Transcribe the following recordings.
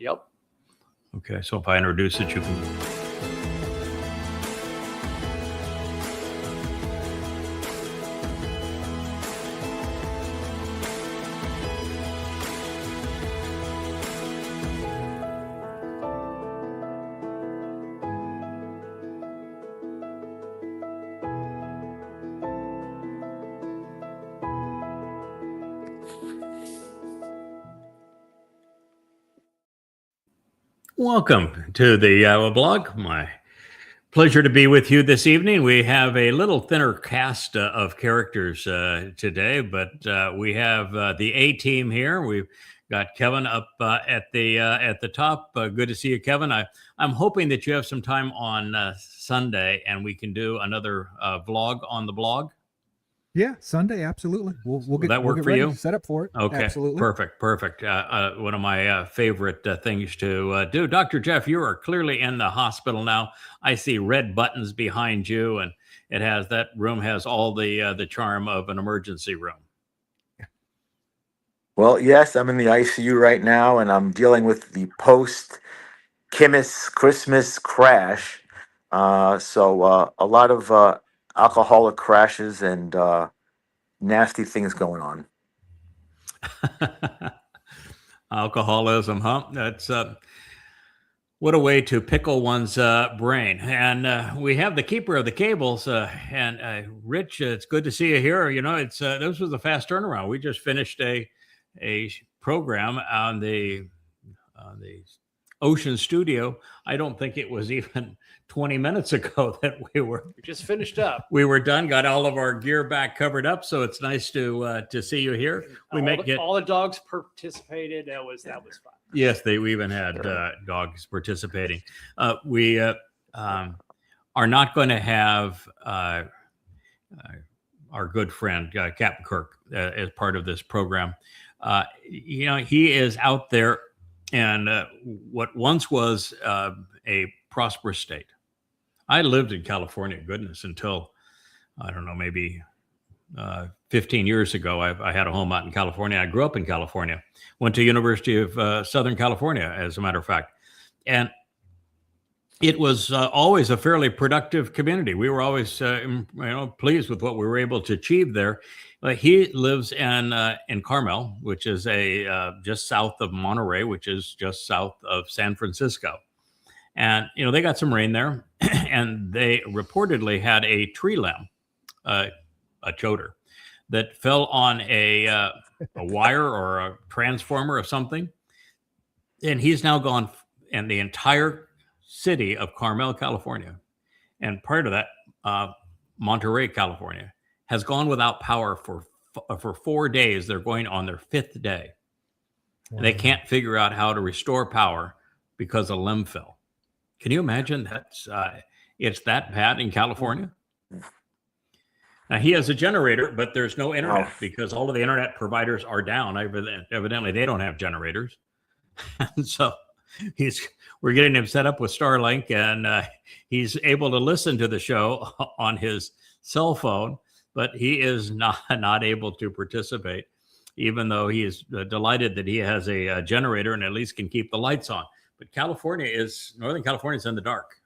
Yep. Okay, so if I introduce it, you can... Welcome to the YAHOWAH blog. My pleasure to be with you this evening. We have a little thinner cast of characters today, but we have the A team here. We've got Kevin up at the top. Good to see you, Kevin. I'm hoping that you have some time on Sunday and we can do another vlog on the blog. Yeah, Sunday, absolutely. We'll get that work get for ready, you? set up for it. Okay, absolutely. Perfect. One of my favorite things to do. Dr. Jeff, you are clearly in the hospital now. I see red buttons behind you, and that room has all the charm of an emergency room. Well, yes, I'm in the ICU right now, and I'm dealing with the post-Christmas crash. So a lot of alcoholic crashes and nasty things going on. Alcoholism, huh? That's what a way to pickle one's brain. And we have the keeper of the cables, and Rich. It's good to see you here. You know, this was a fast turnaround. We just finished a program on the Ocean Studio. I don't think it was even 20 minutes ago that we just finished up. We were done, got all of our gear back covered up. So it's nice to see you here. All the dogs participated. That was fun. Yes, we even had dogs participating. We are not going to have our good friend Captain Kirk as part of this program. He is out there and what once was a prosperous state. I lived in California, goodness, until, I don't know, maybe 15 years ago. I had a home out in California. I grew up in California, went to University of Southern California, as a matter of fact. And it was always a fairly productive community. We were always pleased with what we were able to achieve there. He lives in Carmel, which is just south of Monterey, which is just south of San Francisco. And, they got some rain there, and they reportedly had a tree limb, a choder, that fell on a wire or a transformer of something. And he's now gone, and the entire city of Carmel, California, and part of that, Monterey, California, has gone without power for 4 days. They're going on their 5th day. Wow. And they can't figure out how to restore power because a limb fell. Can you imagine it's that bad in California? Now, he has a generator, but there's no internet because all of the internet providers are down. Evidently, they don't have generators. And so we're getting him set up with Starlink, and he's able to listen to the show on his cell phone, but he is not able to participate, even though he is delighted that he has a generator and at least can keep the lights on. But Northern California is in the dark.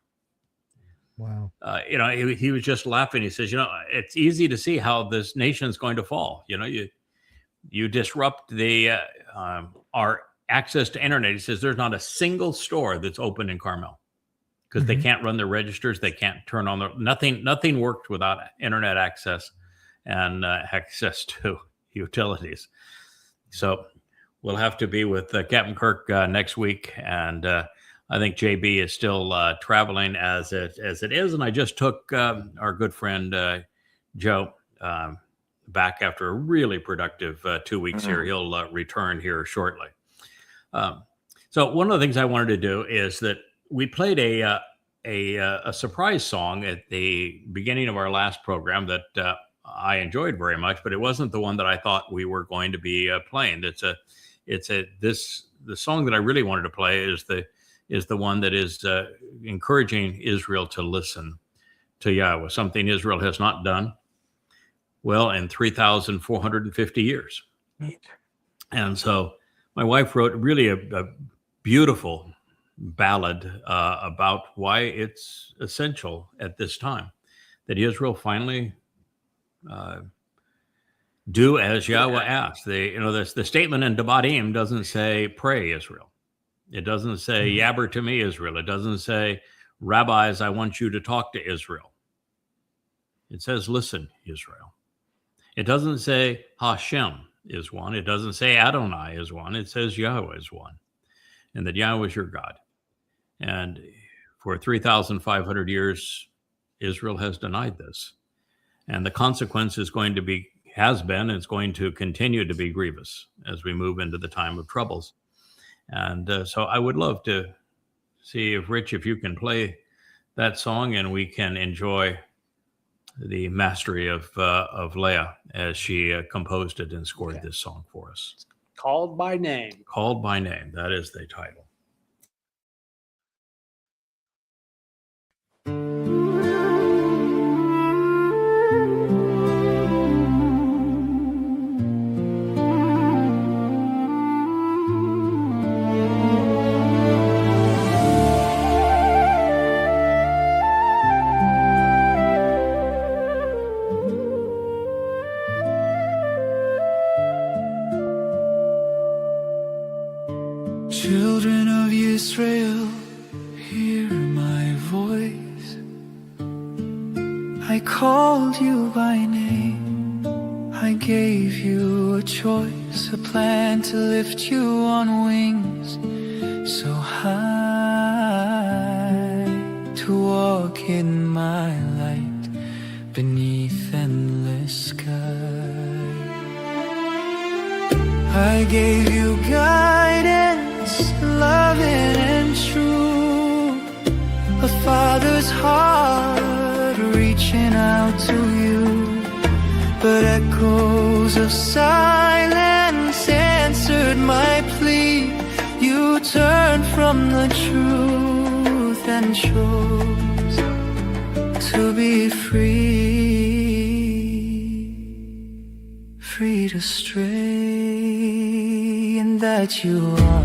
Wow. He was just laughing. He says, it's easy to see how this nation's going to fall. You disrupt our access to internet. He says there's not a single store that's open in Carmel because they can't run their registers. They can't turn on nothing worked without internet access and access to utilities. So we'll have to be with Captain Kirk next week. And I think JB is still traveling as it is. And I just took our good friend Joe back after a really productive 2 weeks here. He'll return here shortly. So one of the things I wanted to do is that we played a surprise song at the beginning of our last program that I enjoyed very much, but it wasn't the one that I thought we were going to be playing. The song that I really wanted to play is the one that is encouraging Israel to listen to Yahweh, something Israel has not done well in 3,450 years. And so my wife wrote really a beautiful ballad about why it's essential at this time that Israel finally do as Yahweh asked. The statement in Debatim doesn't say, pray, Israel. It doesn't say, yabber to me, Israel. It doesn't say, rabbis, I want you to talk to Israel. It says, listen, Israel. It doesn't say Hashem is one. It doesn't say Adonai is one. It says Yahweh is one, and that Yahweh is your God. And for 3,500 years, Israel has denied this. And the consequence is going to be, has been, and it's going to continue to be grievous as we move into the time of troubles. And so I would love to see if, Rich, if you can play that song and we can enjoy the mastery of Leah as she composed it and scored this song for us. Called by Name. Called by Name. That is the title. Children of Israel, hear my voice. I called you by name. I gave you a choice, a plan to lift you on wings so high, to walk in my light beneath endless sky. I gave you guidance, loving and true, a father's heart reaching out to you. But echoes of silence answered my plea. You turned from the truth and chose to be free to stray, and that you are.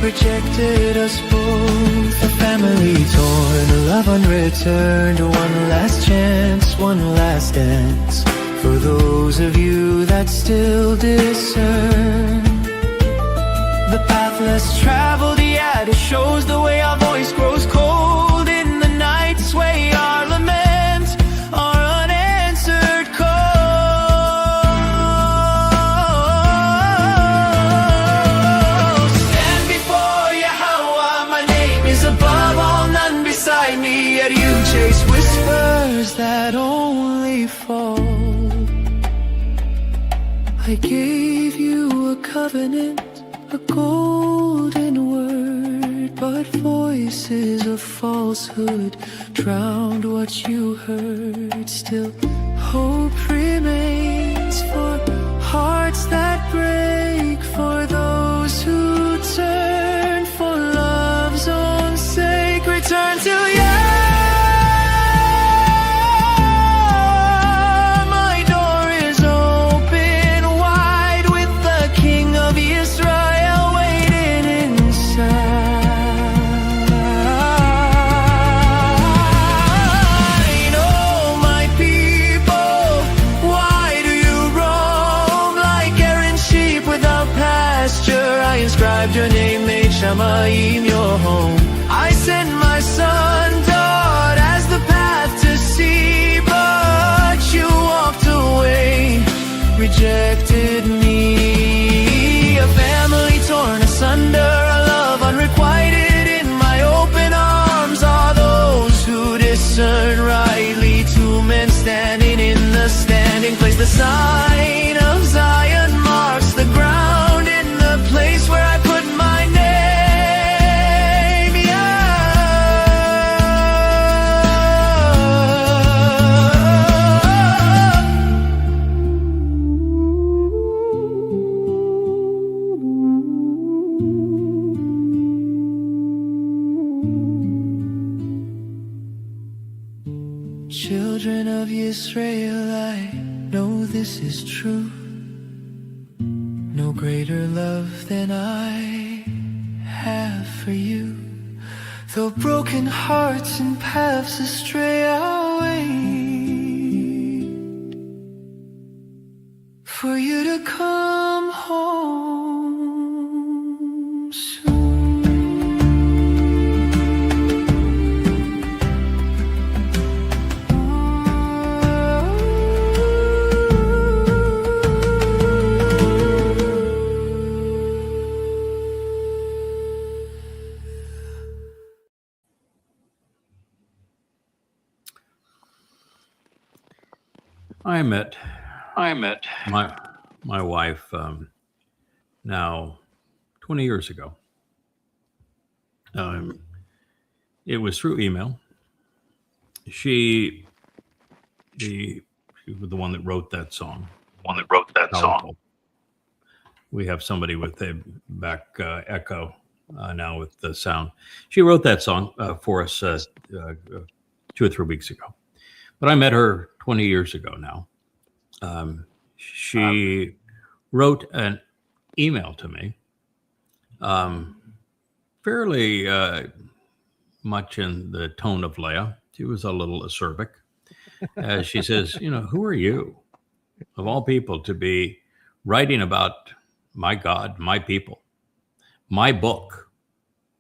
Rejected us both, a family torn, a love unreturned, one last chance, one last dance, for those of you that still discern. The path less traveled, yet it shows the way our voice grows cold in the night, sway our lament, our unanswered call. Above all, none beside me, yet you chase whispers that only fall. I gave you a covenant, a golden word, but voices of falsehood drowned what you heard. Still, hope remains for hearts that break, for those who turn for love's own sake. Return to Yah. My door is open wide, with the King of Israel waiting inside. Oh, my people, why do you roam like errant sheep without pasture? I inscribed your name, made Shamayim your home. I sent my son, taught as the path to see, but you walked away, rejected me. A family torn asunder, a love unrequited. In my open arms are those who discern rightly. Two men standing in the standing place. The sign of Zion marks the ground in the place where I put my Israel, I know this is true. No greater love than I have for you. Though broken hearts and paths astray I'll wait for you to come home soon. I met my wife now 20 years ago. It was through email. She was the one that wrote that song. Powerful. We have somebody with a back echo now with the sound. She wrote that song for us 2 or 3 weeks ago. But I met her 20 years ago now. She wrote an email to me, fairly much in the tone of Leah. She was a little acerbic. She says, who are you, of all people, to be writing about my God, my people, my book,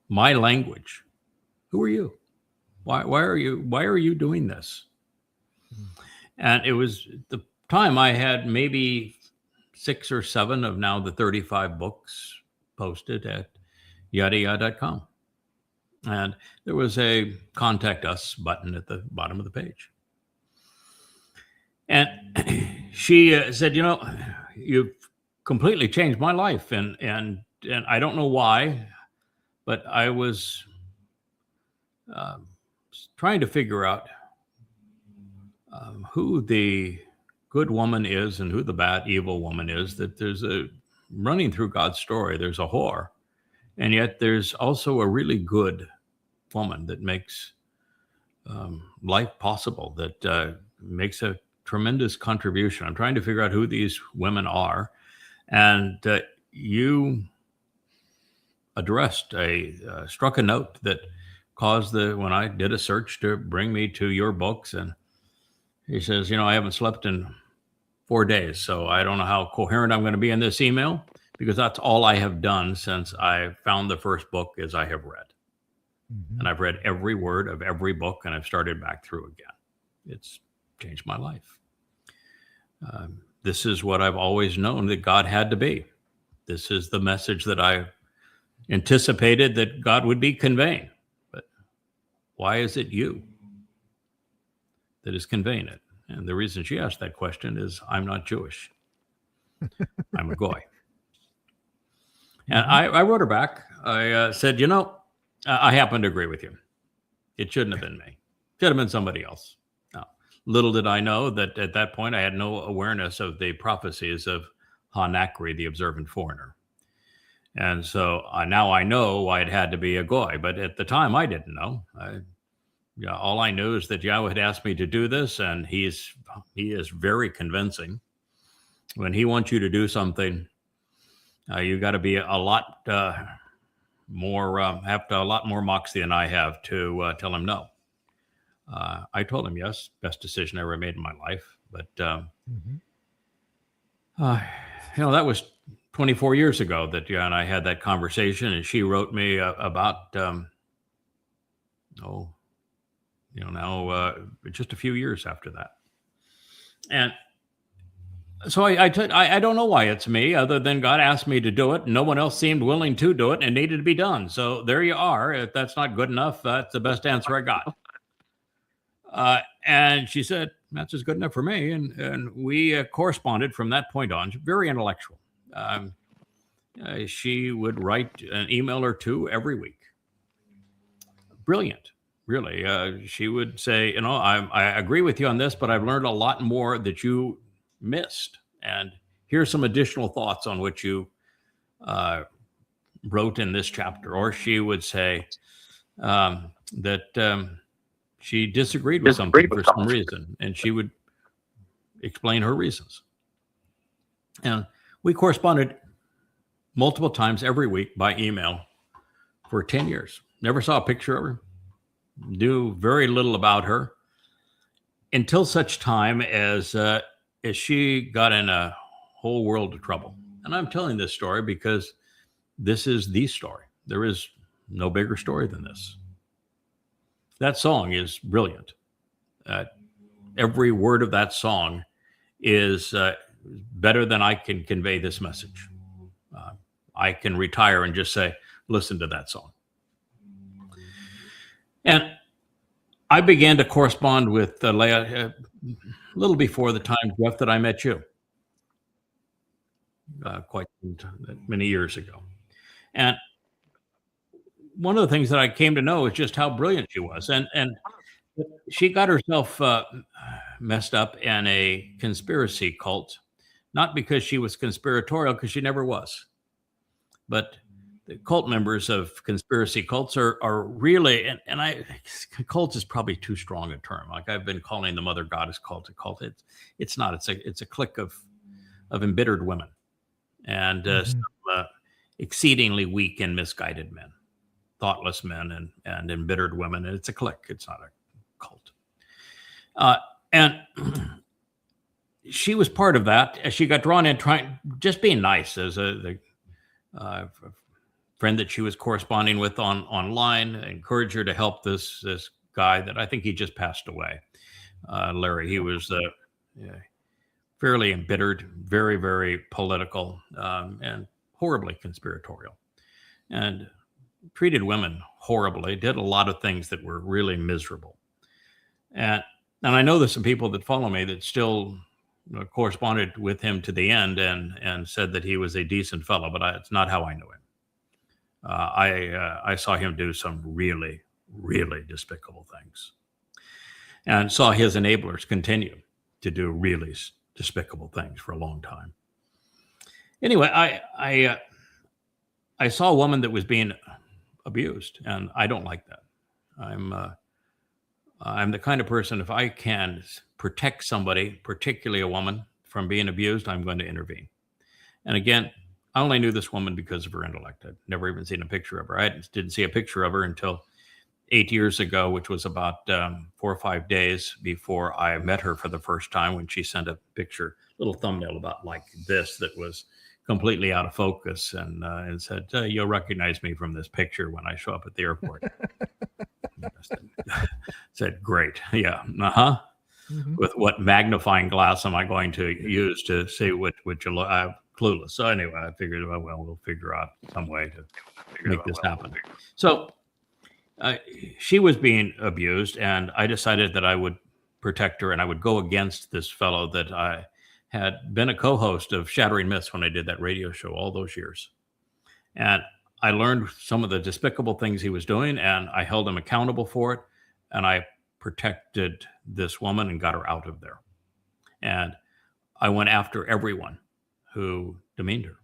my language? Who are you? Why are you doing this? And it was the time I had maybe 6 or 7 of now the 35 books posted at YadaYah.com. And there was a contact us button at the bottom of the page. And she said, you've completely changed my life. And I don't know why, but I was trying to figure out who the good woman is and who the bad, evil woman is. That there's running through God's story, there's a whore. And yet there's also a really good woman that makes life possible, that makes a tremendous contribution. I'm trying to figure out who these women are. And you addressed struck a note that caused when I did a search to bring me to your books. And he says, I haven't slept in 4 days, so I don't know how coherent I'm going to be in this email, because that's all I have done since I found the first book as I have read. Mm-hmm. And I've read every word of every book, and I've started back through again. It's changed my life. This is what I've always known that God had to be. This is the message that I anticipated that God would be conveying. But why is it you that is conveying it? And the reason she asked that question is, I'm not Jewish. I'm a goy. And I wrote her back. I said, I happen to agree with you. It shouldn't have been me. It should have been somebody else. Now, little did I know that at that point I had no awareness of the prophecies of Hanakri, the observant foreigner. And so now I know why it had to be a goy. But at the time, I didn't know. All I knew is that Yahweh had asked me to do this, and he is very convincing. When he wants you to do something, you got to be a lot more, have a lot more moxie than I have to tell him no. I told him yes, best decision I ever made in my life. But that was 24 years ago that Yah and I had that conversation, and she wrote me about just a few years after that. And so I don't know why it's me, other than God asked me to do it. No one else seemed willing to do it, and it needed to be done. So there you are. If that's not good enough, that's the best answer I got. And she said, that's just good enough for me. And we corresponded from that point on. Very intellectual. She would write an email or two every week. Brilliant. Really, she would say, I agree with you on this, but I've learned a lot more that you missed. And here's some additional thoughts on what you wrote in this chapter. Or she would say that she disagreed with something for some reason. And she would explain her reasons. And we corresponded multiple times every week by email for 10 years. Never saw a picture of her, knew very little about her until such time as she got in a whole world of trouble. And I'm telling this story because this is the story. There is no bigger story than this. That song is brilliant. Every word of that song is better than I can convey this message. I can retire and just say, listen to that song. And I began to correspond with Leah a little before the time, Jeff, that I met you, quite many years ago. And one of the things that I came to know is just how brilliant she was. And she got herself messed up in a conspiracy cult, not because she was conspiratorial, because she never was. But the cult members of conspiracy cults are really, and cult is probably too strong a term. Like I've been calling the Mother Goddess cult a cult. It's not. It's a clique of embittered women and some, exceedingly weak and misguided men, thoughtless men and embittered women. And it's a clique. It's not a cult. And she was part of that. As she got drawn in, just being nice as the friend that she was corresponding with online, encouraged her to help this guy that I think he just passed away, Larry. He was fairly embittered, very, very political, and horribly conspiratorial, and treated women horribly, did a lot of things that were really miserable. And I know there's some people that follow me that still corresponded with him to the end and said that he was a decent fellow, but it's not how I knew him. I saw him do some really, really despicable things, and saw his enablers continue to do really despicable things for a long time. Anyway, I saw a woman that was being abused, and I don't like that. I'm the kind of person, if I can protect somebody, particularly a woman, from being abused, I'm going to intervene. And again, I only knew this woman because of her intellect. I'd never even seen a picture of her. I didn't see a picture of her until 8 years ago, which was about 4 or 5 days before I met her for the first time, when she sent a picture, little thumbnail about like this, that was completely out of focus, and said, you'll recognize me from this picture when I show up at the airport. said, great. Yeah. Mm-hmm. With what magnifying glass am I going to use to see what you look? I'm clueless. So anyway, I figured, well, we'll figure out some way to make this happen. So she was being abused, and I decided that I would protect her, and I would go against this fellow that I had been a co-host of Shattering Myths when I did that radio show all those years. And I learned some of the despicable things he was doing, and I held him accountable for it. And I protected this woman and got her out of there. And I went after everyone who demeaned her.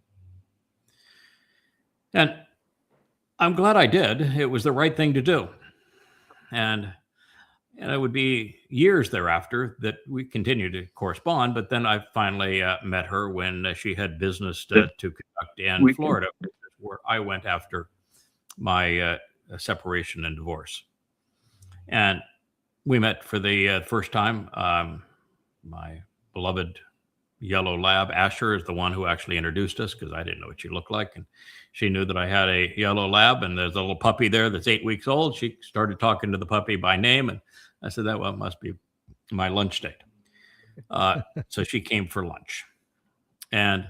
And I'm glad I did. It was the right thing to do. And it would be years thereafter that we continued to correspond. But then I finally met her when she had business to conduct in Florida, where I went after my separation and divorce. And we met for the first time. My beloved yellow lab, Asher, is the one who actually introduced us, because I didn't know what she looked like. And she knew that I had a yellow lab, and there's a little puppy there that's 8 weeks old. She started talking to the puppy by name, and I said, that must be my lunch date. So she came for lunch. And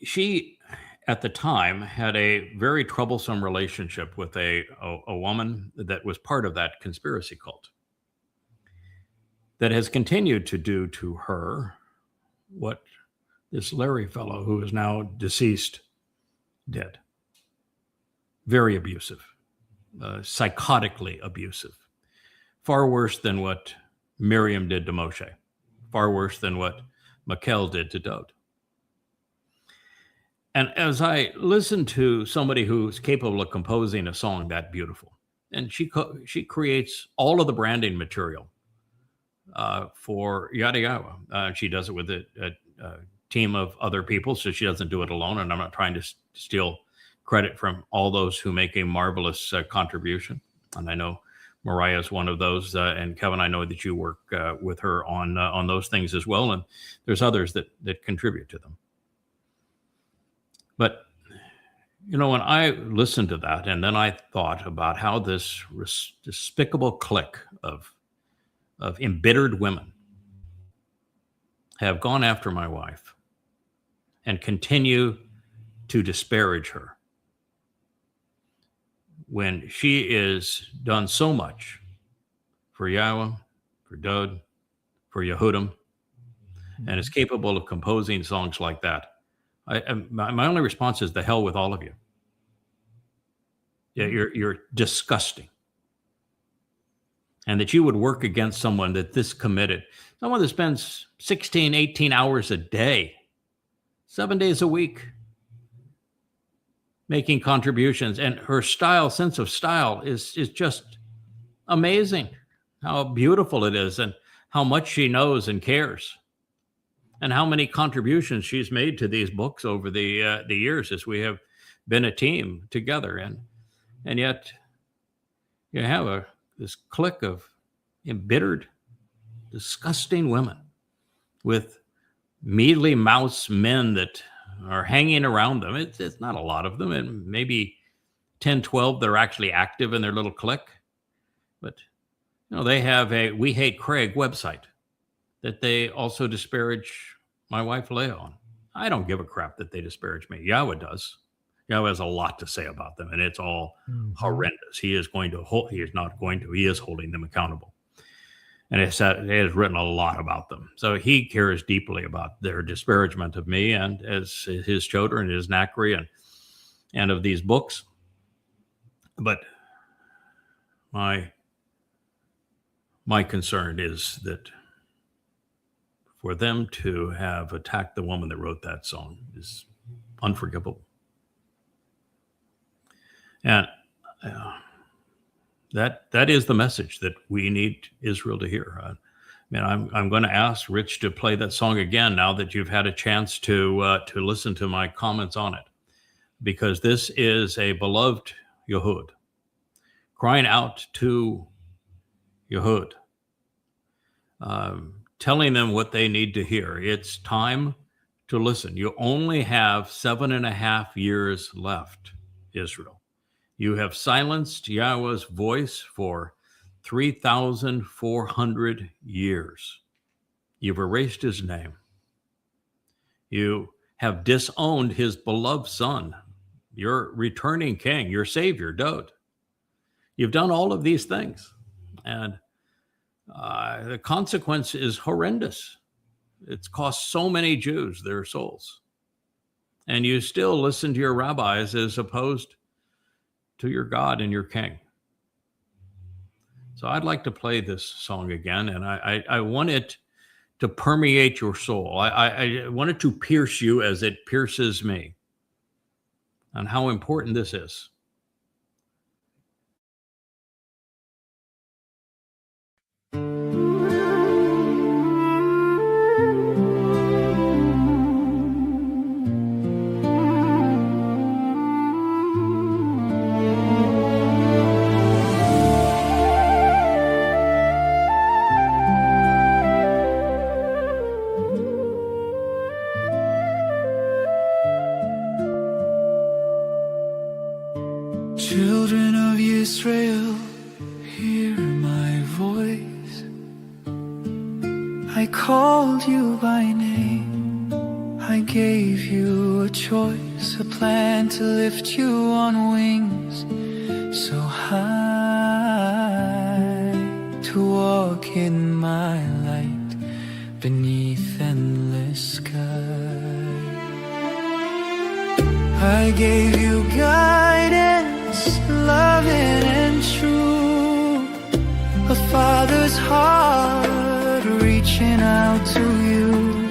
she, at the time, had a very troublesome relationship with a woman that was part of that conspiracy cult, that has continued to do to her what this Larry fellow, who is now deceased, did. Very abusive, psychotically abusive, far worse than what Miriam did to Moshe, far worse than what Mikel did to Dode. And as I listen to somebody who's capable of composing a song that beautiful, and she creates all of the branding material for YadaYahowah. She does it with a team of other people, so she doesn't do it alone. And I'm not trying to steal credit from all those who make a marvelous contribution. And I know Mariah is one of those. And Kevin, I know that you work with her on those things as well. And there's others that contribute to them. But, you know, when I listened to that, and then I thought about how this despicable clique of embittered women have gone after my wife and continue to disparage her when she is done so much for Yahweh, for Dod, for Yehudim, and is capable of composing songs like that. My only response is the hell with all of you. Yeah, you're disgusting. And that you would work against someone that this committed, someone that spends 16, 18 hours a day, 7 days a week, making contributions. And her sense of style is just amazing. How beautiful it is and how much she knows and cares. And how many contributions she's made to these books over the years as we have been a team together. And yet you have this clique of embittered, disgusting women with mealy mouse men that are hanging around them. It's not a lot of them, and maybe 10, 12 that are actually active in their little clique. But, you know, they have a We Hate Craig website that they also disparage my wife Leah on. I don't give a crap that they disparage me. Yahweh does. Yahweh has a lot to say about them, and it's all horrendous. He is holding them accountable. And it has written a lot about them. So he cares deeply about their disparagement of me and as his children, his Nachri, and of these books. But my concern is that for them to have attacked the woman that wrote that song is unforgivable. And that is the message that we need Israel to hear. I'm going to ask Rich to play that song again now that you've had a chance to listen to my comments on it, because this is a beloved Yehud crying out to Yehud, telling them what they need to hear. It's time to listen. You only have 7.5 years left, Israel. You have silenced Yahweh's voice for 3,400 years. You've erased his name. You have disowned his beloved son, your returning king, your savior, Dod. You've done all of these things. And the consequence is horrendous. It's cost so many Jews their souls. And you still listen to your rabbis as opposed to your God and your king. So I'd like to play this song again, and I want it to permeate your soul. I want it to pierce you as it pierces me, and how important this is. Children of Israel, hear my voice. I called you by name. I gave you a choice, a plan to lift you on wings so high, to walk in my light beneath endless sky. I gave you guidance, loving and true, a father's heart reaching out to you.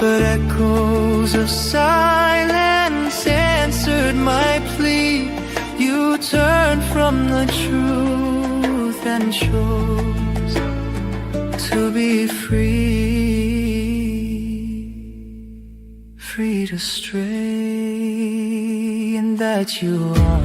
But echoes of silence answered my plea. You turned from the truth and chose to be free to stray, and that you are.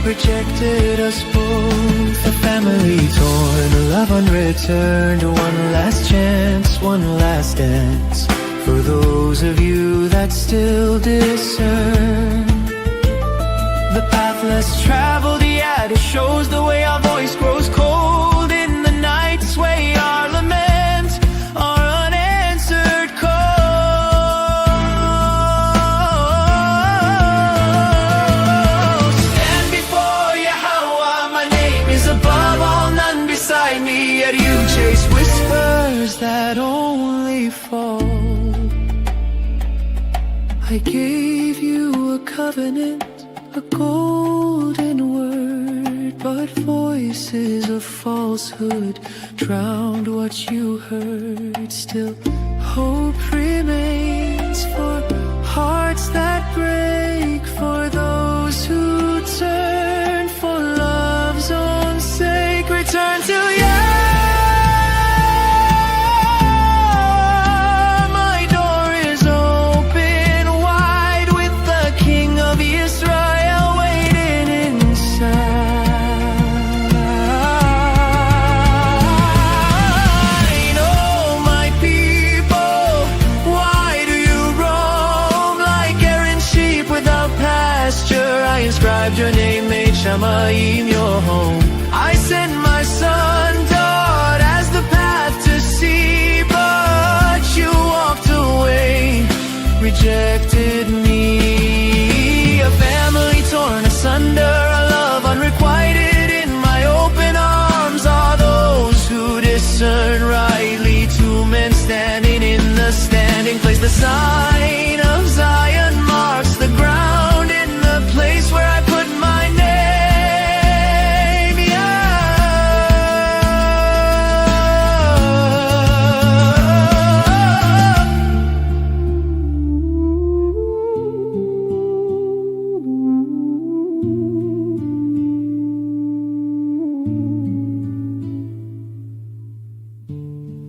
Rejected us both, a family torn, a love unreturned, one last chance, one last dance, for those of you that still discern. The path less traveled, yet it shows the way our voice grows cold in the night, sway our lament, our unanswered call. Stand before Yahowah, my name is above all, none beside me, yet you chase whispers that only fall. I gave you a covenant, a golden word, but voices of falsehood drowned what you heard. Still, hope remains for hearts that break, for those who turn for love's own sake. Return to Yah. My door is open wide with the King of Israel waiting inside. Oh, my people, why do you roam like errant sheep without pasture? I inscribed your name, made Shamayim your home. I sent my son, taught as the path to see, but you walked away, rejected me. A family torn asunder, a love unrequited. In my open arms are those who discern rightly. Two men standing in the standing place. The sign of Zion marks the ground in the place where I put my name.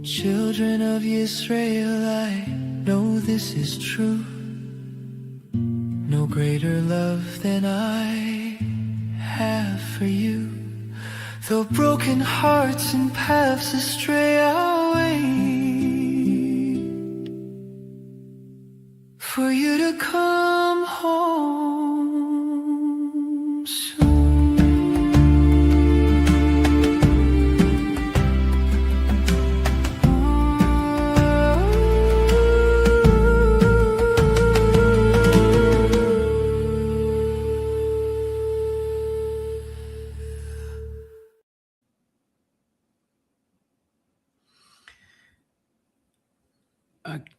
Children of Israel, I know this is true. No greater love than I have for you. Though broken hearts and paths astray I'll wait for you to come home soon.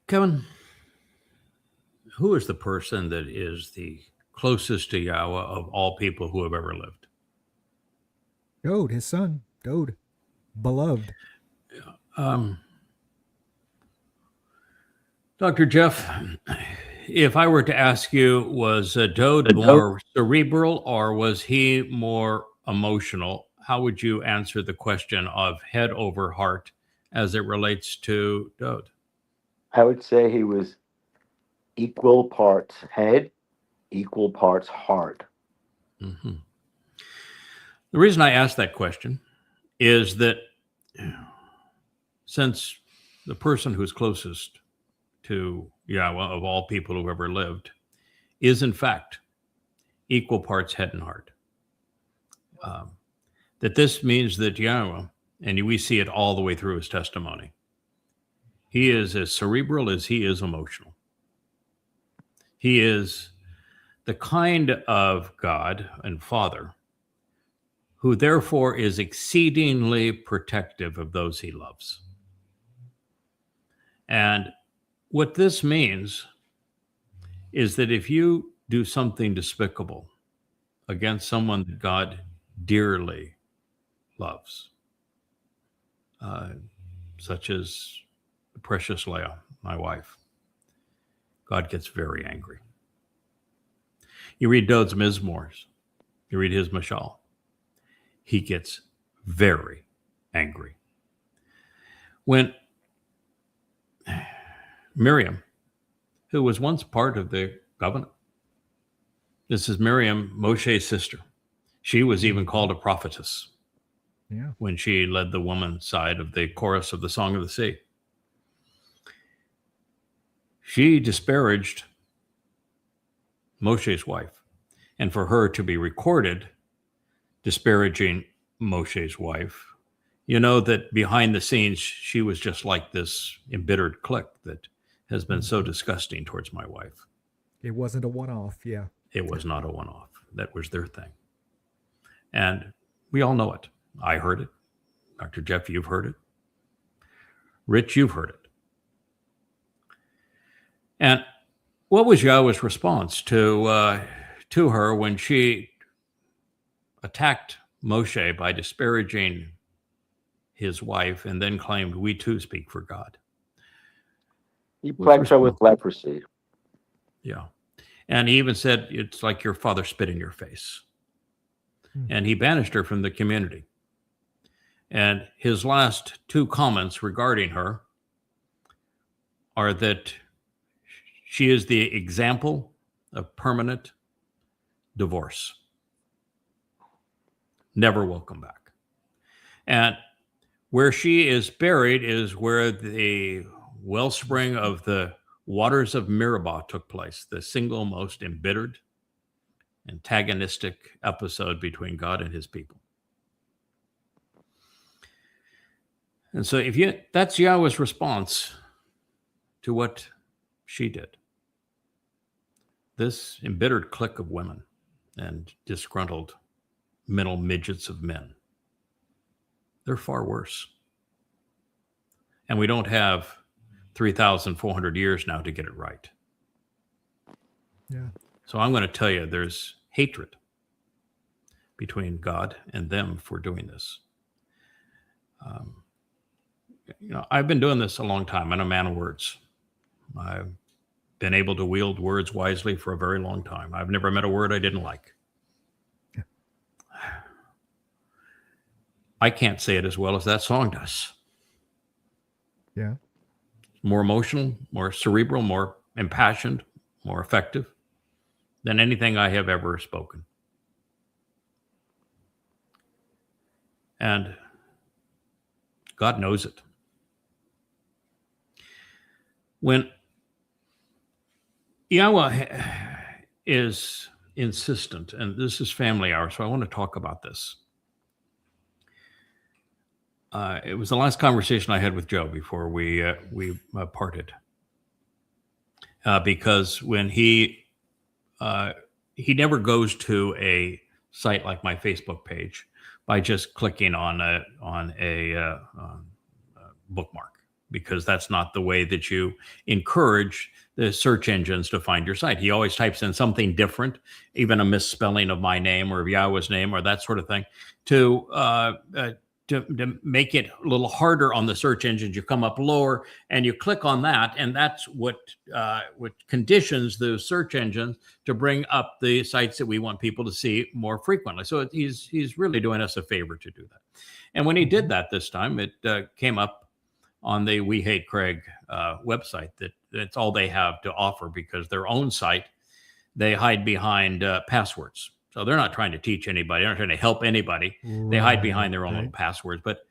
Kevin, who is the person that is the closest to Yahweh of all people who have ever lived? Dode, his son, Dode, beloved. Dr. Jeff, if I were to ask you, was Dode more cerebral or was he more emotional? How would you answer the question of head over heart as it relates to Dode? I would say he was equal parts head, equal parts heart. Mm-hmm. The reason I ask that question is that since the person who's closest to Yahweh of all people who've ever lived is in fact equal parts head and heart, that this means that Yahweh, and we see it all the way through his testimony, he is as cerebral as he is emotional. He is the kind of God and Father who therefore is exceedingly protective of those he loves. And what this means is that if you do something despicable against someone that God dearly loves, such as precious Leah, my wife, God gets very angry. You read Dod's Mizmowrs, you read his Mashal, he gets very angry. When Miriam, who was once part of the covenant, this is Miriam, Moshe's sister. She was even called a prophetess when she led the woman's side of the chorus of the Song of the Sea. She disparaged Moshe's wife. And for her to be recorded disparaging Moshe's wife, you know that behind the scenes, she was just like this embittered clique that has been so disgusting towards my wife. It wasn't a one-off, yeah. It was not a one-off. That was their thing. And we all know it. I heard it. Dr. Jeff, you've heard it. Rich, you've heard it. And what was Yahweh's response to her when she attacked Moshe by disparaging his wife and then claimed, we too speak for God? He plagued her with leprosy. Yeah. And he even said, it's like your father spit in your face. And he banished her from the community. And his last two comments regarding her are that she is the example of permanent divorce. Never will come back. And where she is buried is where the wellspring of the waters of Meribah took place, the single most embittered, antagonistic episode between God and his people. And so that's Yahweh's response to what she did. This embittered clique of women and disgruntled mental midgets of men, they're far worse. And we don't have 3,400 years now to get it right. Yeah. So I'm going to tell you, there's hatred between God and them for doing this. I've been doing this a long time. I'm a man of words. I've been able to wield words wisely for a very long time. I've never met a word I didn't like. Yeah. I can't say it as well as that song does. Yeah. More emotional, more cerebral, more impassioned, more effective than anything I have ever spoken. And God knows it. When Yahweh is insistent, and this is family hour, so I want to talk about this. It was the last conversation I had with Joe before we parted, because when he never goes to a site like my Facebook page by just clicking on a bookmark, because that's not the way that you encourage the search engines to find your site. He always types in something different, even a misspelling of my name or of Yahweh's name or that sort of thing, to make it a little harder on the search engines. You come up lower and you click on that, and that's what conditions the search engines to bring up the sites that we want people to see more frequently. So he's really doing us a favor to do that. And when he did that this time, it came up on the We Hate Craig website that that's all they have to offer, because their own site, they hide behind passwords. So they're not trying to teach anybody. They're not trying to help anybody. They hide behind their own little passwords. But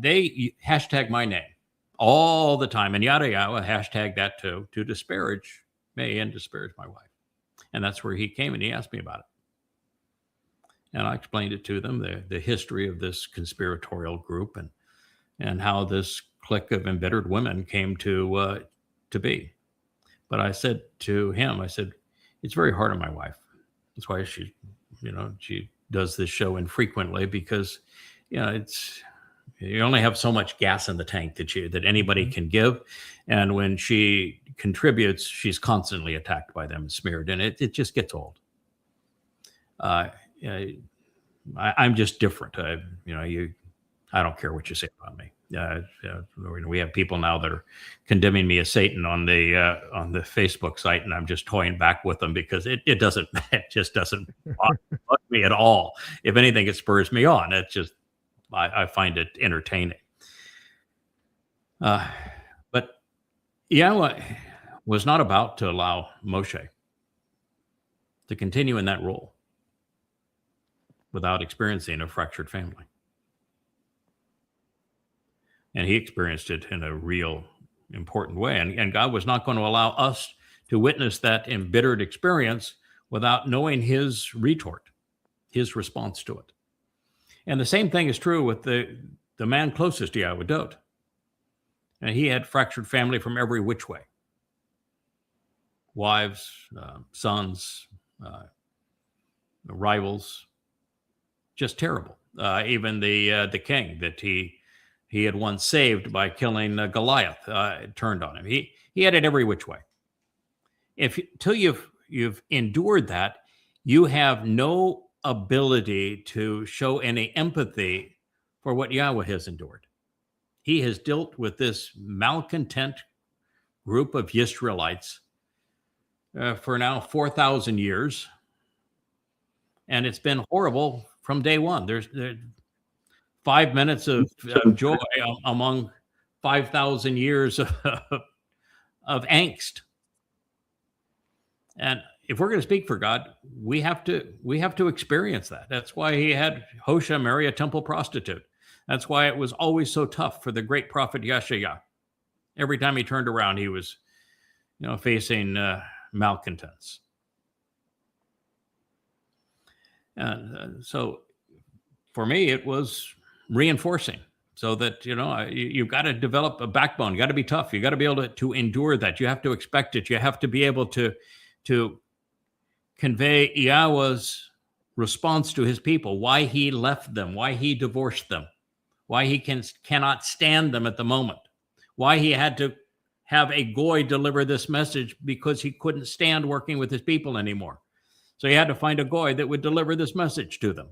they hashtag my name all the time. And YadaYahowah hashtag that too, to disparage me and disparage my wife. And that's where he came and he asked me about it. And I explained it to them, the history of this conspiratorial group and how this clique of embittered women came to be. But I said to him, I said, it's very hard on my wife. That's why she does this show infrequently because, you only have so much gas in the tank that anybody can give. And when she contributes, she's constantly attacked by them and smeared, and it just gets old. I'm just different. I don't care what you say about me. We have people now that are condemning me as Satan on the Facebook site, and I'm just toying back with them because it just doesn't bug me at all. If anything, it spurs me on. It's just I find it entertaining. But Yahweh was not about to allow Moshe to continue in that role without experiencing a fractured family. And he experienced it in a real important way. And God was not going to allow us to witness that embittered experience without knowing his retort, his response to it. And the same thing is true with the man closest to Yahweh, Dod. And he had fractured family from every which way. Wives, sons, rivals, just terrible. Even the king that he had once saved by killing Goliath turned on him. He had it every which way. Till you've endured that, you have no ability to show any empathy for what Yahweh has endured. He has dealt with this malcontent group of Israelites for now 4,000 years, and it's been horrible from day one. There's 5 minutes of joy among 5,000 years of angst. And if we're going to speak for God, we have to experience that. That's why he had Hosea marry a temple prostitute. That's why it was always so tough for the great prophet Yeshua. Every time he turned around, he was, facing malcontents. And so for me, it was reinforcing so that, you've got to develop a backbone. You got to be tough. You got to be able to endure that. You have to expect it. You have to be able to convey Yahweh's response to his people, why he left them, why he divorced them, why he cannot stand them at the moment, why he had to have a goy deliver this message because he couldn't stand working with his people anymore. So he had to find a goy that would deliver this message to them.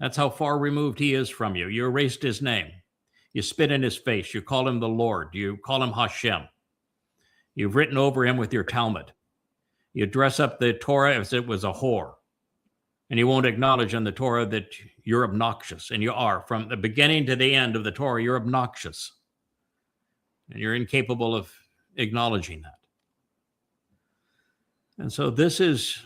That's how far removed he is from you. You erased his name. You spit in his face. You call him the Lord. You call him Hashem. You've written over him with your Talmud. You dress up the Torah as it was a whore. And you won't acknowledge in the Torah that you're obnoxious. And you are. From the beginning to the end of the Torah, you're obnoxious. And you're incapable of acknowledging that. And so this is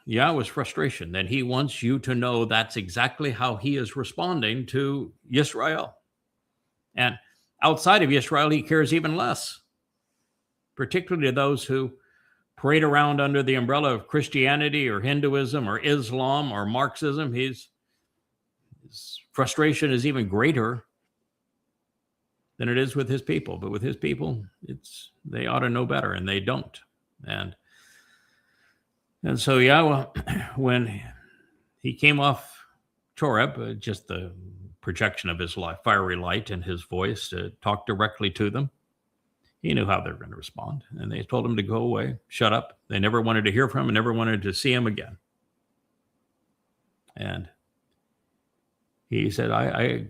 Yahweh's frustration. That he wants you to know that's exactly how he is responding to Yisrael. And outside of Yisrael, he cares even less. Particularly those who parade around under the umbrella of Christianity or Hinduism or Islam or Marxism. His frustration is even greater than it is with his people. But with his people, they ought to know better, and they don't. And so Yahweh, when he came off Choreb, just the projection of his fiery light and his voice to talk directly to them, he knew how they were going to respond. And they told him to go away, shut up. They never wanted to hear from him and never wanted to see him again. And he said, I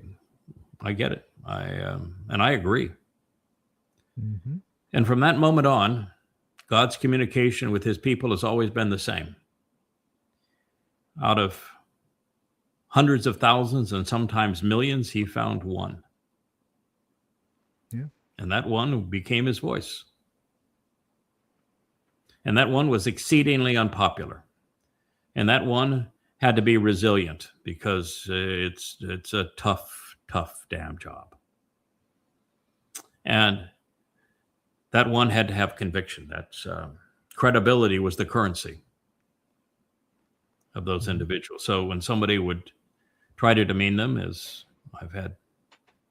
get it. And I agree. Mm-hmm. And from that moment on, God's communication with his people has always been the same. Out of hundreds of thousands and sometimes millions, he found one. Yeah. And that one became his voice. And that one was exceedingly unpopular. And that one had to be resilient because it's a tough damn job. And that one had to have conviction. That's credibility was the currency of those individuals. So when somebody would try to demean them, as I've had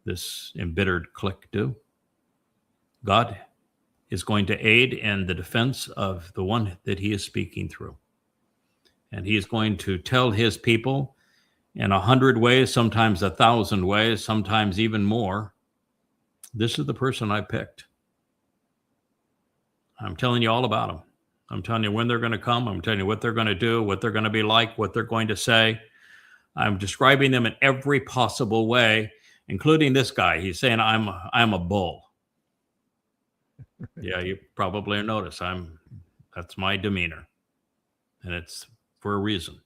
this embittered clique do, God is going to aid in the defense of the one that he is speaking through. And he's going to tell his people in 100 ways, sometimes 1,000 ways, sometimes even more, this is the person I picked. I'm telling you all about them. I'm telling you when they're going to come. I'm telling you what they're going to do, what they're going to be like, what they're going to say. I'm describing them in every possible way, including this guy. He's saying, I'm a bull. Yeah, you probably notice that's my demeanor. And it's for a reason.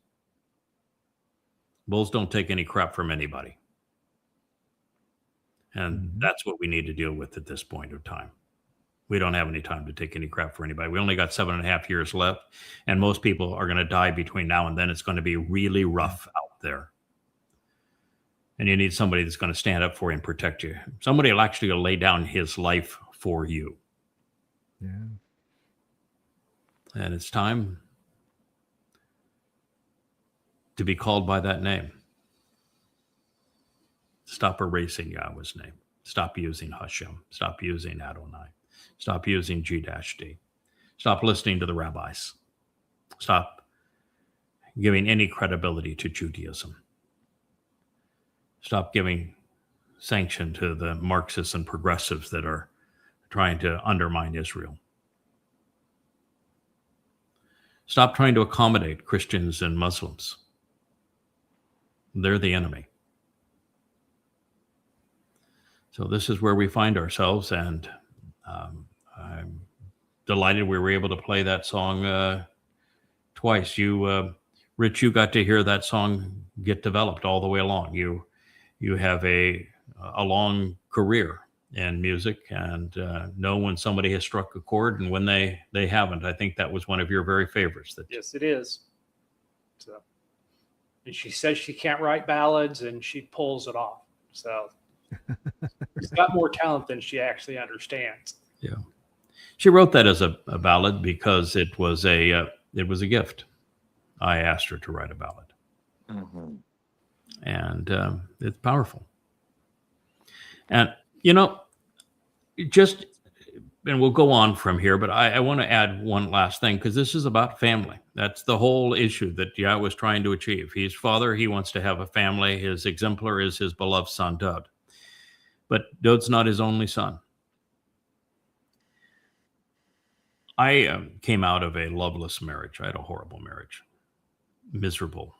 Bulls don't take any crap from anybody. And that's what we need to deal with at this point of time. We don't have any time to take any crap for anybody. We only got 7.5 years left, and most people are going to die between now and then. It's going to be really rough out there. And you need somebody that's going to stand up for you and protect you. Somebody will actually lay down his life for you. Yeah. And it's time to be called by that name. Stop erasing Yahweh's name. Stop using Hashem. Stop using Adonai. Stop using G-D. Stop listening to the rabbis. Stop giving any credibility to Judaism. Stop giving sanction to the Marxists and progressives that are trying to undermine Israel. Stop trying to accommodate Christians and Muslims. They're the enemy. So this is where we find ourselves, and I'm delighted we were able to play that song twice. Rich, you got to hear that song get developed all the way along. You have a long career in music, and know when somebody has struck a chord and when they haven't. I think that was one of your very favorites. Yes, it is. So, and she says she can't write ballads, and she pulls it off. So she's got more talent than she actually understands. Yeah, she wrote that as a ballad because it was a gift. I asked her to write a ballad, and it's powerful. And and we'll go on from here, but I want to add one last thing, because this is about family. That's the whole issue that Yahweh was trying to achieve. He's father. He wants to have a family. His exemplar is his beloved son, Dud. But Dud's not his only son. I came out of a loveless marriage. I had a horrible marriage. Miserable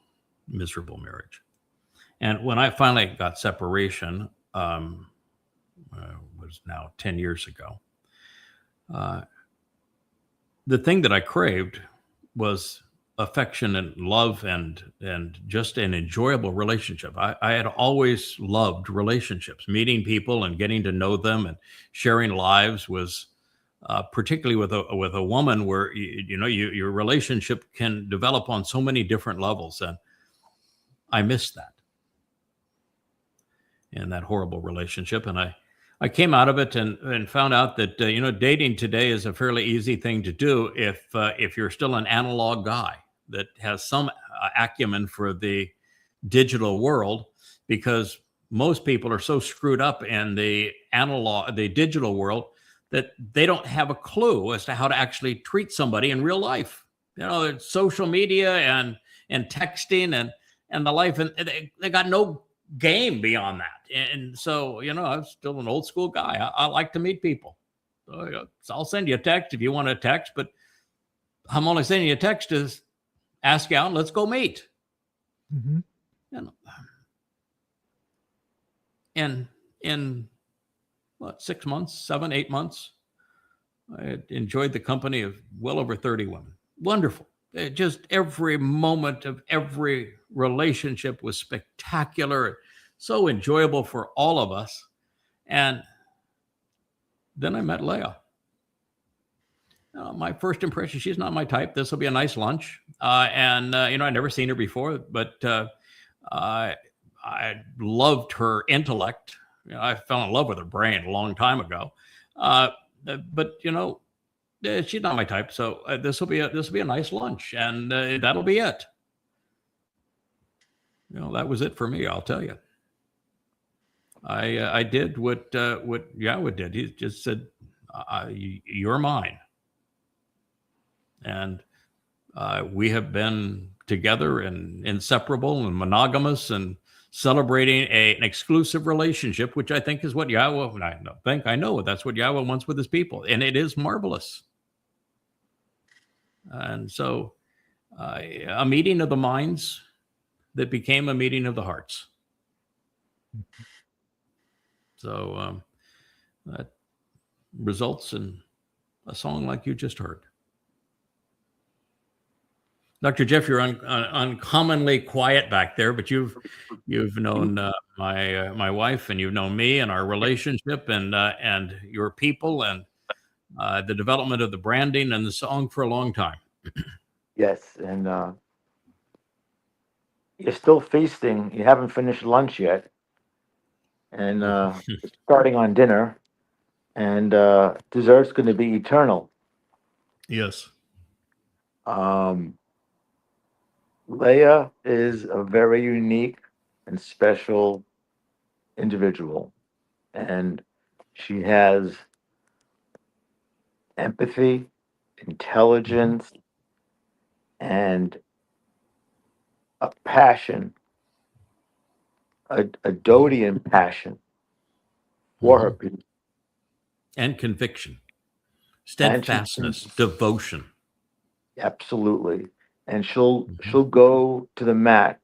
marriage. And when I finally got separation, was now 10 years ago, the thing that I craved was affection and love and just an enjoyable relationship. I had always loved relationships. Meeting people and getting to know them and sharing lives was particularly with a woman where your relationship can develop on so many different levels, and I missed that in that horrible relationship. And I came out of it and found out that dating today is a fairly easy thing to do if you're still an analog guy that has some acumen for the digital world, because most people are so screwed up in the digital world that they don't have a clue as to how to actually treat somebody in real life. It's social media and texting and the life, and they got no game beyond that. And so, I'm still an old school guy. I like to meet people. So I'll send you a text if you want a text, but I'm only sending you a text to ask you out and let's go meet. And in 6 months, 7, 8 months, I had enjoyed the company of well over 30 women. Wonderful. Just every moment of every relationship was spectacular, so enjoyable for all of us. And then I met Leah. My first impression, she's not my type. This will be a nice lunch. I'd never seen her before, but I loved her intellect. I fell in love with her brain a long time ago. But she's not my type. So this will be a nice lunch, and that'll be it. That was it for me. I'll tell you. I did what Yahweh did. He just said, "You're mine," and we have been together and inseparable and monogamous and celebrating an exclusive relationship, which I think is what Yahweh, I know that's what Yahweh wants with his people. And it is marvelous. And so a meeting of the minds that became a meeting of the hearts. So that results in a song like you just heard. Dr. Jeff, you're uncommonly quiet back there, but you've known my wife, and you've known me and our relationship and your people and the development of the branding and the song for a long time. Yes, and you're still feasting. You haven't finished lunch yet, and starting on dinner, and dessert's going to be eternal. Yes. Leah is a very unique and special individual, and she has empathy, intelligence, and a passion, a Dodian passion for her people. And conviction, steadfastness, devotion. Absolutely. And she'll go to the mat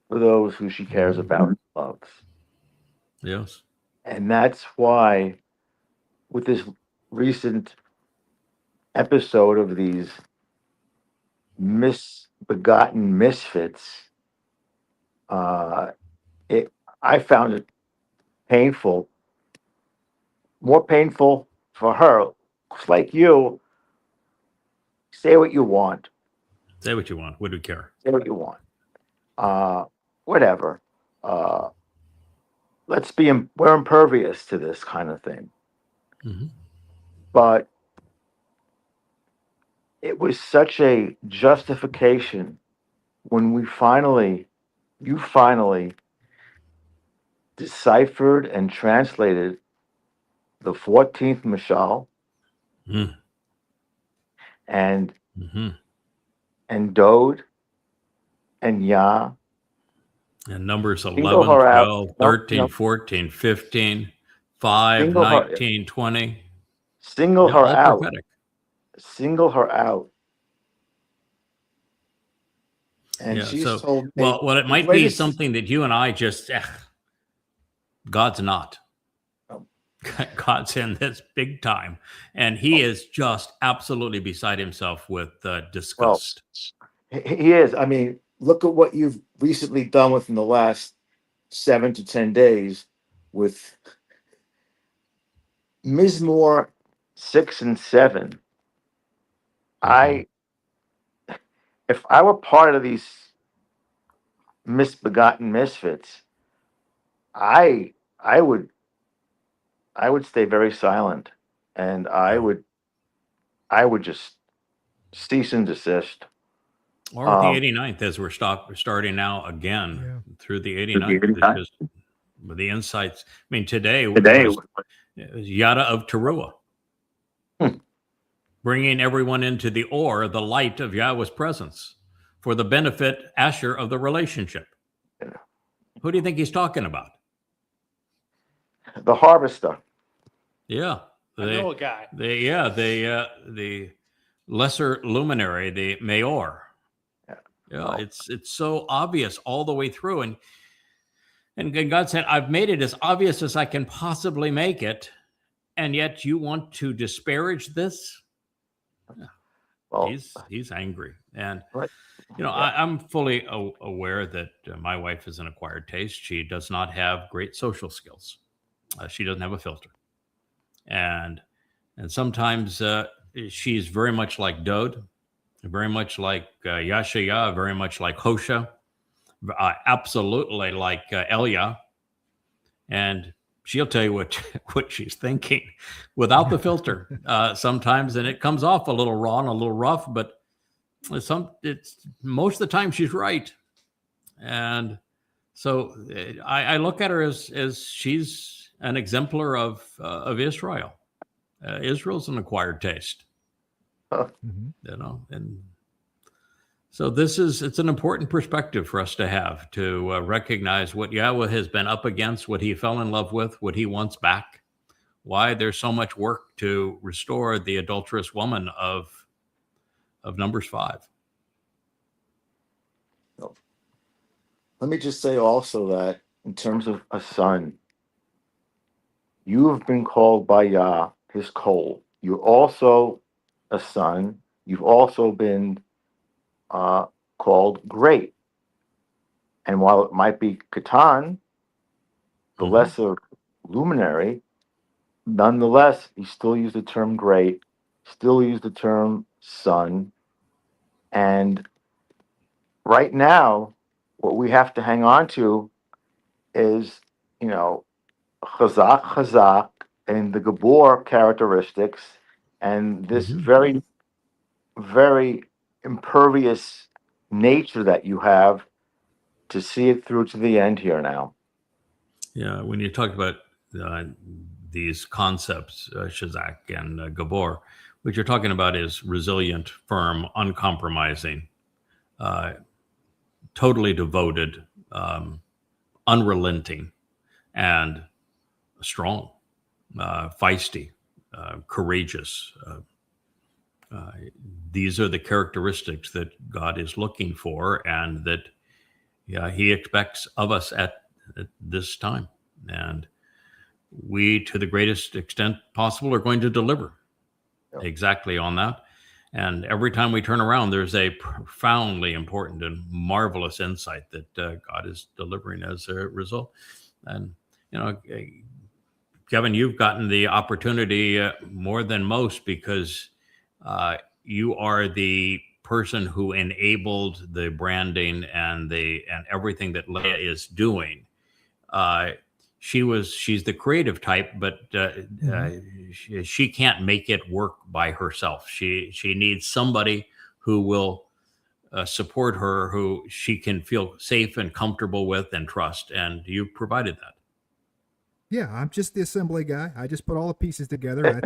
for those who she cares about and loves. Yes. And that's why with this recent episode of these misbegotten misfits, I found it painful, more painful for her. It's like you, say what you want. Say what you want. What do we care? Say what you want. Whatever. We're impervious to this kind of thing. Mm-hmm. But it was such a justification when you finally deciphered and translated the 14th Mashal and Dode and Yah. And numbers Single 11, her 12, out. 13, Nope. 14, 15, 5, Single her- 19, 20. Single her all out. prophetic. Single her out. And Yeah, she's so, told me. well, it might be something that you and I just, God's not. Oh. God's in this big time. And he is just absolutely beside himself with disgust. He is. I mean, look at what you've recently done within the last 7 to 10 days with Mizmowr 6 and 7. If I were part of these misbegotten misfits, I would stay very silent, and I would just cease and desist. Or the 89th, as we're starting now again through the 89th, just with the insights. I mean, today was Yada of Taruwah, bringing everyone into the light of Yahweh's presence for the benefit, Asher, of the relationship. Who do you think he's talking about? The harvester. Yeah. I know a guy. The lesser luminary, the mayor. Yeah, it's so obvious all the way through. And God said, I've made it as obvious as I can possibly make it. And yet you want to disparage this? Well, he's angry. And, I'm fully aware that my wife is an acquired taste. She does not have great social skills. She doesn't have a filter. And sometimes she's very much like Dode, very much like Yashaya, very much like Hosha, absolutely like Elia. And she'll tell you what she's thinking without the filter sometimes. And it comes off a little raw and a little rough, but it's most of the time she's right. And so I look at her as she's an exemplar of Israel. Israel's an acquired taste, and So it's an important perspective for us to have, to recognize what Yahweh has been up against, what he fell in love with, what he wants back, why there's so much work to restore the adulterous woman of Numbers 5. Let me just say also that in terms of a son, you have been called by Yah, his Kol. You're also a son. You've also been called great. And while it might be Katan, the lesser luminary, nonetheless, you still use the term great, still use the term son. And right now, what we have to hang on to is, chazak, and the Gabor characteristics, and this very, very impervious nature that you have to see it through to the end here now. Yeah, when you talk about these concepts, Shazak and Gabor, what you're talking about is resilient, firm, uncompromising, totally devoted, unrelenting, and strong, feisty, courageous. These are the characteristics that God is looking for, and that he expects of us at this time. And we, to the greatest extent possible, are going to deliver exactly on that. And every time we turn around, there's a profoundly important and marvelous insight that God is delivering as a result. And, Kevin, you've gotten the opportunity more than most, because you are the person who enabled the branding and everything that Leah is doing. She's the creative type, but she can't make it work by herself. She needs somebody who will support her, who she can feel safe and comfortable with and trust. And you provided that. Yeah, I'm just the assembly guy. I just put all the pieces together.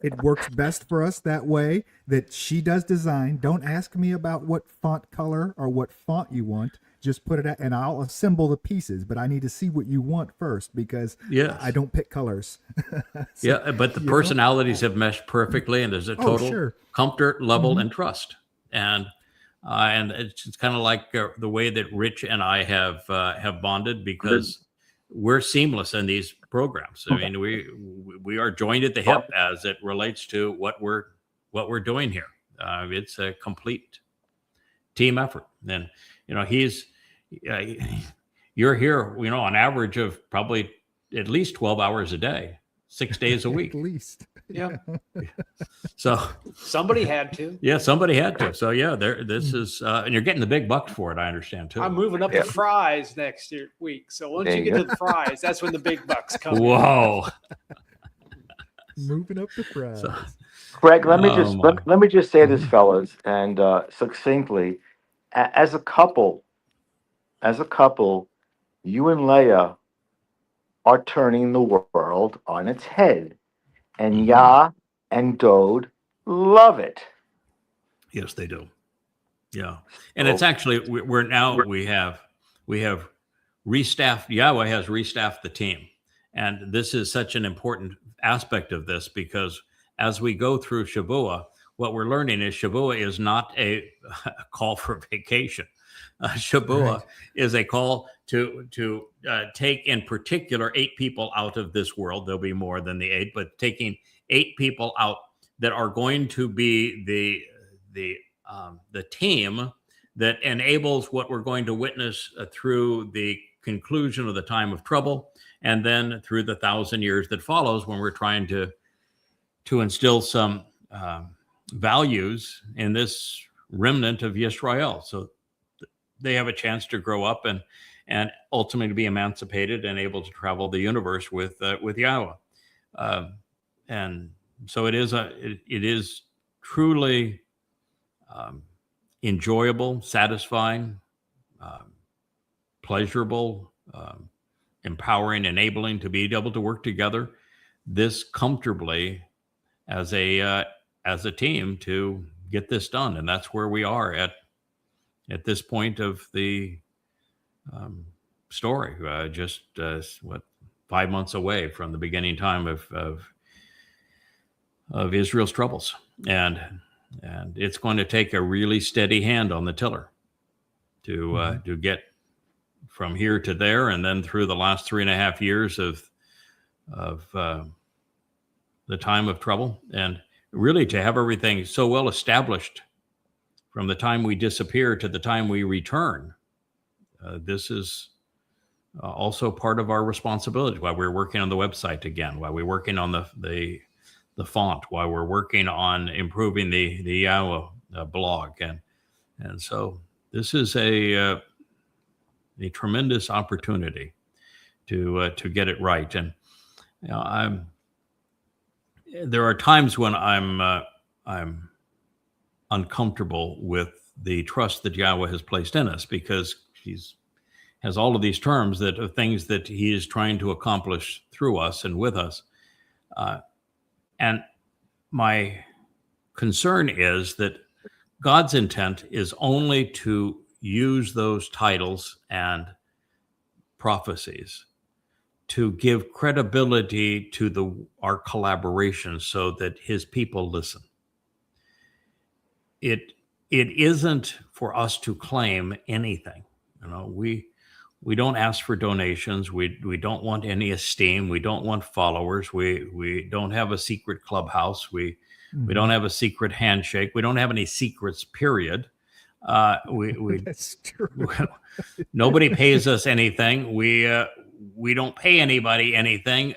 It works best for us that way, that she does design. Don't ask me about what font color or what font you want. Just put it out and I'll assemble the pieces, but I need to see what you want first, because I don't pick colors. So, but the personalities have meshed perfectly, and there's a total comfort level and trust. And it's kind of like the way that Rich and I have bonded, because we're seamless in these programs. I mean, we are joined at the hip as it relates to what we're doing here. It's a complete team effort. And you're here, on average of probably at least 12 hours a day, 6 days a week. At least. Yeah. So somebody had to. Yeah, somebody had to. So this is, and you're getting the big bucks for it, I understand too. I'm moving up to fries next week. So once you get to the fries, that's when the big bucks come. Whoa. Moving up the fries. So, Craig, let me just say this, fellas, and succinctly, as a couple, you and Leah are turning the world on its head, and Yah and Dode love it. Yes, they do. Yeah, and it's actually we have restaffed. Yahweh has restaffed the team, and this is such an important aspect of this, because as we go through Shavuot, what we're learning is Shavuot is not a call for vacation. Shavuot is a call to take, in particular, 8 people out of this world. There'll be more than the 8, but taking 8 people out that are going to be the team that enables what we're going to witness through the conclusion of the time of trouble, and then through the 1,000 years that follows, when we're trying to instill some values in this remnant of Yisrael, so they have a chance to grow up and ultimately be emancipated and able to travel the universe with Yahweh. And so it is truly enjoyable, satisfying, pleasurable, empowering, enabling to be able to work together this comfortably as a team to get this done. And that's where we are at at this point of the story, just 5 months away from the beginning time of Israel's troubles, and it's going to take a really steady hand on the tiller to get from here to there, and then through the last 3.5 years of the time of trouble, and really to have everything so well established from the time we disappear to the time we return. This is also part of our responsibility, while we're working on the website again, while we're working on the font, while we're working on improving the YAHOWAH blog. And so this is a tremendous opportunity to get it right. And there are times when I'm uncomfortable with the trust that YAHOWAH has placed in us, because he's has all of these terms that are things that he is trying to accomplish through us and with us. And my concern is that God's intent is only to use those titles and prophecies to give credibility to our collaboration so that his people listen. It isn't for us to claim anything. We don't ask for donations. We don't want any esteem. We don't want followers. We don't have a secret clubhouse. We don't have a secret handshake. We don't have any secrets, period. That's true. Nobody pays us anything. We don't pay anybody anything.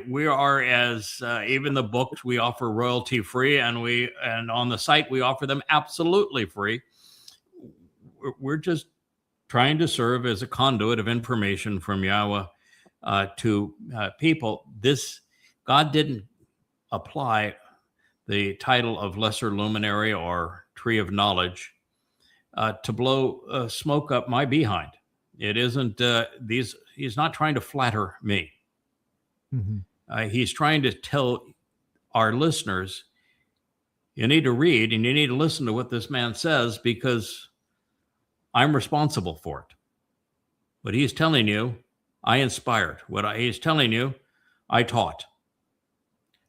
We are, as even the books we offer royalty free, and on the site we offer them absolutely free. We're just trying to serve as a conduit of information from YAHOWAH to people. God didn't apply the title of lesser luminary or tree of knowledge to blow smoke up my behind. It isn't he's not trying to flatter me. He's trying to tell our listeners, you need to read and you need to listen to what this man says, because I'm responsible for it. What he's telling you, I inspired. What he's telling you, I taught.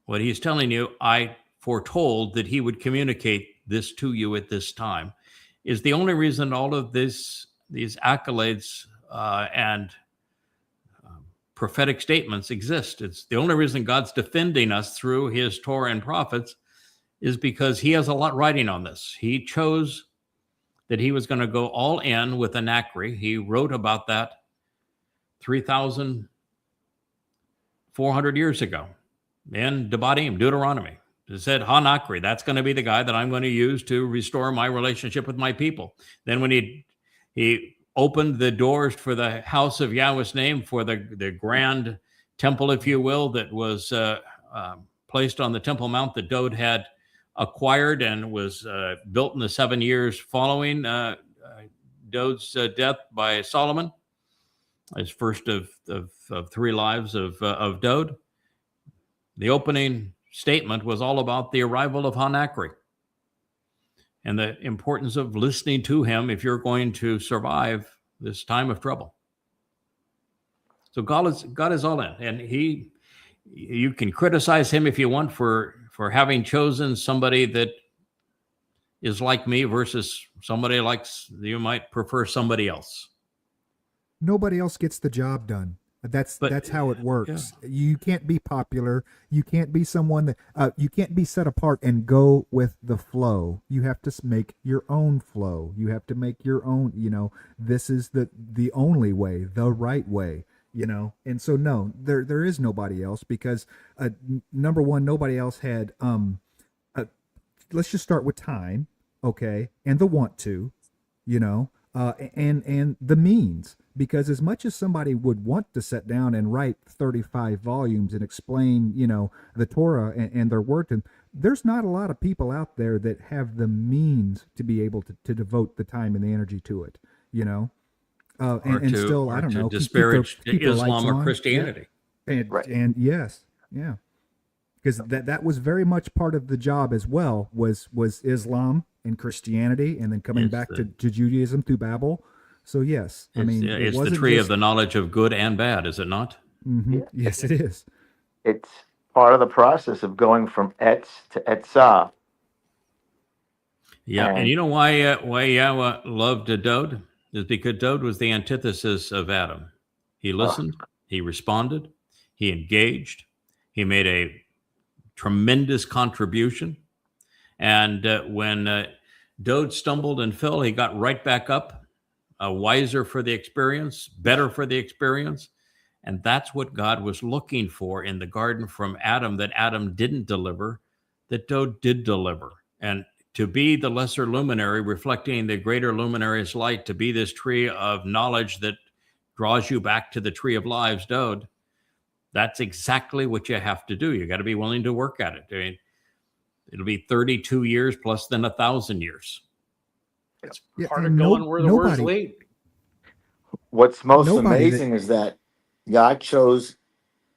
What he's telling you, I foretold that he would communicate this to you at this time, is the only reason all of these accolades and prophetic statements exist. It's the only reason God's defending us through his Torah and prophets, is because he has a lot riding on this. He chose that he was going to go all in with Anachri. He wrote about that 3,400 years ago in Devarim, Deuteronomy. It said, Hanachri, that's going to be the guy that I'm going to use to restore my relationship with my people. Then when he opened the doors for the house of Yahweh's name, for the grand temple, if you will, that was placed on the Temple Mount that Dode had acquired and was built in the 7 years following Dode's death by Solomon, his first of 3 lives of Dode. The opening statement was all about the arrival of Hanachri and the importance of listening to him if you're going to survive this time of trouble. So God is all in, and you can criticize him if you want for having chosen somebody that is like me versus somebody like you might prefer somebody else. Nobody else gets the job done. That's how it works. Yeah. You can't be popular. You can't be someone that you can't be set apart and go with the flow. You have to make your own flow. You have to make your own, this is the only way, the right way, And so no, there is nobody else, because number one, nobody else had let's just start with time, okay? And the want to, and the means. Because as much as somebody would want to sit down and write 35 volumes and explain, the Torah and their word, and there's not a lot of people out there that have the means to be able to devote the time and the energy to it, and still, I don't know, disparage Islam or Christianity. Yeah. And yes, yeah, because that was very much part of the job as well, was Islam in Christianity and then coming It's back the- to Judaism through Babel. So yes, I mean, it it's the wasn't tree just, of the knowledge of good and bad, is it not? Mhm. Yes, it is. It's part of the process of going from Etz to Etzah. Yeah, and And- you know why Yahweh loved Dode? Is because Dode was the antithesis of Adam. He listened, he responded, he engaged, he made a tremendous contribution. And when Dode stumbled and fell, he got right back up, wiser for the experience, better for the experience. And that's what God was looking for in the garden from Adam, that Adam didn't deliver, that Dode did deliver. And to be the lesser luminary, reflecting the greater luminary's light, to be this tree of knowledge that draws you back to the tree of lives, Dode, that's exactly what you have to do. You got to be willing to work at it. I mean, it'll be 32 years plus then 1,000 years. It's Yeah, part of and going where the words nobody- lead. What's most Nobody amazing is that God chose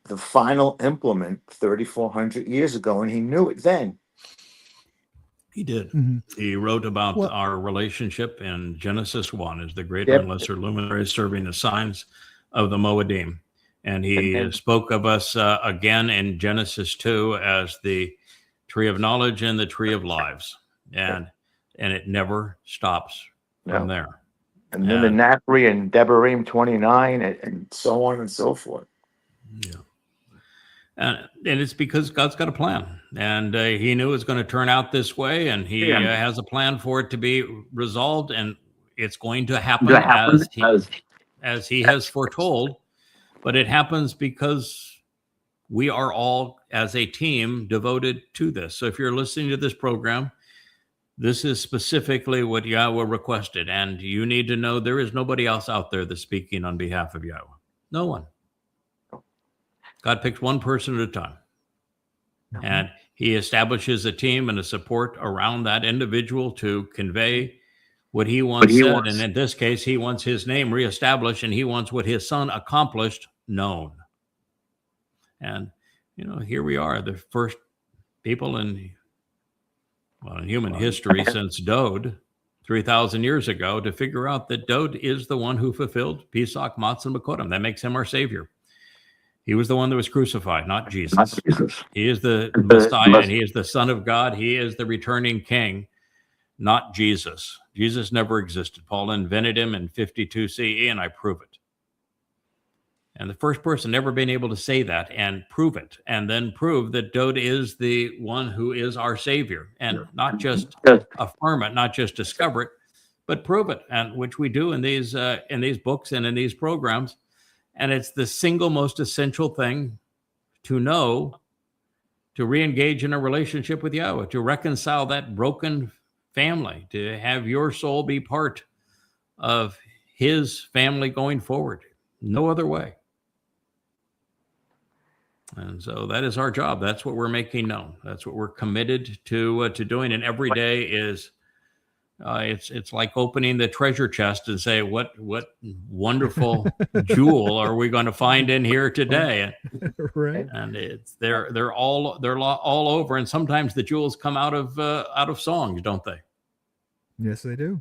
the final implement 3,400 years ago, and he knew it then. He did. Mhm. He wrote about Well- our relationship in Genesis 1 as the greater Yep. and lesser luminaries serving the signs of the Moedim. And he And- spoke of us again in Genesis 2 as the tree of knowledge and the tree of lives. And it never stops from No. there. And then the Nachri and Devarim 29 and so on and so forth. Yeah. And it's because God's got a plan, and he knew it was going to turn out this way, and he has a plan for it to be resolved, and it's going to happen as he has foretold. But it happens because we are all, as a team, devoted to this. So if you're listening to this program, this is specifically what Yahweh requested, and you need to know there is nobody else out there that's speaking on behalf of Yahweh. No one. God picks one person at a time. And he establishes a team and a support around that individual to convey what he wants said. And in this case, he wants his name reestablished, and he wants what his son accomplished known. And, here we are, the first people in human history since Dode, 3,000 years ago, to figure out that Dode is the one who fulfilled Pesach, Matzah, and Makodim. That makes him our savior. He was the one that was crucified, not Jesus. He is the Messiah, and he is the Son of God. He is the returning King, not Jesus. Jesus never existed. Paul invented him in 52 CE, and I prove it. And the first person ever been able to say that and prove it, and then prove that Dode is the one who is our Savior, and not just affirm it, not just discover it, but prove it, and which we do in these books and in these programs. And it's the single most essential thing to know, to re-engage in a relationship with Yahweh, to reconcile that broken family, to have your soul be part of his family going forward. No other way. And so that is our job. That's what we're making known. That's what we're committed to doing. And every day is it's like opening the treasure chest and say, what wonderful jewel are we going to find in here today? Right. And they're all over. And sometimes the jewels come out of songs, don't they? Yes, they do.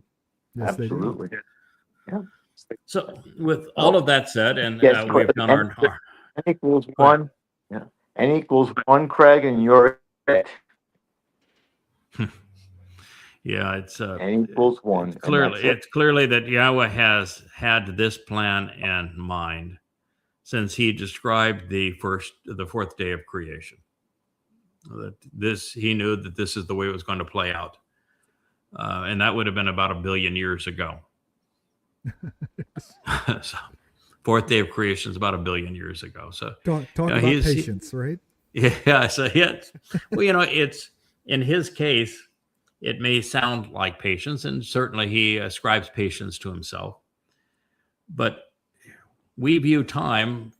Yes, Absolutely. Yeah. So with all of that said, and Yes, we've done our N equals 1. Yeah. N equals 1, Craig, and you're it. yeah, it's N equals 1. it's clearly that Yahweh has had this plan in mind since he described the fourth day of creation. That he knew that this is the way it was going to play out, and that would have been about 1 billion years ago. So, fourth day of creation is about 1 billion years ago. So Talk about patience, right? Yeah. So yes, well, it's in his case. It may sound like patience, and certainly he ascribes patience to himself. But we view time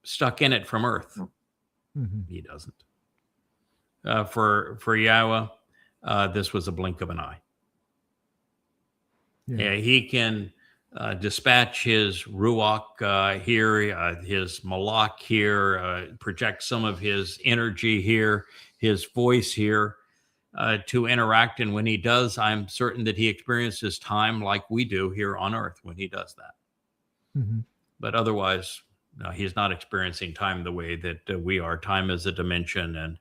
stuck in it from earth. Mm-hmm. He doesn't. For Yahweh, this was a blink of an eye. Yeah, he can dispatch his Ruach here, his Malach here, project some of his energy here, his voice here, to interact. And when he does, I'm certain that he experiences time like we do here on earth when he does that. Mm-hmm. But otherwise, no, he's not experiencing time the way that we are. Time is a dimension, and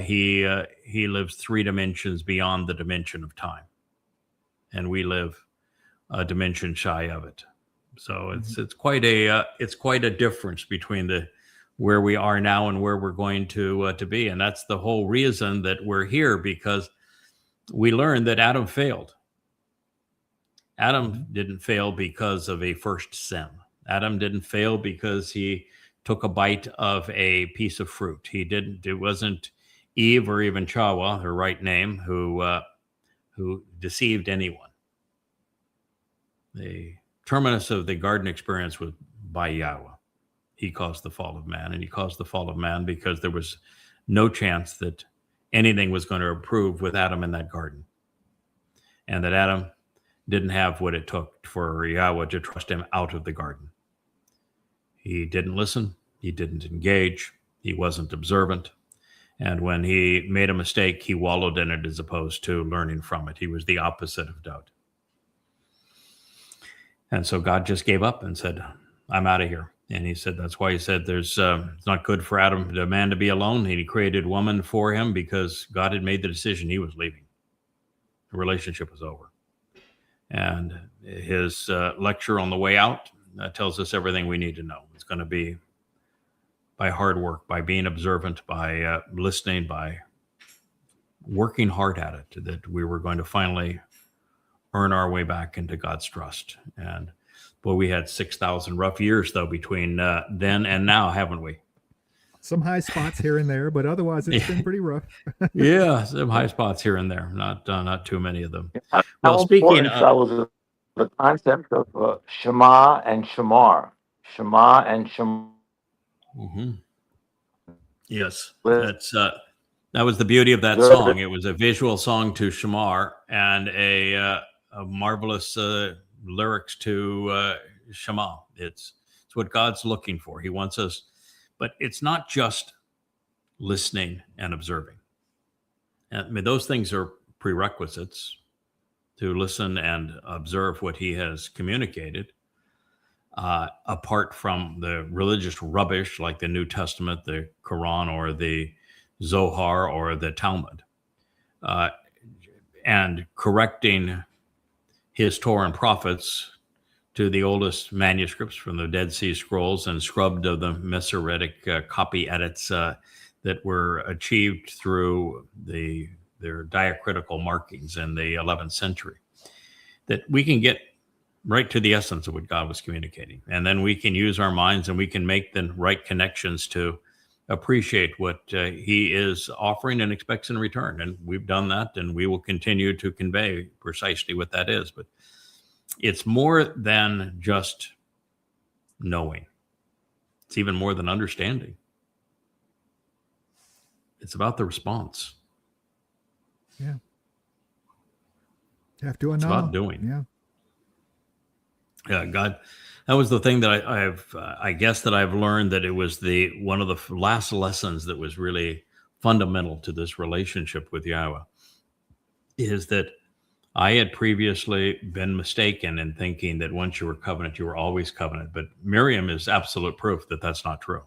he lives 3 dimensions beyond the dimension of time, and we live a dimension shy of it. So it's quite a difference between where we are now and where we're going to be, and that's the whole reason that we're here, because we learned that Adam failed. Adam didn't fail because of a first sin. Adam didn't fail because he took a bite of a piece of fruit. It wasn't Eve or even Chawah, her right name, who deceived anyone. The terminus of the garden experience was by Yahweh. He caused the fall of man, and he caused the fall of man because there was no chance that anything was going to improve with Adam in that garden, and that Adam didn't have what it took for Yahweh to trust him out of the garden. He didn't listen. He didn't engage. He wasn't observant. And when he made a mistake, he wallowed in it as opposed to learning from it. He was the opposite of doubt. And so God just gave up and said, I'm out of here. And he said, that's why he said it's not good for a man to be alone. And he created woman for him because God had made the decision he was leaving. The relationship was over. And his lecture on the way out tells us everything we need to know. It's going to be by hard work, by being observant, by listening, by working hard at it, that we were going to finally earn our way back into God's trust. And boy, we had 6,000 rough years, though, between then and now, haven't we? Some high spots here and there, but otherwise it's been pretty rough. Yeah, some high spots here and there, not too many of them. How speaking of the concept of Shema and Shamar. Shema and Shamar. Mm-hmm. Yes, that was the beauty of that song. It was a visual song to Shamar and a marvelous lyrics to Shema. It's what God's looking for. He wants us, but it's not just listening and observing. I mean, those things are prerequisites to listen and observe what he has communicated, apart from the religious rubbish like the New Testament, the Quran, or the Zohar, or the Talmud, and correcting his Torah and prophets to the oldest manuscripts from the Dead Sea Scrolls and scrubbed of the Masoretic copy edits that were achieved through their diacritical markings in the 11th century, that we can get right to the essence of what God was communicating. And then we can use our minds and we can make the right connections to appreciate what he is offering and expects in return. And we've done that, and we will continue to convey precisely what that is. But it's more than just knowing. It's even more than understanding. It's about the response. Yeah. You have to know. It's about doing. Yeah. Yeah, God, that was the thing that I guess that I've learned, that it was one of the last lessons that was really fundamental to this relationship with Yahweh, is that I had previously been mistaken in thinking that once you were covenant, you were always covenant. But Miriam is absolute proof that that's not true.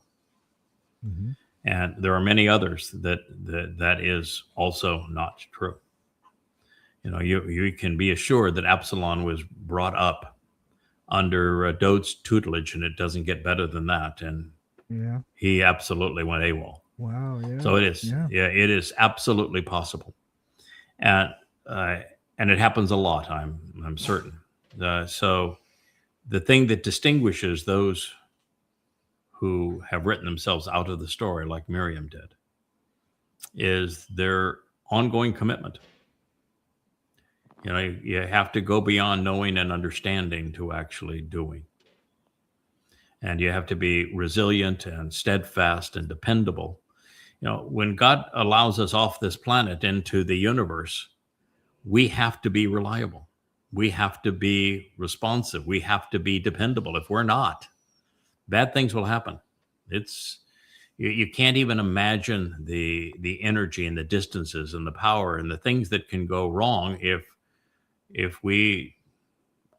Mm-hmm. And there are many others that is also not true. You know, you can be assured that Absalom was brought up under Dod's tutelage, and it doesn't get better than that. And he absolutely went AWOL. Wow. Yeah. So it is. Yeah, it is absolutely possible. And it happens a lot, I'm certain. So the thing that distinguishes those who have written themselves out of the story, like Miriam did, is their ongoing commitment. You know, you have to go beyond knowing and understanding to actually doing. And you have to be resilient and steadfast and dependable. You know, when God allows us off this planet into the universe, we have to be reliable. We have to be responsive. We have to be dependable. If we're not, bad things will happen. You can't even imagine the energy and the distances and the power and the things that can go wrong if we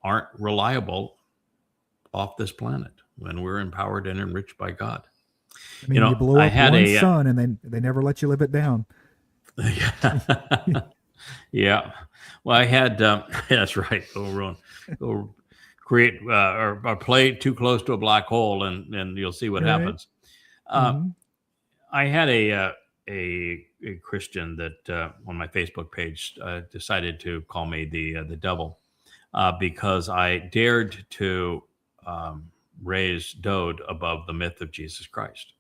aren't reliable off this planet when we're empowered and enriched by God. I mean, you blow I up had one sun and then they never let you live it down. Yeah. Well, I had, that's right. Go create or play too close to a black hole and you'll see what Right. happens. I had a Christian that on my Facebook page decided to call me the devil because I dared to raise Dode above the myth of Jesus Christ.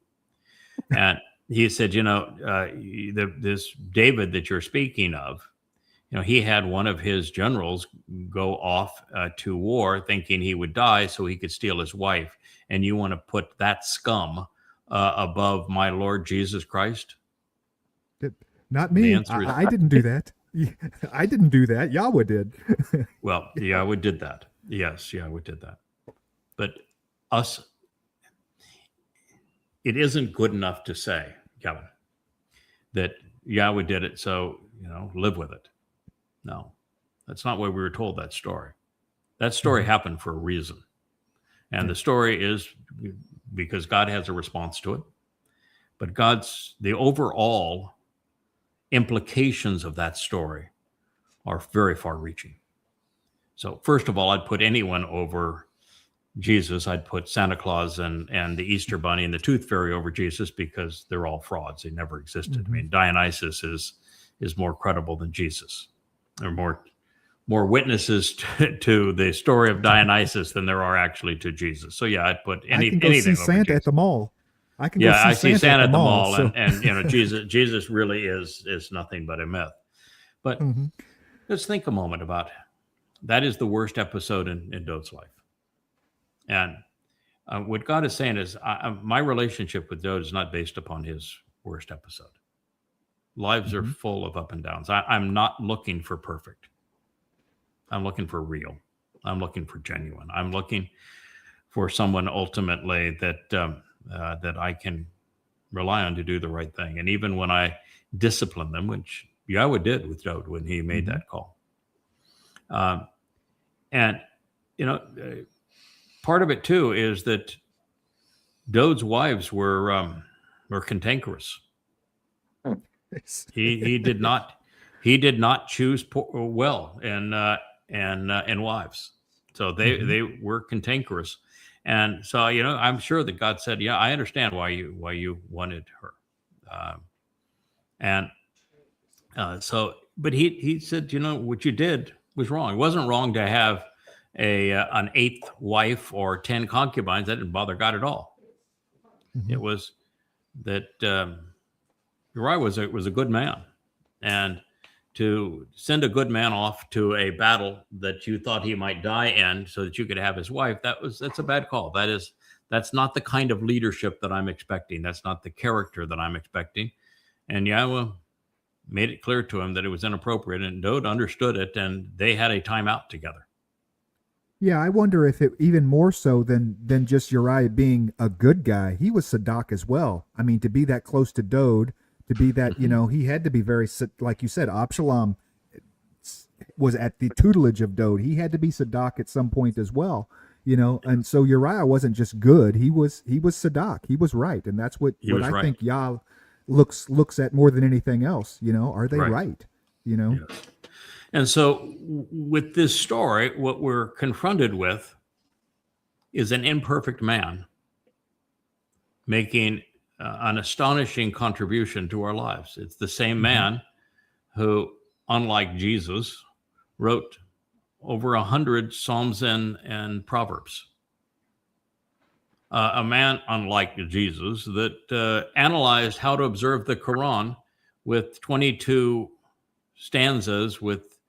And he said, this David that you're speaking of, he had one of his generals go off to war thinking he would die so he could steal his wife. And you want to put that scum above my Lord Jesus Christ? Not me. I didn't do that. I didn't do that. Yahweh did. Well, Yahweh did that. Yes, Yahweh did that. But us, it isn't good enough to say, Kevin, that Yahweh did it, so, live with it. No, that's not why we were told that story. That story happened for a reason. And the story is because God has a response to it. But the overall implications of that story are very far reaching. So first of all, I'd put anyone over Jesus. I'd put Santa Claus and the Easter Bunny and the Tooth Fairy over Jesus because they're all frauds. They never existed. I mean, Dionysus is more credible than Jesus. There are more witnesses to the story of Dionysus than there are actually to Jesus. So yeah, I'd put anything I can go see over Santa Jesus. at the mall. I see Santa at the mall, so. and Jesus really is nothing but a myth. But let's think a moment about that. Is the worst episode in Dode's life. And what God is saying is my relationship with Dode is not based upon his worst episode. Lives are full of up and downs. I'm not looking for perfect. I'm looking for real. I'm looking for genuine. I'm looking for someone ultimately that I can rely on to do the right thing. And even when I discipline them, which Yahweh did with Dode when he made that call. Part of it too is that Dode's wives were cantankerous. He did not choose well in wives, so they were cantankerous, and so I'm sure that God said, yeah, I understand why you wanted her, but he said, what you did was wrong. It wasn't wrong to have an eighth wife or 10 concubines. That didn't bother God at all. It was that Uriah was a good man, and to send a good man off to a battle that you thought he might die in so that you could have his wife, that's a bad call. That's not the kind of leadership that I'm expecting. That's not the character that I'm expecting. And Yahweh made it clear to him that it was inappropriate, and Dode understood it, and they had a timeout together. Yeah, I wonder if it even more so than just Uriah being a good guy. He was Sadak as well. I mean, to be that close to Dode, to be that, he had to be very, like you said, Absalom was at the tutelage of Dode. He had to be Sadak at some point as well, and so Uriah wasn't just good. He was Sadak. He was right. And that's what I think Yah looks at more than anything else. Are they right? Yes. And so with this story, what we're confronted with is an imperfect man making an astonishing contribution to our lives. It's the same man who, unlike Jesus, wrote over 100 Psalms and Proverbs. A man, unlike Jesus, that analyzed how to observe the Quran with 22 stanzas with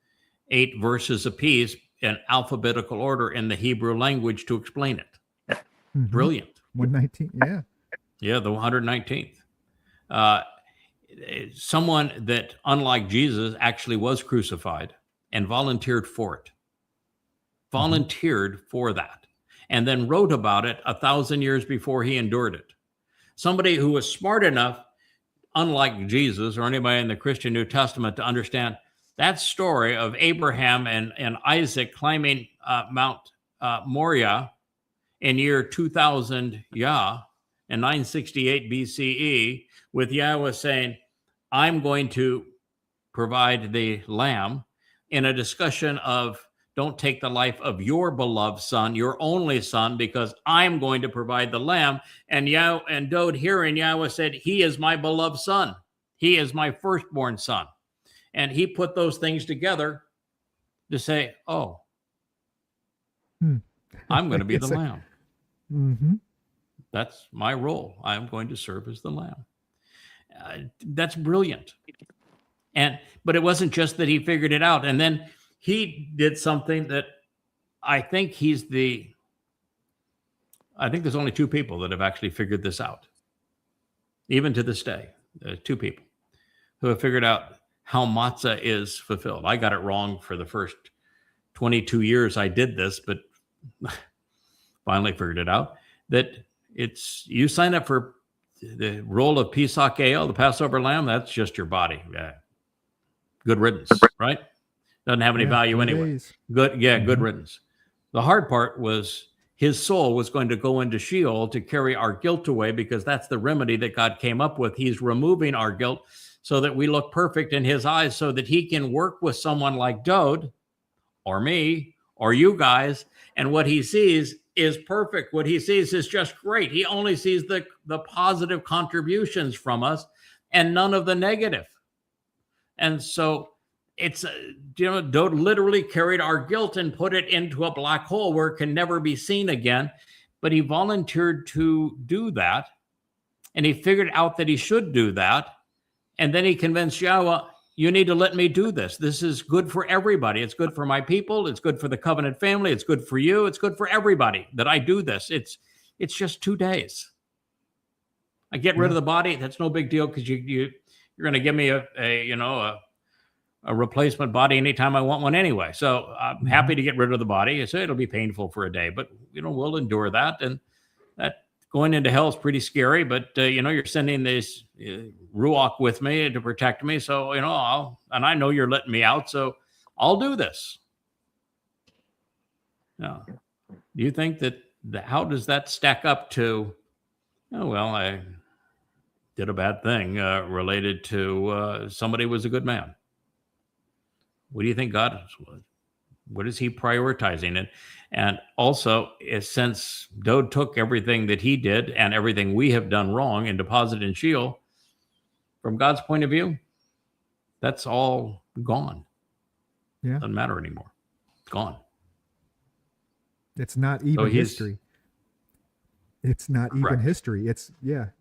8 verses apiece in alphabetical order in the Hebrew language to explain it. Brilliant. 119, yeah. Yeah, the 119th. Someone that, unlike Jesus, actually was crucified and volunteered for it. Volunteered for that. And then wrote about it 1,000 years before he endured it. somebody who was smart enough, unlike Jesus or anybody in the Christian New Testament, to understand that story of Abraham and Isaac climbing Mount Moriah in year 2000 Yah in 968 BCE, with Yahweh saying, I'm going to provide the lamb, in a discussion of, don't take the life of your beloved son, your only son, because I'm going to provide the lamb. And Dode, hearing Yahweh, said, he is my beloved son. He is my firstborn son. And he put those things together to say, oh, I'm going to be the lamb. Mm-hmm. That's my role. I'm going to serve as the lamb. That's brilliant. But it wasn't just that he figured it out. And then he did something that I think there's only two people that have actually figured this out. Even to this day, two people who have figured out how matzah is fulfilled. I got it wrong for the first 22 years I did this, but finally figured it out, that you sign up for the role of Pesach El, the Passover lamb, that's just your body. Good riddance, right? Doesn't have any value anyway. Good riddance. The hard part was his soul was going to go into Sheol to carry our guilt away, because that's the remedy that God came up with. He's removing our guilt so that we look perfect in his eyes, so that he can work with someone like Dode or me or you guys, and what he sees is perfect. What he sees is just great. He only sees the positive contributions from us and none of the negative. And so it's, Dode literally carried our guilt and put it into a black hole where it can never be seen again. But he volunteered to do that. And he figured out that he should do that. And then he convinced Yahweh, you need to let me do this. This is good for everybody. It's good for my people. It's good for the covenant family. It's good for you. It's good for everybody that I do this. It's just 2 days. I get rid of the body. That's no big deal, because you're going to give me a replacement body anytime I want one anyway. So I'm happy to get rid of the body. So it'll be painful for a day, but we'll endure that. And that going into hell is pretty scary, but you're sending this Ruach with me to protect me. So, I know you're letting me out, so I'll do this. Now, do you think how does that stack up to, I did a bad thing related to somebody who was a good man? What do you think God was? What is he prioritizing? And also, since Dode took everything that he did and everything we have done wrong and deposited in Sheol, from God's point of view, that's all gone. Yeah. Doesn't matter anymore. It's gone. It's not even history. It's not even history. It's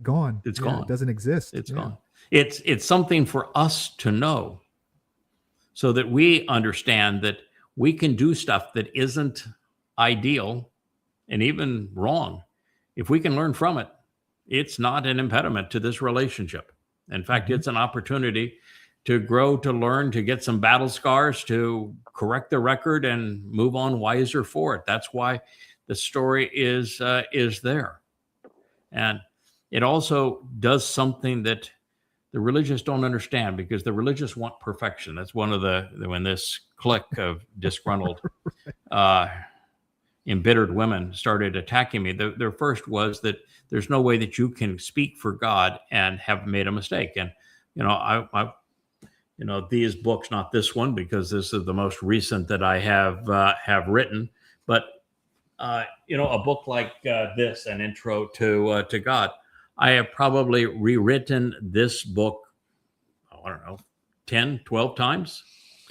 gone. It's gone. It doesn't exist. It's gone. It's something for us to know, so that we understand that we can do stuff that isn't ideal and even wrong. If we can learn from it, it's not an impediment to this relationship. In fact, it's an opportunity to grow, to learn, to get some battle scars, to correct the record and move on wiser for it. That's why the story is there. And it also does something that the religious don't understand, because the religious want perfection. That's one of when this clique of disgruntled, embittered women started attacking me. Their first was that there's no way that you can speak for God and have made a mistake. And, I these books, not this one, because this is the most recent that I have written, but, a book like this, An Intro to God, I have probably rewritten this book, 10, 12 times.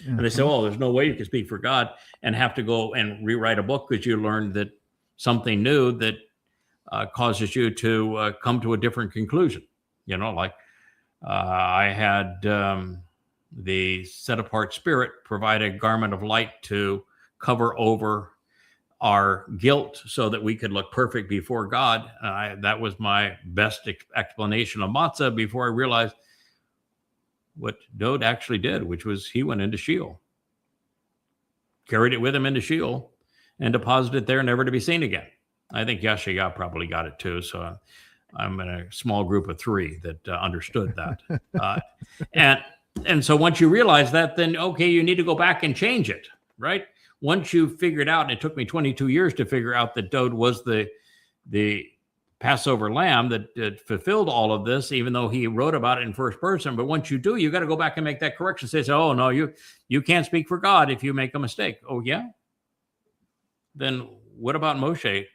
And they say, there's no way you can speak for God and have to go and rewrite a book, because you learned that something new that causes you to come to a different conclusion. I had the set apart spirit provide a garment of light to cover over our guilt so that we could look perfect before God. That was my best explanation of matzah before I realized what Dode actually did, which was he went into Sheol, carried it with him into Sheol, and deposited it there, never to be seen again. I think YAHOWAH probably got it too. So I'm in a small group of 3 that understood that. And so once you realize that, then, okay, you need to go back and change it, right? Once you figured out, and it took me 22 years to figure out that Dode was the Passover lamb that fulfilled all of this, even though he wrote about it in first person. But once you do, you got to go back and make that correction. Say, oh, no, you can't speak for God if you make a mistake. Oh, yeah? Then what about Moshe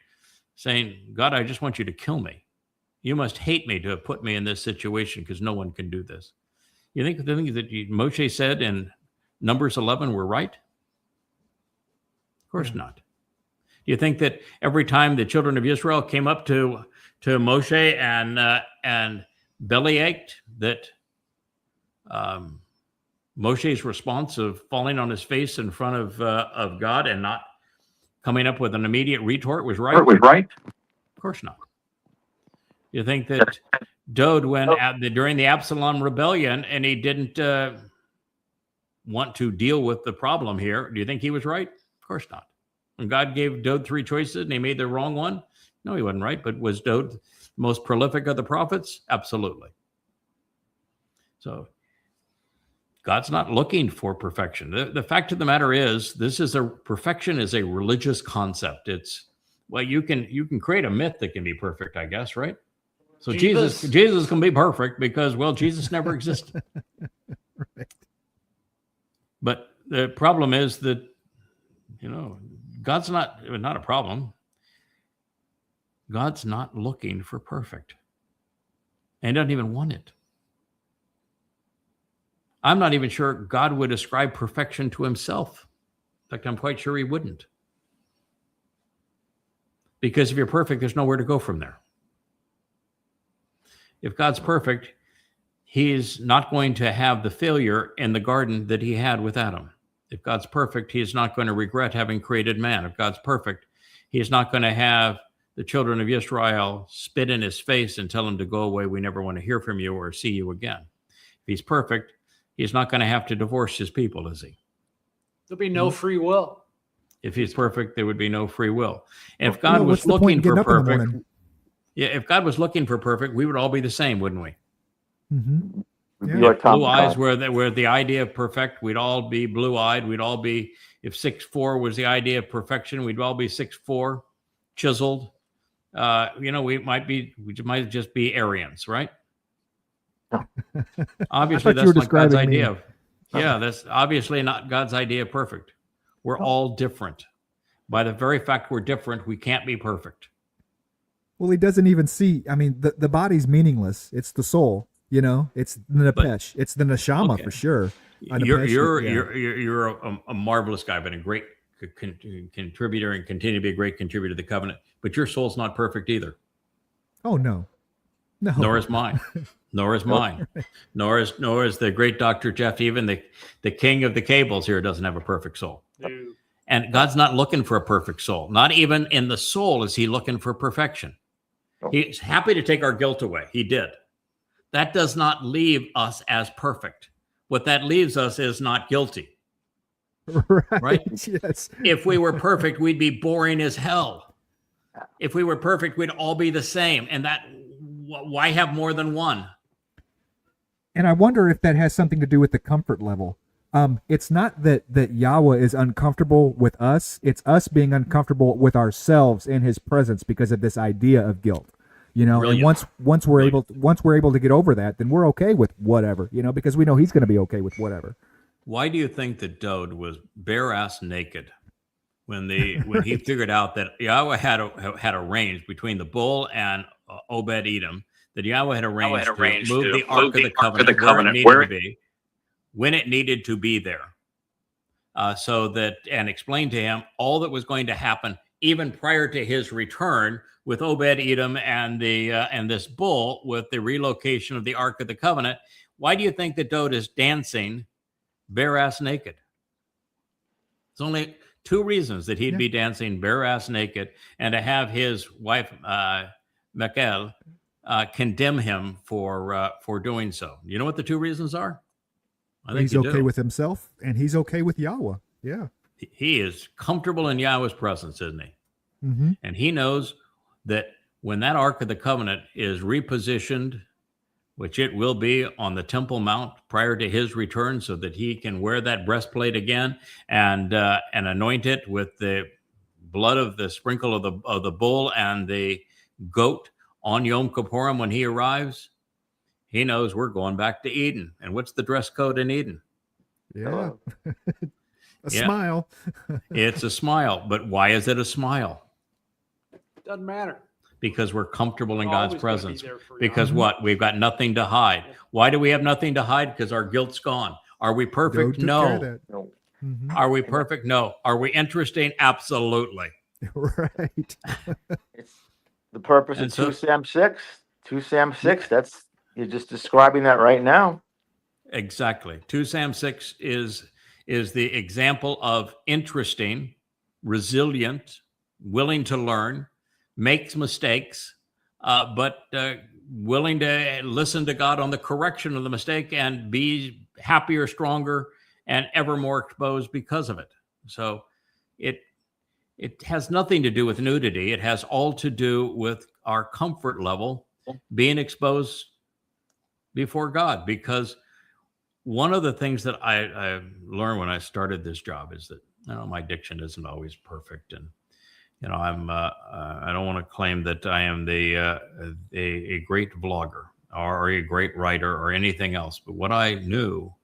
saying, God, I just want you to kill me. You must hate me to have put me in this situation because no one can do this. You think the things that Moshe said in Numbers 11 were right? Of course not. Do you think that every time the children of Israel came up to Moshe and bellyached, that Moshe's response of falling on his face in front of God and not coming up with an immediate retort was right? Of course not. You think that Dode, when during the Absalom rebellion, and he didn't want to deal with the problem here, do you think he was right? Of course not. When God gave Dode 3 choices and he made the wrong one, no, he wasn't right. But was Dode the most prolific of the prophets? Absolutely. So God's not looking for perfection. The fact of the matter is, perfection is a religious concept. It's, well, you can create a myth that can be perfect, I guess, right? So Jesus can be perfect because, well, Jesus never existed. Right. But the problem is that, God's not a problem. God's not looking for perfect. And doesn't even want it. I'm not even sure God would ascribe perfection to himself. In fact, I'm quite sure he wouldn't. Because if you're perfect, there's nowhere to go from there. If God's perfect, he's not going to have the failure in the garden that he had with Adam. If God's perfect, he is not going to regret having created man. If God's perfect, he is not going to have the children of Israel spit in his face and tell him to go away. We never want to hear from you or see you again. If he's perfect, he's not going to have to divorce his people, is he? There'll be no free will. If he's perfect, there would be no free will. And if God was looking for perfect, if God was looking for perfect, we would all be the same, wouldn't we? Mm-hmm. Yeah. If blue eyes were the idea of perfect, we'd all be blue-eyed. We'd all be, if 6'4" was the idea of perfection, we'd all be 6'4", chiseled. We might just be Aryans, right? Obviously, that's not God's idea. That's obviously not God's idea of perfect. We're all different. By the very fact we're different, we can't be perfect. Well, he doesn't even see. I mean, the body's meaningless. It's the soul. It's the Nefesh. It's the neshama for sure. You're a marvelous guy, but a great contributor and continue to be a great contributor to the covenant. But your soul's not perfect either. Oh no. Nor is mine. Nor is mine. Nor is the great Dr. Jeff. Even the king of the cables here doesn't have a perfect soul. No. And God's not looking for a perfect soul. Not even in the soul is he looking for perfection. He's happy to take our guilt away. He did. That does not leave us as perfect. What that leaves us is not guilty. Right? Yes. If we were perfect, we'd be boring as hell. If we were perfect, we'd all be the same. And why have more than one? And I wonder if that has something to do with the comfort level. It's not that Yahweh is uncomfortable with us. It's us being uncomfortable with ourselves in his presence because of this idea of guilt. And once we're able to get over that, then we're okay with whatever, because we know he's going to be okay with whatever. Why do you think that Dode was bare-ass naked when he figured out that Yahweh had arranged between the bull and Obed-Edom, that Yahweh had arranged to move the Ark of the Covenant where it needed to be, when it needed to be there, and explain to him all that was going to happen even prior to his return with Obed-Edom and this bull with the relocation of the Ark of the Covenant. Why do you think that Dode is dancing bare-ass naked? There's only 2 reasons that he'd be dancing bare-ass naked, and to have his wife Michal condemn him for doing so. You know what the 2 reasons are? I think he's okay with himself, and he's okay with Yahweh. Yeah, he is comfortable in Yahweh's presence, isn't he? Mm-hmm. And he knows that when that Ark of the Covenant is repositioned, which it will be on the Temple Mount prior to his return, so that he can wear that breastplate again and anoint it with the blood of the sprinkle of the bull and the goat on Yom Kippurim when he arrives, he knows we're going back to Eden. And what's the dress code in Eden? Yeah. A Yeah. smile. It's a smile. But why is it a smile? Doesn't matter. Because we're comfortable in We're God's always gonna be presence. there for you. Because what? We've got nothing to hide. Why do we have nothing to hide? Because our guilt's gone. Are we Joe perfect? took care of No. that. No. Mhm. Are we perfect? No. Are we interesting? Absolutely. Right. It's the purpose And of so- 2 Sam 6. 2 Sam 6, that's, you're just describing that right now. Exactly. 2 Sam 6 is the example of interesting, resilient, willing to learn, makes mistakes, but willing to listen to God on the correction of the mistake and be happier, stronger, and ever more exposed because of it. So it has nothing to do with nudity. It has all to do with our comfort level being exposed before God. Because one of the things that I learned when I started this job is that, my diction isn't always perfect, and I don't want to claim that I am a great vlogger or a great writer or anything else. But what I knew,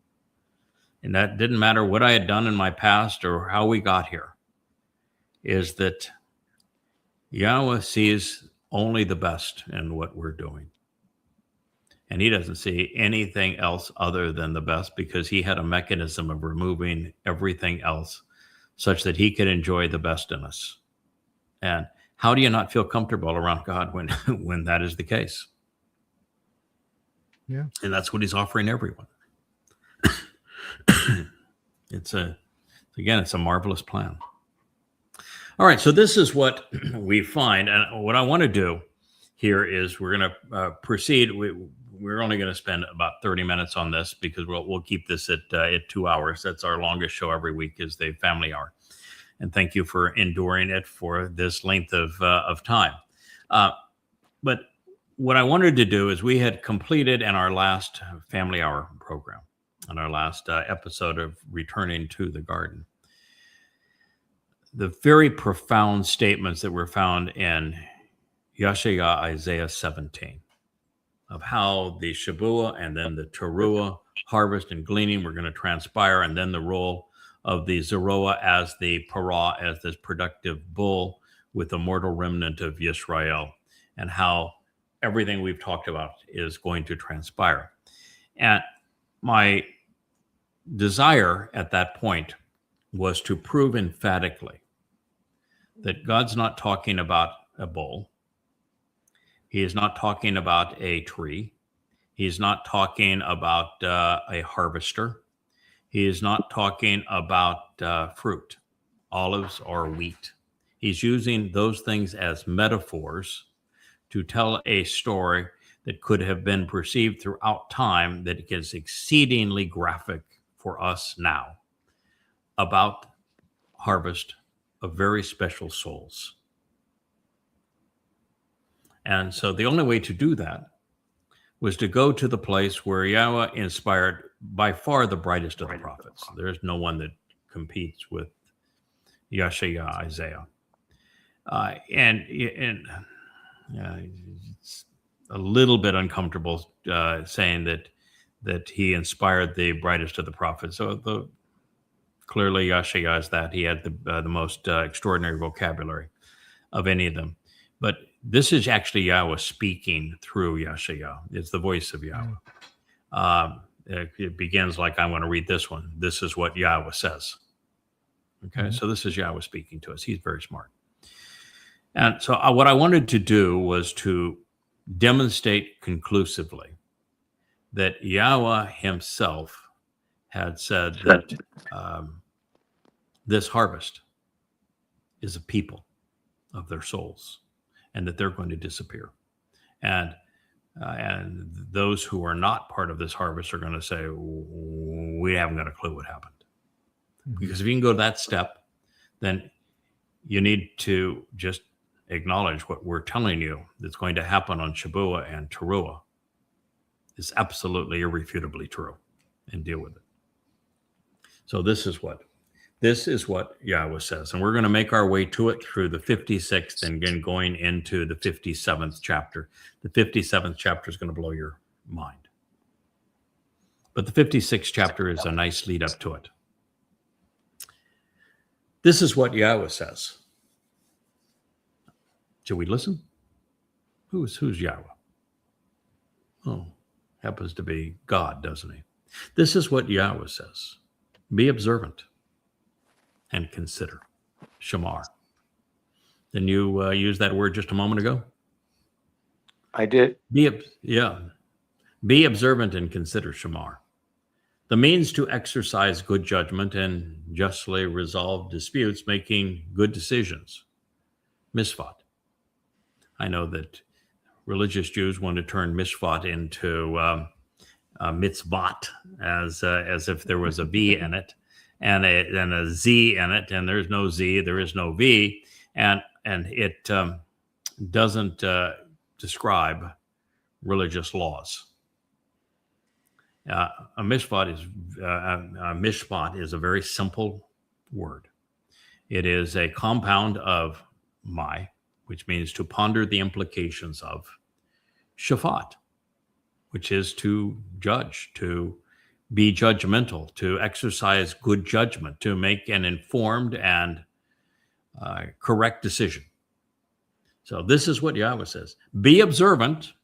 and that didn't matter what I had done in my past or how we got here, is that Yahweh sees only the best in what we're doing. And he doesn't see anything else other than the best, because he had a mechanism of removing everything else such that he could enjoy the best in us. And how do you not feel comfortable around God when that is the case? Yeah. And that's what he's offering everyone. It's a marvelous plan. All right, so this is what we find. And what I want to do here is we're going to proceed. We're only going to spend about 30 minutes on this, because we'll keep this at 2 hours. That's our longest show every week, is the family hour. And thank you for enduring it for this length of time. But what I wanted to do is, we had completed in our last family hour program, on our last episode of Returning to the Garden, the very profound statements that were found in YAHOWAH Isaiah 17, of how the Shabuah and then the Taruwah harvest and gleaning were going to transpire, and then the role of the Zeroah as the Parah, as this productive bull with the mortal remnant of Yisrael, and how everything we've talked about is going to transpire. And my desire at that point was to prove emphatically that God's not talking about a bull. He is not talking about a tree. He's not talking about a harvester. He is not talking about fruit, olives, or wheat. He's using those things as metaphors to tell a story that could have been perceived throughout time, that is exceedingly graphic for us now, about harvest of very special souls. And so the only way to do that was to go to the place where Yahweh inspired by far the brightest of the prophets. There's no one that competes with YAHOWAH Isaiah. It's a little bit uncomfortable saying that he inspired the brightest of the prophets. So clearly YAHOWAH is that. He had the most extraordinary vocabulary of any of them. But this is actually Yahweh speaking through YAHOWAH. It's the voice of Yahweh. It begins like, I'm going to read this one. This is what Yahweh says. Okay, so this is Yahweh speaking to us. He's very smart. And so what I wanted to do was to demonstrate conclusively that Yahweh himself had said that this harvest is a people of their souls, and that they're going to disappear. And those who are not part of this harvest are going to say, we haven't got a clue what happened. Because if you can go to that step, then you need to just acknowledge what we're telling you that's going to happen on Shabuah and Taruwah is absolutely irrefutably true, and deal with it. So this is what Yahweh says, and we're going to make our way to it through the 56th and then going into the 57th chapter. The 57th chapter is going to blow your mind, but the 56th chapter is a nice lead up to it. This is what Yahweh says. Should we listen? Who's Yahweh? Oh, happens to be God, doesn't he? This is what Yahweh says. Be observant and consider. Shamar. Didn't you use that word just a moment ago? I did. Be observant and consider Shamar. The means to exercise good judgment and justly resolve disputes, making good decisions. Mishpat. I know that religious Jews want to turn mishpat into mitzvot, as if there was a V in it and a Z in it, and there's no Z, there is no V, and it doesn't describe religious laws. A mishpat is a very simple word. It is a compound of my, which means to ponder the implications of, shafat, which is to judge, to be judgmental, to exercise good judgment, to make an informed and correct decision. So this is what Yahweh says. Be observant,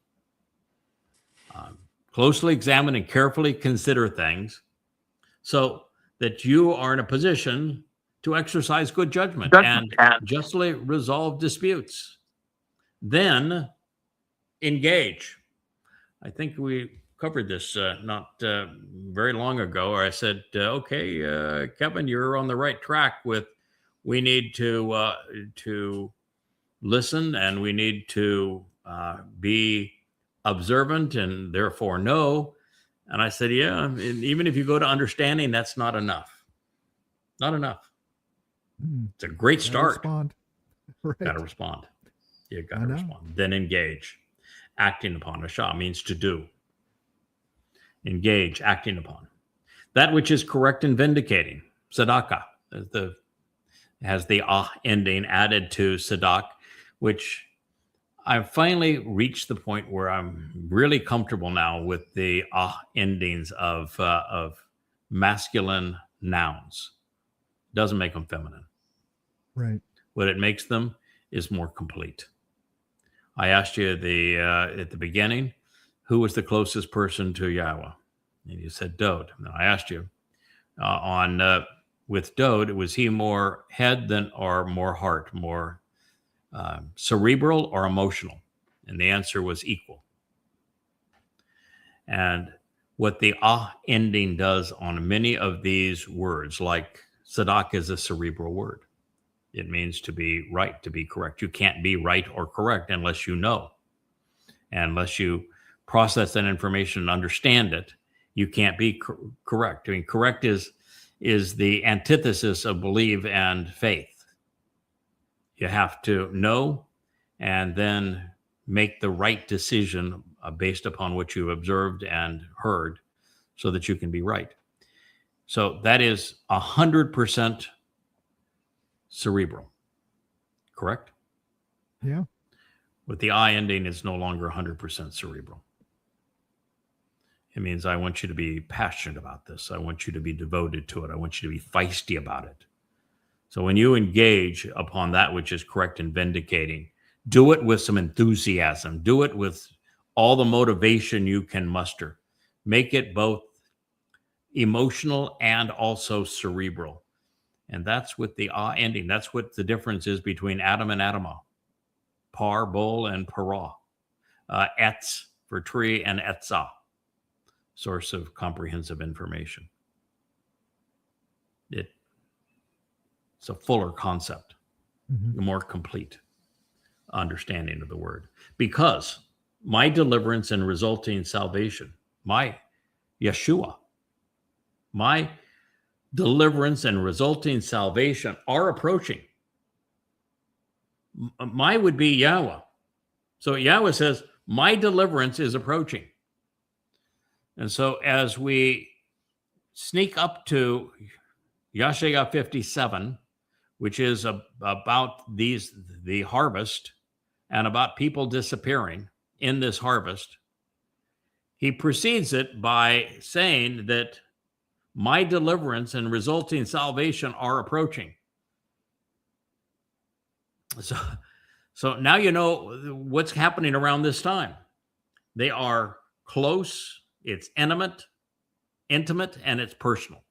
closely examine and carefully consider things so that you are in a position to exercise good judgment and justly resolve disputes. Then engage. I think we covered this not very long ago, or I said, okay, Kevin, you're on the right track with, we need to listen and we need to be observant and therefore know. And I said, yeah, and even if you go to understanding, that's not enough. Not enough. It's a great start. Respond. Right. Got to respond. You got to respond. Then engage. Acting upon. Ashah means to do. Engage, acting upon. That which is correct and vindicating. Tzedakah has the ah ending added to tzedak, which I've finally reached the point where I'm really comfortable now with the ah endings of masculine nouns. Doesn't make them feminine. Right. What it makes them is more complete. I asked you at the beginning, who was the closest person to Yahweh? And you said Dode. Now I asked you with Dode, was he more head or more heart, more cerebral or emotional? And the answer was equal. And what the ah ending does on many of these words, like Sadak is a cerebral word. It means to be right, to be correct. You can't be right or correct unless you know. And unless you process that information and understand it, you can't be correct. I mean, correct is the antithesis of believe and faith. You have to know and then make the right decision based upon what you observed and heard so that you can be right. So that is 100% cerebral, correct? Yeah. With the I ending, it's no longer 100% cerebral. It means I want you to be passionate about this. I want you to be devoted to it. I want you to be feisty about it. So when you engage upon that which is correct and vindicating, do it with some enthusiasm. Do it with all the motivation you can muster. Make it both emotional and also cerebral. And that's with the ah ending. That's what the difference is between Adam and Adamah. Par, bull, and parah. Etz for tree and etzah. Source of comprehensive information. It's a fuller concept, a more complete understanding of the word. Because my deliverance and resulting salvation, my Yeshua, my deliverance and resulting salvation are approaching. My would be Yahweh. So Yahweh says, my deliverance is approaching. And so as we sneak up to Yashayah 57, which is about the harvest and about people disappearing in this harvest, he precedes it by saying that my deliverance and resulting salvation are approaching. So now you know what's happening around this time. They are close, it's intimate, and it's personal.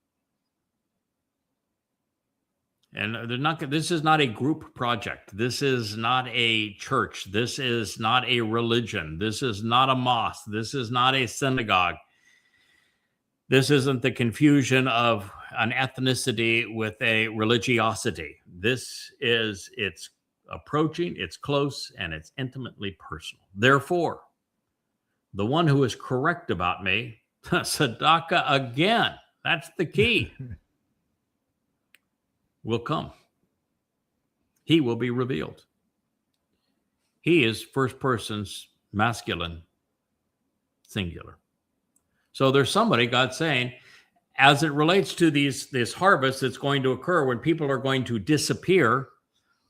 And this is not a group project. This is not a church. This is not a religion. This is not a mosque. This is not a synagogue. This isn't the confusion of an ethnicity with a religiosity. It's approaching, it's close, and it's intimately personal. Therefore, the one who is correct about me, Tzedakah again, that's the key, will come. He will be revealed. He is first person's masculine singular. So there's somebody, God saying, as it relates to this harvest that's going to occur when people are going to disappear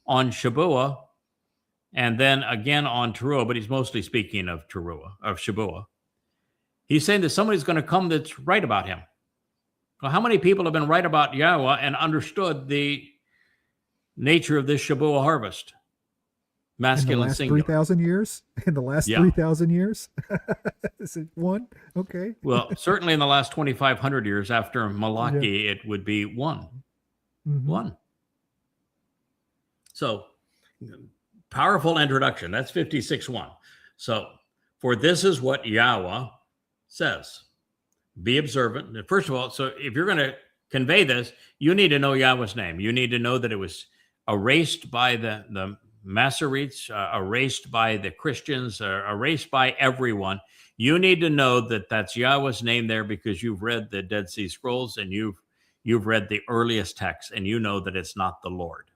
on Shabuah and then again on Taruwah, but he's mostly speaking of Shabuah. He's saying that somebody's going to come that's right about him. Well, how many people have been right about Yahweh and understood the nature of this Shabuah harvest? Masculine singular. 3,000 years? In the last 3,000 years? Is it one? Okay. Well, certainly in the last 2,500 years after Malachi, it would be one. Mm-hmm. One. So, powerful introduction. That's 56:1. So, for this is what Yahweh says. Be observant. First of all, so if you're going to convey this, you need to know Yahweh's name. You need to know that it was erased by the Masoretes, erased by the Christians, erased by everyone. You need to know that that's Yahweh's name there because you've read the Dead Sea Scrolls and you've read the earliest texts, and you know that it's not the Lord.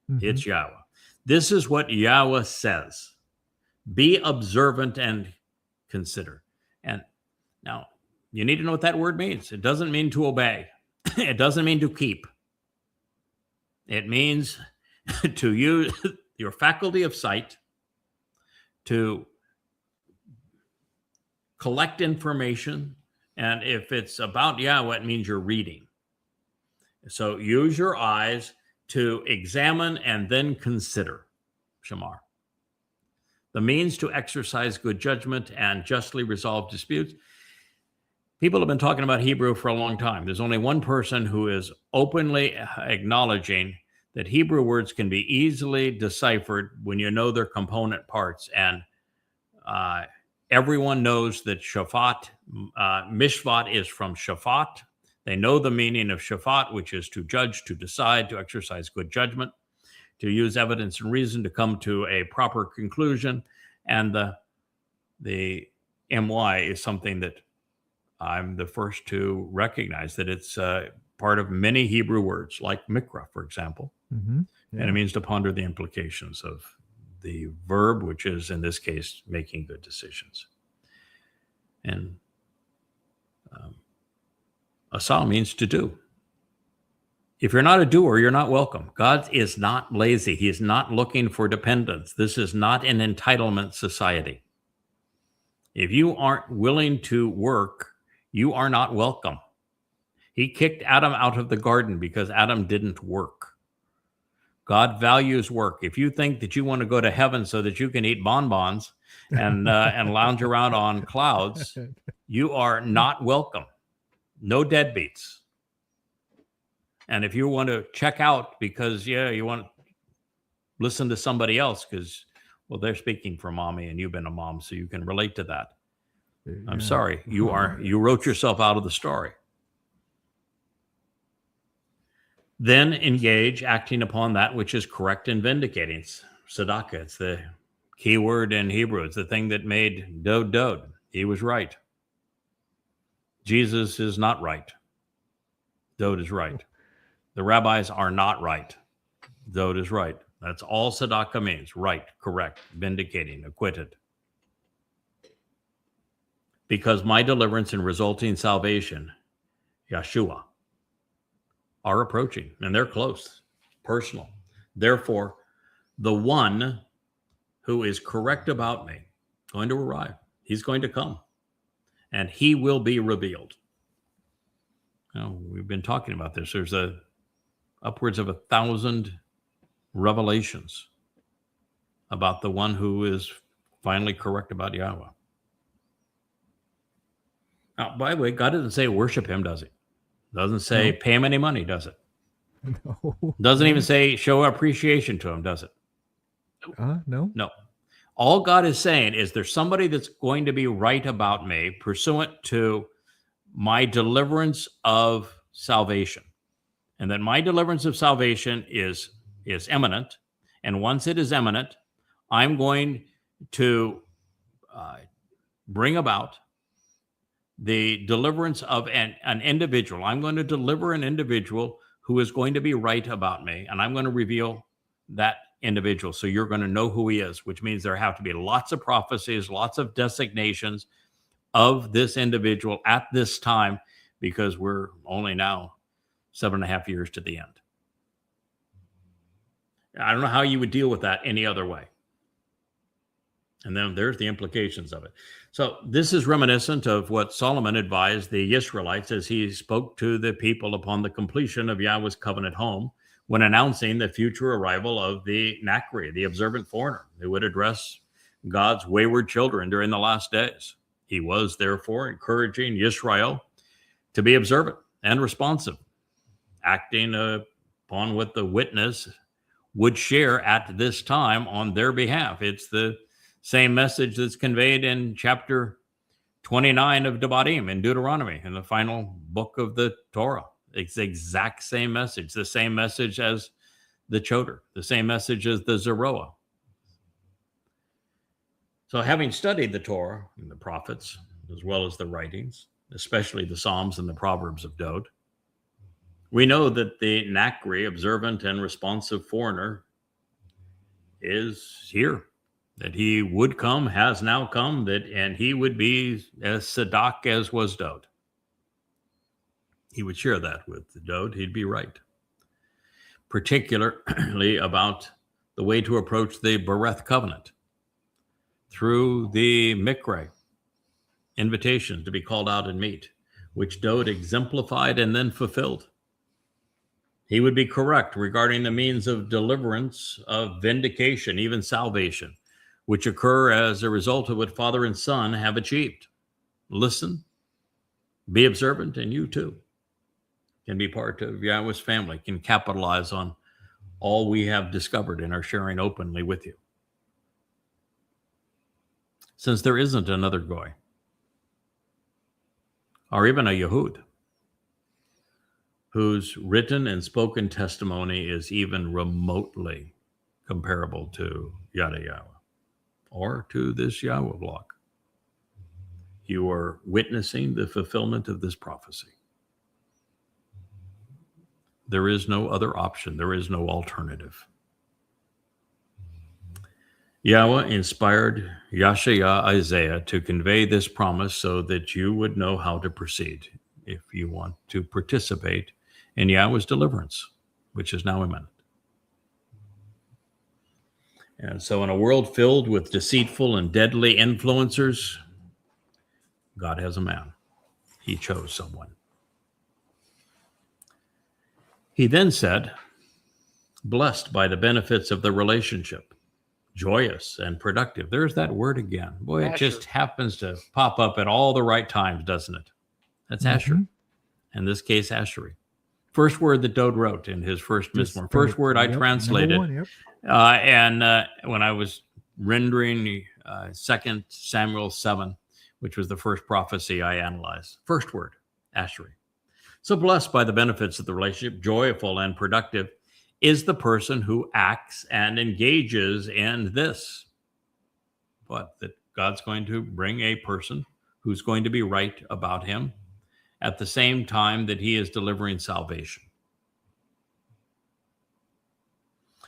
Mm-hmm. It's Yahweh. This is what Yahweh says. Be observant and consider. And now, you need to know what that word means. It doesn't mean to obey. It doesn't mean to keep. It means to use your faculty of sight to collect information. And if it's about Yahweh, it means you're reading. So use your eyes to examine and then consider. Shamar. The means to exercise good judgment and justly resolve disputes. People have been talking about Hebrew for a long time. There's only one person who is openly acknowledging that Hebrew words can be easily deciphered when you know their component parts. And everyone knows that Shaphat, Mishvat is from Shaphat. They know the meaning of Shaphat, which is to judge, to decide, to exercise good judgment, to use evidence and reason to come to a proper conclusion. And the MY is something that I'm the first to recognize, that it's part of many Hebrew words, like mikra, for example. Mm-hmm. Yeah. And it means to ponder the implications of the verb, which is, in this case, making good decisions. And asal means to do. If you're not a doer, you're not welcome. God is not lazy. He is not looking for dependence. This is not an entitlement society. If you aren't willing to work, you are not welcome. He kicked Adam out of the garden because Adam didn't work. God values work. If you think that you want to go to heaven so that you can eat bonbons and lounge around on clouds, you are not welcome. No deadbeats. And if you want to check out because, you want to listen to somebody else because, well, they're speaking for mommy and you've been a mom, so you can relate to that. I'm sorry. You wrote yourself out of the story. Then engage, acting upon that which is correct and vindicating. Tzedakah, it's the key word in Hebrew. It's the thing that made Dode. He was right. Jesus is not right. Dode is right. The rabbis are not right. Dode is right. That's all tzedakah means. Right, correct, vindicating, acquitted. Because my deliverance and resulting salvation, Yeshua, are approaching, and they're close, personal. Therefore, the one who is correct about me going to arrive. He's going to come, and he will be revealed. Now, we've been talking about this. There's upwards of 1,000 revelations about the one who is finally correct about Yahweh. Now, by the way, God doesn't say worship him, does he? Doesn't say pay him any money, does it? No. Doesn't even say show appreciation to him, does it? No. No. All God is saying is there's somebody that's going to be right about me pursuant to my deliverance of salvation. And that my deliverance of salvation is imminent. And once it is imminent, I'm going to bring about the deliverance of an individual. I'm going to deliver an individual who is going to be right about me, and I'm going to reveal that individual. So you're going to know who he is, which means there have to be lots of prophecies, lots of designations of this individual at this time, because we're only now 7.5 years to the end. I don't know how you would deal with that any other way. And then there's the implications of it. So this is reminiscent of what Solomon advised the Israelites as he spoke to the people upon the completion of Yahweh's covenant home, when announcing the future arrival of the Nakri, the observant foreigner, who would address God's wayward children during the last days. He was therefore encouraging Israel to be observant and responsive, acting upon what the witness would share at this time on their behalf. It's the same message that's conveyed in chapter 29 of Devarim in Deuteronomy, in the final book of the Torah. It's the exact same message, the same message as the Choder, the same message as the Zeroah. So having studied the Torah and the prophets, as well as the writings, especially the Psalms and the Proverbs of Dode, we know that the Nakri, observant and responsive foreigner, is here. That he would come, has now come, and he would be as Sadak as was Dode. He would share that with Dode. He'd be right. Particularly about the way to approach the Bereth covenant through the Mikre, invitations to be called out and meet, which Dode exemplified and then fulfilled. He would be correct regarding the means of deliverance, of vindication, even salvation, which occur as a result of what Father and Son have achieved. Listen, be observant, and you too can be part of Yahweh's family, can capitalize on all we have discovered and are sharing openly with you. Since there isn't another Goy, or even a Yehud, whose written and spoken testimony is even remotely comparable to YadaYahowah or to this Yahweh block, you are witnessing the fulfillment of this prophecy. There is no other option. There is no alternative. Yahweh inspired Yashaya Isaiah to convey this promise so that you would know how to proceed if you want to participate in Yahweh's deliverance, which is now imminent. And so in a world filled with deceitful and deadly influencers, God has a man. He chose someone. He then said, blessed by the benefits of the relationship, joyous and productive. There's that word again. Boy, it just happens to pop up at all the right times, doesn't it? That's Asher. In this case, Ashery. First word that Dode wrote in his first Mizmowr. First word I translated. And when I was rendering 2 Samuel 7, which was the first prophecy I analyzed. First word, Ashery. So blessed by the benefits of the relationship, joyful and productive, is the person who acts and engages in this. But that God's going to bring a person who's going to be right about him at the same time that he is delivering salvation.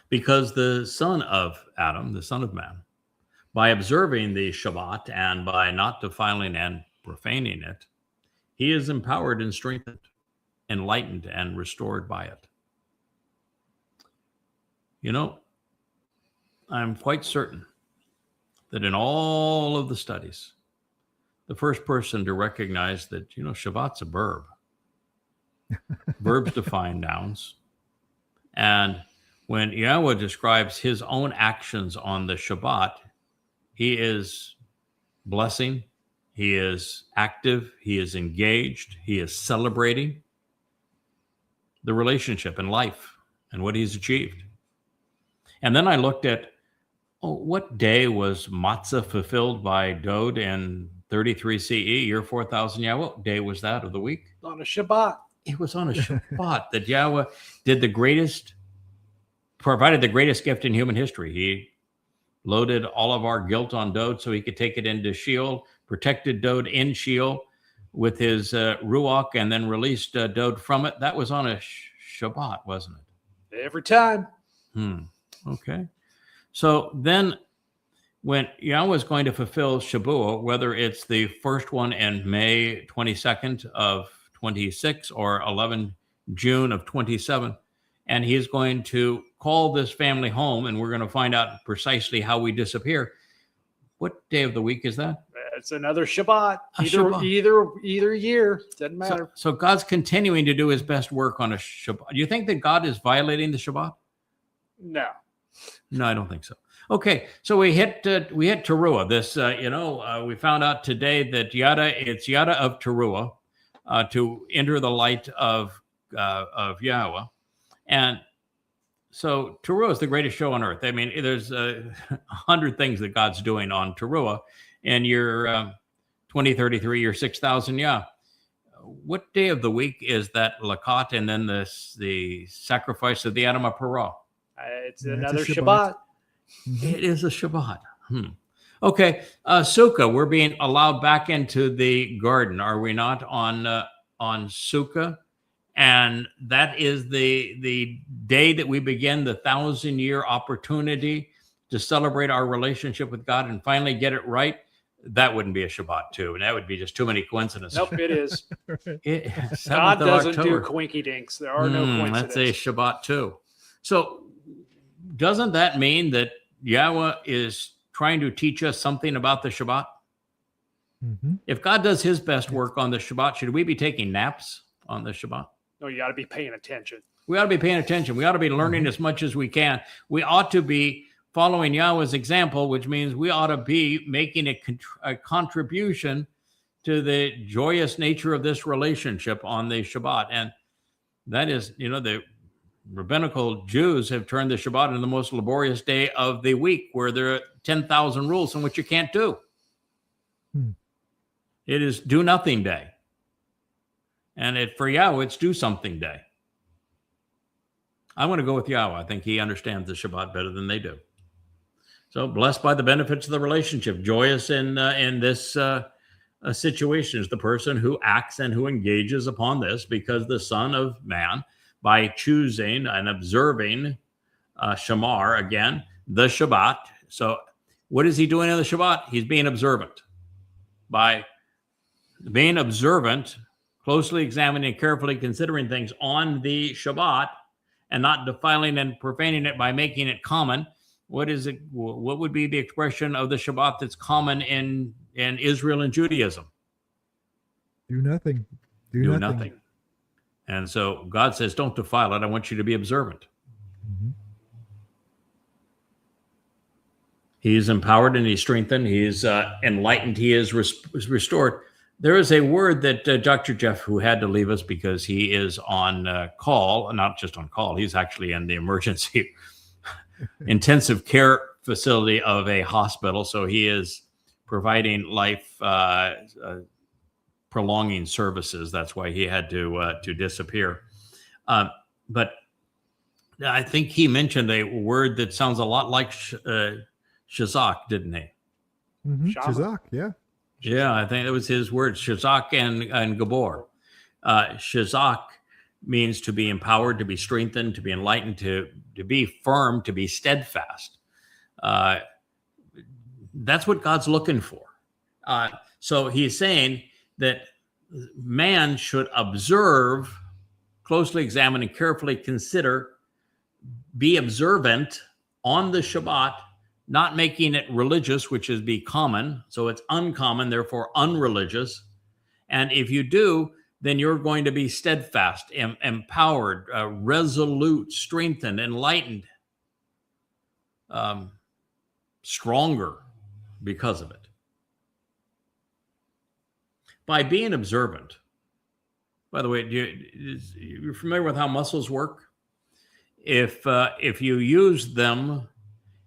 because the son of Adam, the son of man, by observing the Shabbat and by not defiling and profaning it, he is empowered and strengthened, enlightened and restored by it. You know, I'm quite certain that in all of the studies, the first person to recognize that, Shabbat's a verb. Verbs define nouns. And when Yahweh describes his own actions on the Shabbat, he is blessing, he is active, he is engaged, he is celebrating the relationship and life and what he's achieved. And then I looked at, what day was matzah fulfilled by Dode in 33 CE, year 4000 Yahweh? What day was that of the week? On a Shabbat. It was on a Shabbat that Yahweh provided the greatest gift in human history. He loaded all of our guilt on Dode so he could take it into Sheol, protected Dode in Sheol with his Ruach, and then released Dode from it. That was on a Shabbat, wasn't it? Every time. Okay. So then when Yahweh is going to fulfill Shabuah, whether it's the first one in May 22nd of 26 or 11 June of 27, and he's going to call this family home, and we're going to find out precisely how we disappear. What day of the week is that? It's another Shabbat. Shabbat. Either year. Doesn't matter. So God's continuing to do his best work on a Shabbat. Do you think that God is violating the Shabbat? No. No, I don't think so. Okay, so we hit Taruwah. This, we found out today that it's Yada of Taruwah to enter the light of Yahweh, and so Taruwah is the greatest show on earth. I mean, there's 100 things that God's doing on Taruwah in year 2033, year 6000 Yah. What day of the week is that Lakat and then the sacrifice of the Adam of Parah? It's another Shabbat. It is a Shabbat. Okay, Sukkah. We're being allowed back into the garden, are we not? On Sukkah, and that is the day that we begin the 1,000-year opportunity to celebrate our relationship with God and finally get it right. That wouldn't be a Shabbat too, and that would be just too many coincidences. Nope, it is. God doesn't do coinky dinks. There are no coincidences. That's a Shabbat too. So doesn't that mean that Yahweh is trying to teach us something about the Shabbat? If God does his best work on the Shabbat, should we be taking naps on the Shabbat? No, you got to be paying attention. We ought to be paying attention. We ought to be learning as much as we can. We ought to be following Yahweh's example, which means we ought to be making a contribution to the joyous nature of this relationship on the Shabbat. And that is, the rabbinical Jews have turned the Shabbat into the most laborious day of the week, where there are 10,000 rules in which you can't do. It is do nothing day. And for Yahweh, it's do something day. I want to go with Yahweh. I think he understands the Shabbat better than they do. So blessed by the benefits of the relationship, joyous in this situation is the person who acts and who engages upon this, because the Son of Man, by choosing and observing Shamar, again, the Shabbat. So what is he doing in the Shabbat? He's being observant. By being observant, closely examining and carefully considering things on the Shabbat and not defiling and profaning it by making it common. What is it? What would be the expression of the Shabbat that's common in Israel and Judaism? Do nothing. Do nothing. And so God says, don't defile it. I want you to be observant. He is empowered and he's strengthened. He is enlightened. He is restored. There is a word that Dr. Jeff, who had to leave us because he is on call, not just on call, he's actually in the emergency intensive care facility of a hospital. So he is providing life prolonging services. That's why he had to disappear. But I think he mentioned a word that sounds a lot like Shazak, didn't he? Shazak, yeah. Yeah, I think that was his word, Shazak and Gabor. Shazak means to be empowered, to be strengthened, to be enlightened, to be firm, to be steadfast. That's what God's looking for. So he's saying that man should observe, closely examine, and carefully consider, be observant on the Shabbat, not making it religious, which is be common. So it's uncommon, therefore unreligious. And if you do, then you're going to be steadfast, empowered, resolute, strengthened, enlightened, stronger because of it. By being observant, by the way, you're familiar with how muscles work? If you use them,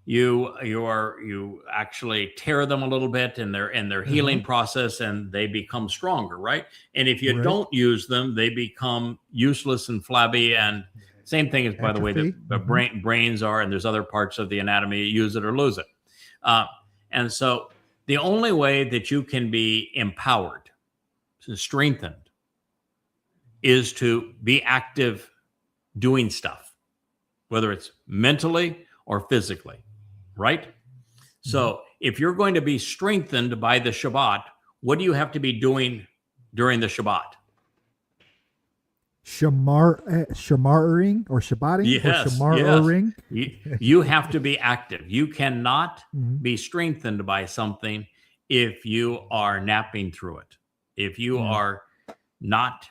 you actually tear them a little bit in their healing process, and they become stronger, right? And if you don't use them, they become useless and flabby. And same thing as, by the way, the brains are, and there's other parts of the anatomy, use it or lose it. And so the only way that you can be empowered, strengthened, is to be active doing stuff, whether it's mentally or physically, right? So if you're going to be strengthened by the Shabbat, what do you have to be doing during the Shabbat? Shamaring or Shabbating? Yes, or Shamaring? Yes. You have to be active. You cannot be strengthened by something if you are napping through it. If you are not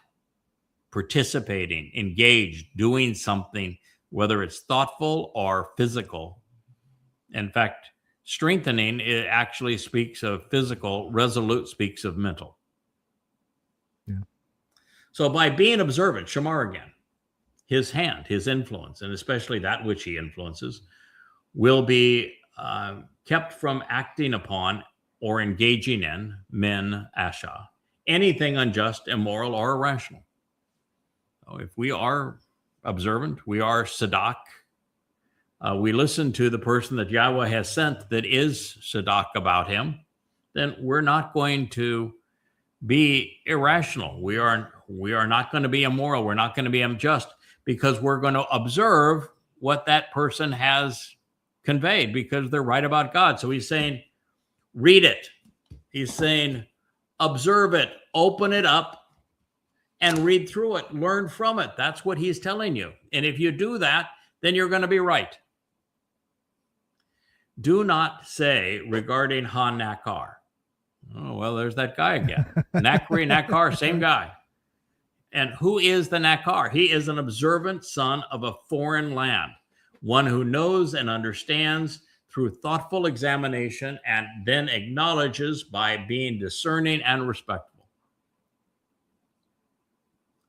participating, engaged, doing something, whether it's thoughtful or physical. In fact, strengthening, it actually speaks of physical, resolute speaks of mental. Yeah. So by being observant, Shamar again, his hand, his influence, and especially that which he influences, will be kept from acting upon or engaging in min asha, anything unjust, immoral, or irrational. So if we are observant, we are Sadak, we listen to the person that Yahweh has sent that is Sadak about him, then we're not going to be irrational. We are not going to be immoral. We're not going to be unjust, because we're going to observe what that person has conveyed, because they're right about God. So he's saying, read it. He's saying, observe it, open it up, and read through it, learn from it. That's what he's telling you. And if you do that, then you're going to be right. Do not say regarding Ha-Nakar. Oh, well, there's that guy again. Nakri, Nakar, same guy. And who is the Nakar? He is an observant son of a foreign land, one who knows and understands through thoughtful examination, and then acknowledges by being discerning and respectful.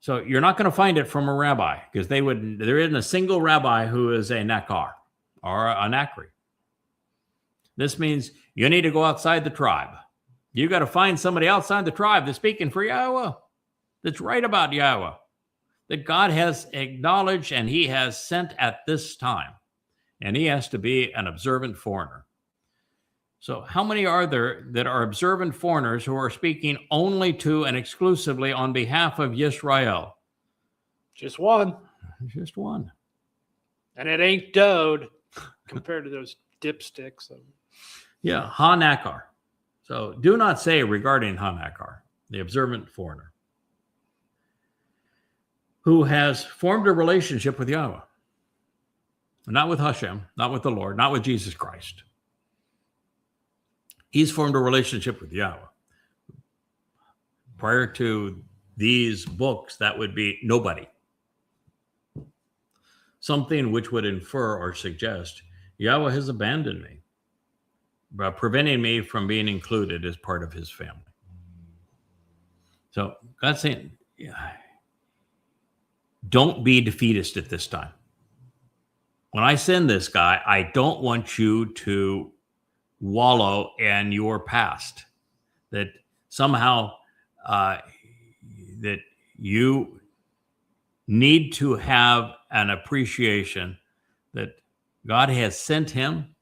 So you're not going to find it from a rabbi, because there isn't a single rabbi who is a Nakar or a Nakri. This means you need to go outside the tribe. You got to find somebody outside the tribe that's speaking for Yahweh, that's right about Yahweh, that God has acknowledged and he has sent at this time. And he has to be an observant foreigner. So how many are there that are observant foreigners who are speaking only to and exclusively on behalf of Yisrael? Just one. Just one. And it ain't Dode compared to those dipsticks. Yeah, Ha-Nakar. So do not say regarding Ha-Nakar, the observant foreigner, who has formed a relationship with Yahweh. Not with Hashem, not with the Lord, not with Jesus Christ. He's formed a relationship with Yahweh. Prior to these books, that would be nobody. Something which would infer or suggest Yahweh has abandoned me, by preventing me from being included as part of his family. So God's saying, don't be defeatist at this time. When I send this guy, I don't want you to wallow in your past, that somehow that you need to have an appreciation that God has sent him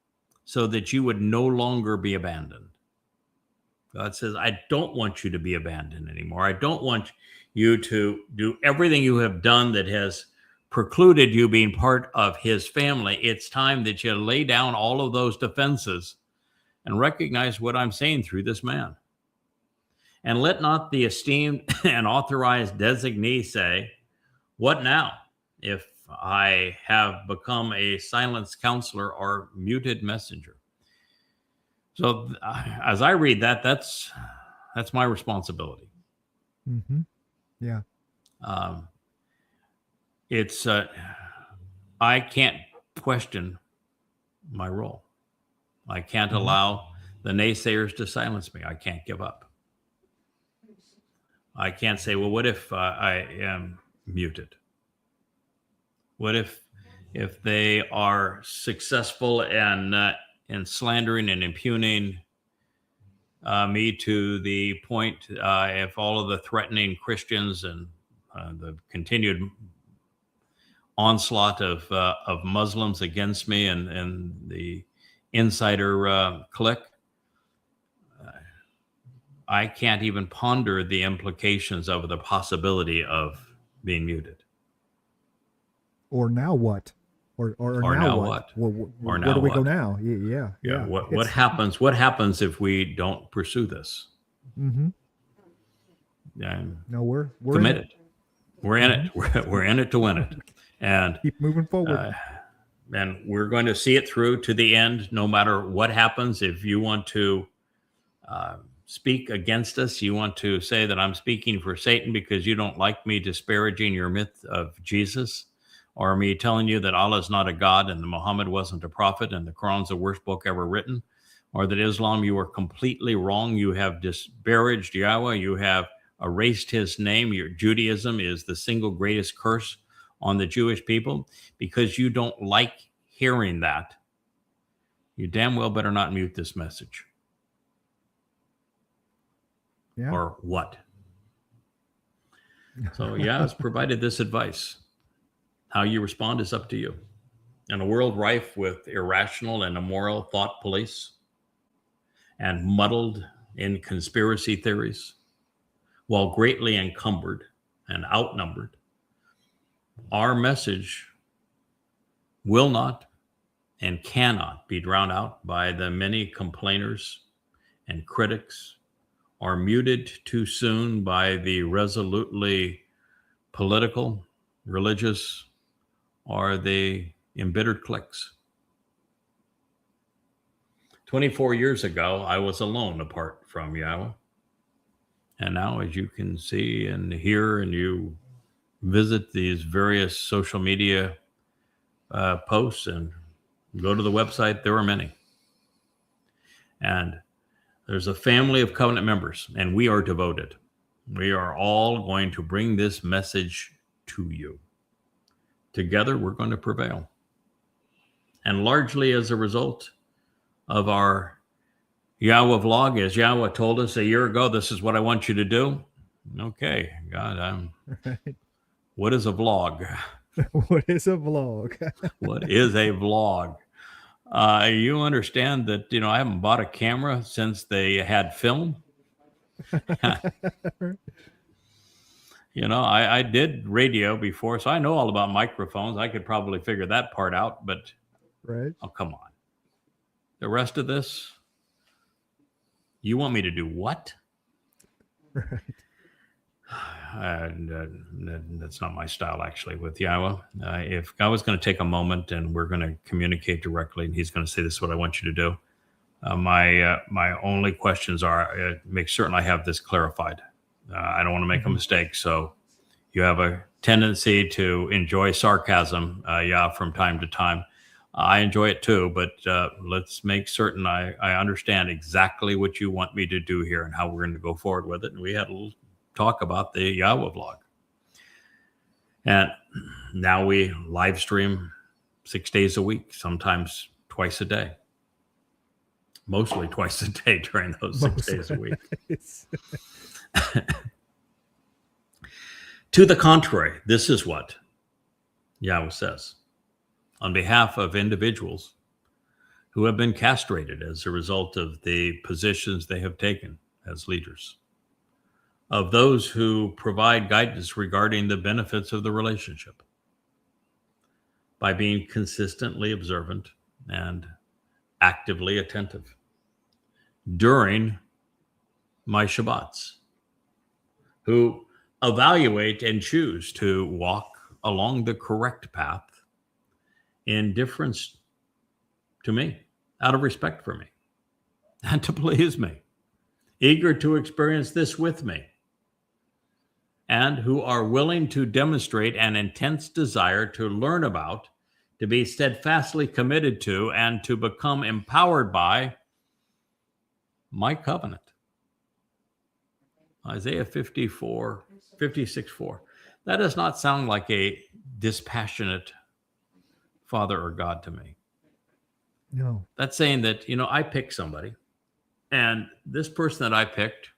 so that you would no longer be abandoned. God says, I don't want you to be abandoned anymore. I don't want you to do everything you have done that has precluded you being part of his family. It's time that you lay down all of those defenses and recognize what I'm saying through this man. And let not the esteemed and authorized designee say, "What now, if I have become a silenced counselor or muted messenger?" So as I read that, that's my responsibility. Mm-hmm. Yeah. It's I can't question my role. I can't allow the naysayers to silence me. I can't give up. I can't say, well, what if I am muted? What if they are successful in slandering and impugning me to the point, if all of the threatening Christians and the continued onslaught of Muslims against me and the insider clique, I can't even ponder the implications of the possibility of being muted. Or now what? Or now what? Where do we go now? Yeah. What happens? What happens if we don't pursue this? Mm-hmm. No, we're committed. We're in it. We're in it to win it, and keep moving forward. And we're going to see it through to the end, no matter what happens. If you want to speak against us, you want to say that I'm speaking for Satan because you don't like me disparaging your myth of Jesus, or me telling you that Allah is not a God and that Muhammad wasn't a prophet and the Quran's the worst book ever written, or that Islam, you are completely wrong. You have disparaged Yahweh. You have erased his name. Your Judaism is the single greatest curse on the Jewish people. Because you don't like hearing that, you damn well better not mute this message. Yeah. Or what? So Yah's provided this advice. How you respond is up to you. In a world rife with irrational and immoral thought police and muddled in conspiracy theories, while greatly encumbered and outnumbered, our message will not and cannot be drowned out by the many complainers and critics, or muted too soon by the resolutely political, religious, or the embittered cliques. 24 years ago, I was alone apart from Yahweh. And now, as you can see and hear, and you visit these various social media posts and go to the website, there are many. And there's a family of covenant members, and we are devoted. We are all going to bring this message to you. Together, we're going to prevail. And largely as a result of our Yahweh vlog, as Yahweh told us a year ago, this is what I want you to do. Okay, God, Right. What is a vlog? What is a vlog? What is a vlog? You understand that, I haven't bought a camera since they had film. I did radio before, so I know all about microphones. I could probably figure that part out, but Right. oh, come on. The rest of this, you want me to do what? Right. That's not my style, actually, with Yahweh. If God was going to take a moment and we're going to communicate directly, and he's going to say, this is what I want you to do, my only questions are, make certain I have this clarified. I don't want to make a mistake. So you have a tendency to enjoy sarcasm, from time to time. I enjoy it too, but let's make certain I understand exactly what you want me to do here and how we're going to go forward with it. And we had a little talk about the Yahweh vlog. And now we live stream 6 days a week, sometimes twice a day. Mostly twice a day during those 6 days a week. To the contrary, this is what Yahweh says. On behalf of individuals who have been castrated as a result of the positions they have taken as leaders, of those who provide guidance regarding the benefits of the relationship by being consistently observant and actively attentive during my Shabbats, who evaluate and choose to walk along the correct path in difference to me, out of respect for me, and to please me, eager to experience this with me, and who are willing to demonstrate an intense desire to learn about, to be steadfastly committed to, and to become empowered by my covenant. Isaiah 56:4. That does not sound like a dispassionate Father or God to me. No. That's saying that, I picked somebody, and this person that I picked,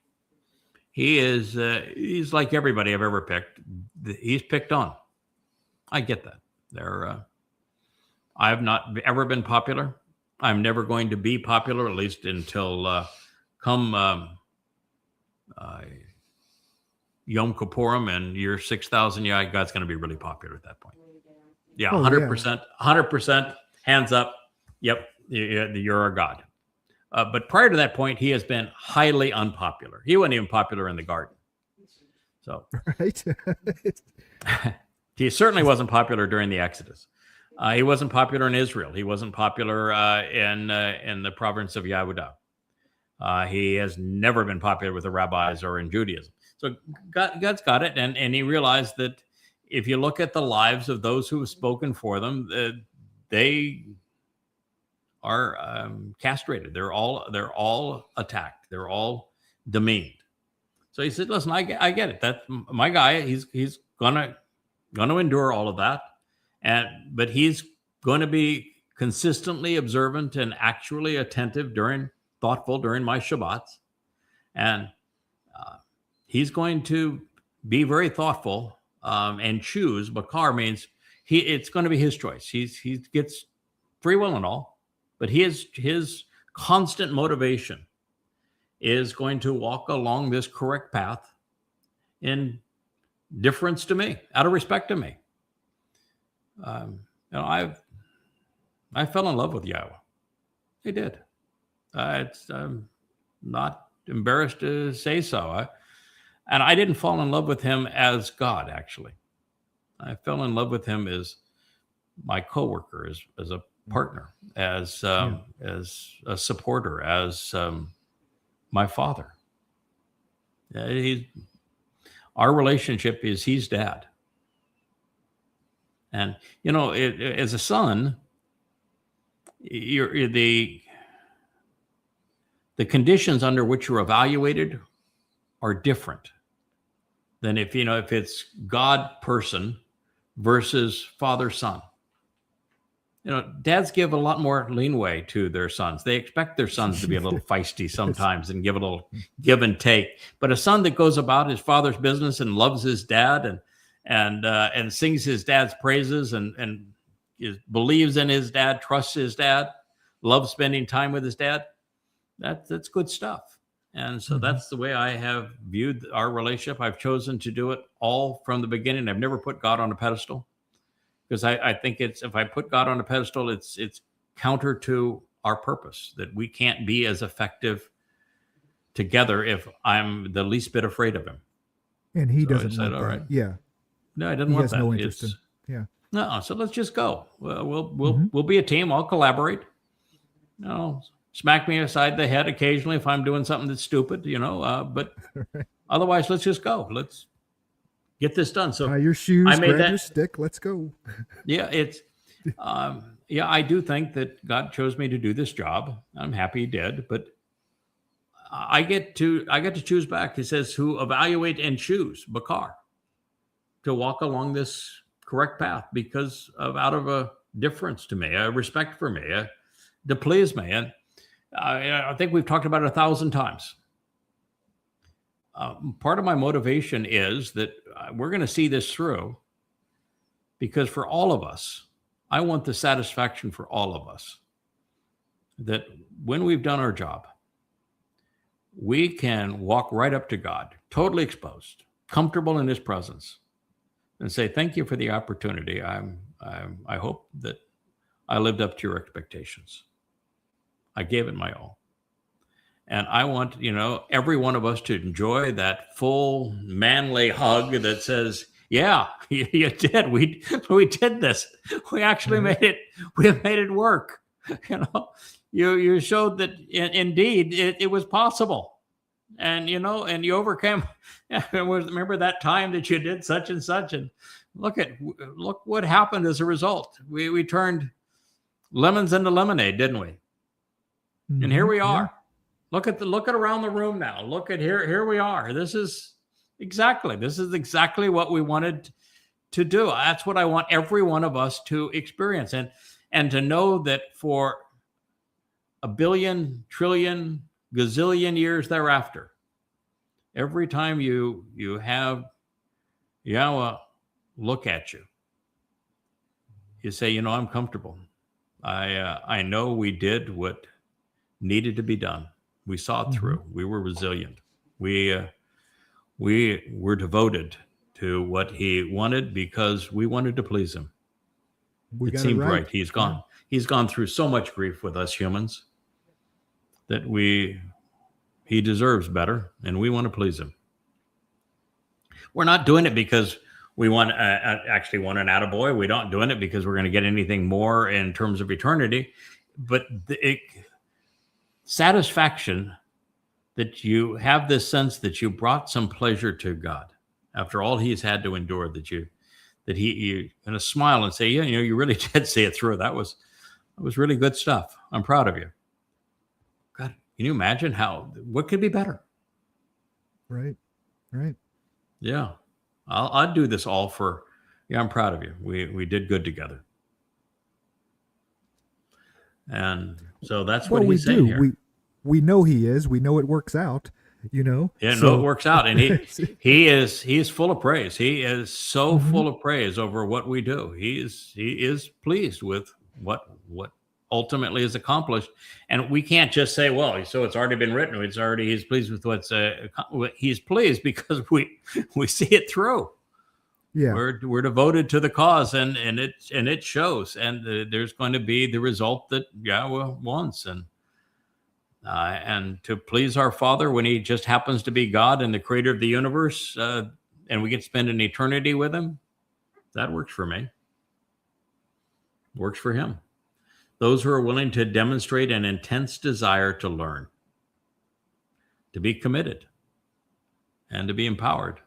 he's like everybody I've ever picked. He's picked on. I get that. I have not ever been popular. I'm never going to be popular, at least until come Yom Kippurim and year 6,000. Yeah, God's going to be really popular at that point. Yeah, 100%, 100%, hands up. Yep, you're our God. But prior to that point, he has been highly unpopular. He wasn't even popular in the garden. So, right. He certainly wasn't popular during the Exodus. He wasn't popular in Israel. He wasn't popular in the province of Yehudah. He has never been popular with the rabbis or in Judaism. So God's got it, and he realized that if you look at the lives of those who have spoken for them, they are castrated. They're all attacked. They're all demeaned. So he said, "Listen, I get it. That's my guy. He's gonna endure all of that, but he's going to be consistently observant and actually attentive thoughtful during my Shabbats, and he's going to be very thoughtful and choose. Bakar means it's going to be his choice. He gets free will and all, but his constant motivation is going to walk along this correct path in difference to me, out of respect to me. I fell in love with Yahweh. I did. I'm not embarrassed to say so. And I didn't fall in love with him as God, actually. I fell in love with him as my coworker, as a partner, as a supporter, as my father. Our relationship is he's dad. And, as a son, you're the conditions under which you're evaluated are different than if it's God person versus father son. Dads give a lot more leeway to their sons. They expect their sons to be a little feisty sometimes and give a little give and take. But a son that goes about his father's business and loves his dad and sings his dad's praises and believes in his dad, trusts his dad, loves spending time with his dad, that's good stuff. And so that's the way I have viewed our relationship. I've chosen to do it all from the beginning. I've never put God on a pedestal, because I think if I put God on a pedestal, it's counter to our purpose, that we can't be as effective together if I'm the least bit afraid of him. And he doesn't said, want all that. right. Yeah. No, I didn't want that. No interest in. Yeah. No, so let's just go. We'll be a team. I'll collaborate. Smack me aside the head occasionally if I'm doing something that's stupid, but otherwise, let's just go. Let's get this done. So tie your shoes, I made grab your stick. Let's go. Yeah, I do think that God chose me to do this job. I'm happy he did, but I get to choose back. He says, who evaluate and choose, Bakar, to walk along this correct path out of a difference to me, a respect for me, to please me. And I think we've talked about it 1,000 times. Part of my motivation is that we're going to see this through, because for all of us, I want the satisfaction for all of us that when we've done our job, we can walk right up to God, totally exposed, comfortable in his presence, and say, thank you for the opportunity. I hope that I lived up to your expectations. I gave it my all. And I want, every one of us to enjoy that full manly hug that says, yeah, you did. We did this. We actually made it. We made it work. You showed that indeed it was possible. And, and you overcame. Remember that time that you did such and such, and look what happened as a result. We turned lemons into lemonade, didn't we? Mm-hmm. And here we are. Yeah. Look at around the room now. Look at here we are. This is exactly what we wanted to do. That's what I want every one of us to experience, and to know that for a billion, trillion, gazillion years thereafter, every time you have Yahweh look at you, you say, I'm comfortable. I know we did what needed to be done. We saw it through. We were resilient. We were devoted to what he wanted because we wanted to please him. It seemed right. He's gone. He's gone through so much grief with us humans that he deserves better, and we want to please him. We're not doing it because we want actually want an attaboy. We're not doing it because we're going to get anything more in terms of eternity, but satisfaction that you have this sense that you brought some pleasure to God after all he's had to endure, that he going to smile and say, yeah, you really did see it through. That was really good stuff. I'm proud of you. God, can you imagine what could be better? Right. Yeah. I'd do this all for, I'm proud of you. We did good together. And so that's what he's saying here. We know he is. We know it works out, Yeah, no, it works out. And he is full of praise. He is so full of praise over what we do. He is pleased with what ultimately is accomplished. And we can't just say, well, so it's already been written. He's pleased with he's pleased because we see it through. Yeah, we're devoted to the cause, and it shows. And there's going to be the result that Yahweh wants, and to please our Father when he just happens to be God and the creator of the universe, and we get to spend an eternity with him. That works for me. Works for him. Those who are willing to demonstrate an intense desire to learn, to be committed, and to be empowered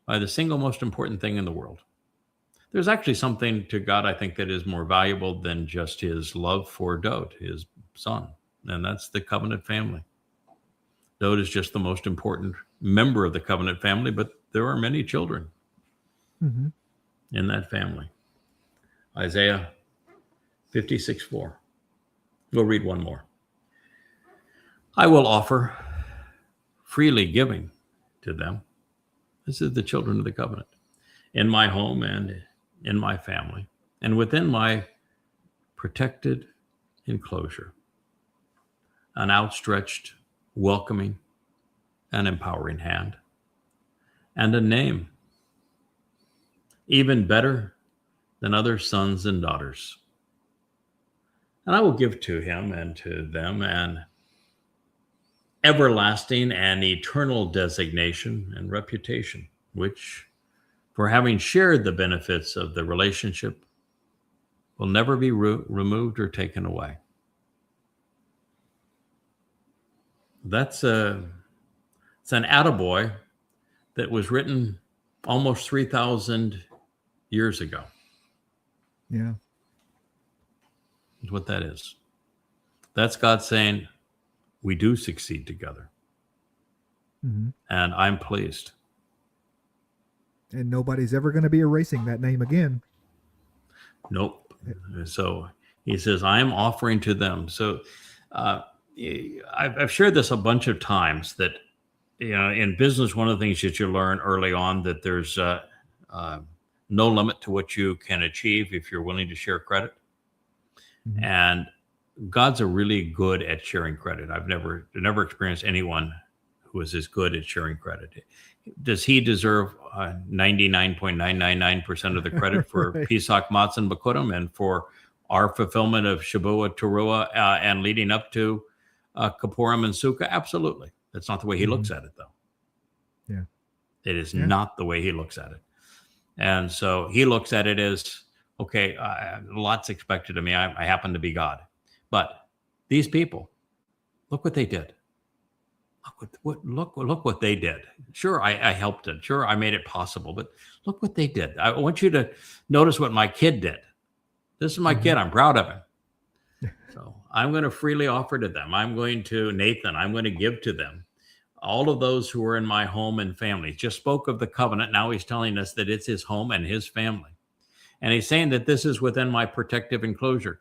by the single most important thing in the world. There's actually something to God, I think, that is more valuable than just his love for Dode, his son, and that's the covenant family. Dode is just the most important member of the covenant family, but there are many children in that family. Isaiah 56:4. We'll read one more. I will offer freely giving to them. This is the children of the covenant in my home and in my family and within my protected enclosure, an outstretched, welcoming, and empowering hand, and a name even better than other sons and daughters. And I will give to him and to them an everlasting and eternal designation and reputation, which, for having shared the benefits of the relationship, will never be removed or taken away. It's an attaboy that was written almost 3,000 years ago. Yeah. That's what that is. That's God saying, we do succeed together. And I'm pleased. And nobody's ever going to be erasing that name again. Nope. So he says, I am offering to them. So I've shared this a bunch of times that, in business, one of the things that you learn early on that there's no limit to what you can achieve if you're willing to share credit. And God's a really good at sharing credit. I've never experienced anyone who is as good at sharing credit. Does he deserve 99.999% of the credit for Right. Pesach, Matzah, and Bikurim, and for our fulfillment of Shavuot, Taruwah, and leading up to Kippurim and Sukkah? Absolutely. That's not the way he looks at it, though. Yeah. It is Yeah. not the way he looks at it. And so he looks at it as, okay, lots expected of me. I happen to be God. But these people, look what they did. Look what they did. Sure, I helped it. Sure, I made it possible. But look what they did. I want you to notice what my kid did. This is my kid. I'm proud of him. So I'm going to freely offer to them. I'm going to give to them. All of those who are in my home and family. Just spoke of the covenant. Now he's telling us that it's his home and his family. And he's saying that this is within my protective enclosure.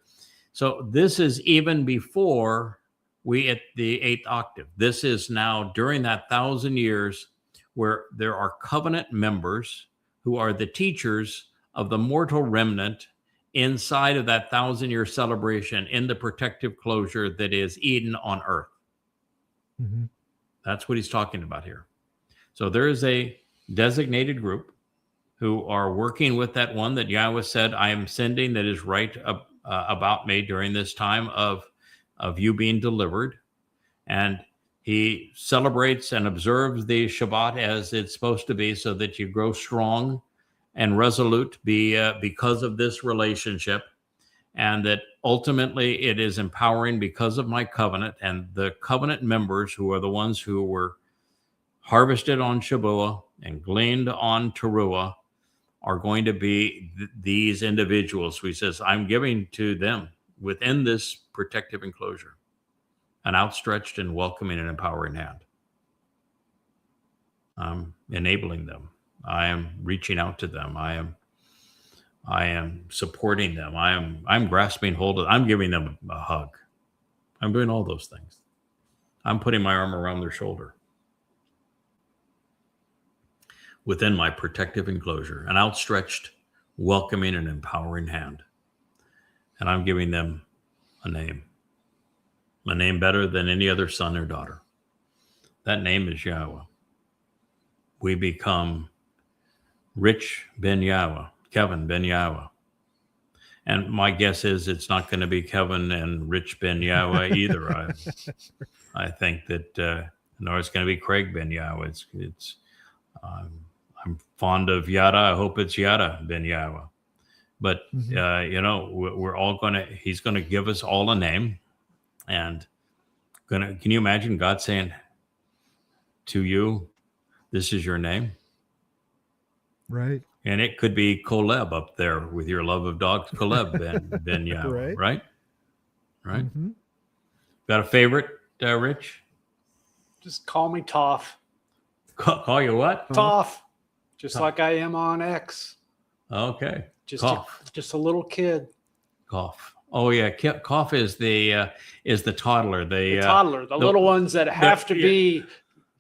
So this is even before we at the 8th octave. This is now during that 1,000 years where there are covenant members who are the teachers of the mortal remnant inside of that 1,000-year celebration in the protective closure that is Eden on earth. Mm-hmm. That's what he's talking about here. So there is a designated group who are working with that one that Yahweh said, I am sending, that is right about me during this time of you being delivered. And he celebrates and observes the Shabbat as it's supposed to be, so that you grow strong and resolute because of this relationship. And that ultimately it is empowering because of my covenant, and the covenant members who are the ones who were harvested on Shavuot and gleaned on Taruwah are going to be these individuals. He says, I'm giving to them within this protective enclosure an outstretched and welcoming and empowering hand. I'm enabling them. I am reaching out to them. I am supporting them. I'm grasping hold of, I'm giving them a hug. I'm doing all those things. I'm putting my arm around their shoulder within my protective enclosure, an outstretched, welcoming, and empowering hand. And I'm giving them a name better than any other son or daughter. That name is Yahweh. We become Rich Ben Yahweh, Kevin Ben Yahweh. And my guess is it's not going to be Kevin and Rich Ben Yahweh either. I think that nor it's going to be Craig Ben Yahweh. I'm fond of Yada. I hope it's Yada Ben Yahweh. But we're all he's going to give us all a name. And can you imagine God saying to you, this is your name? Right. And it could be Koleb up there with your love of dogs, Koleb Ben Yahweh, right? Mm-hmm. Got a favorite, Rich? Just call me Toph. Call you what? Toph. Just Toph. like I am on X. Okay. Just Cough. just a little kid. Cough. Oh yeah, Cough is the toddler. The toddler, the little ones that have to be.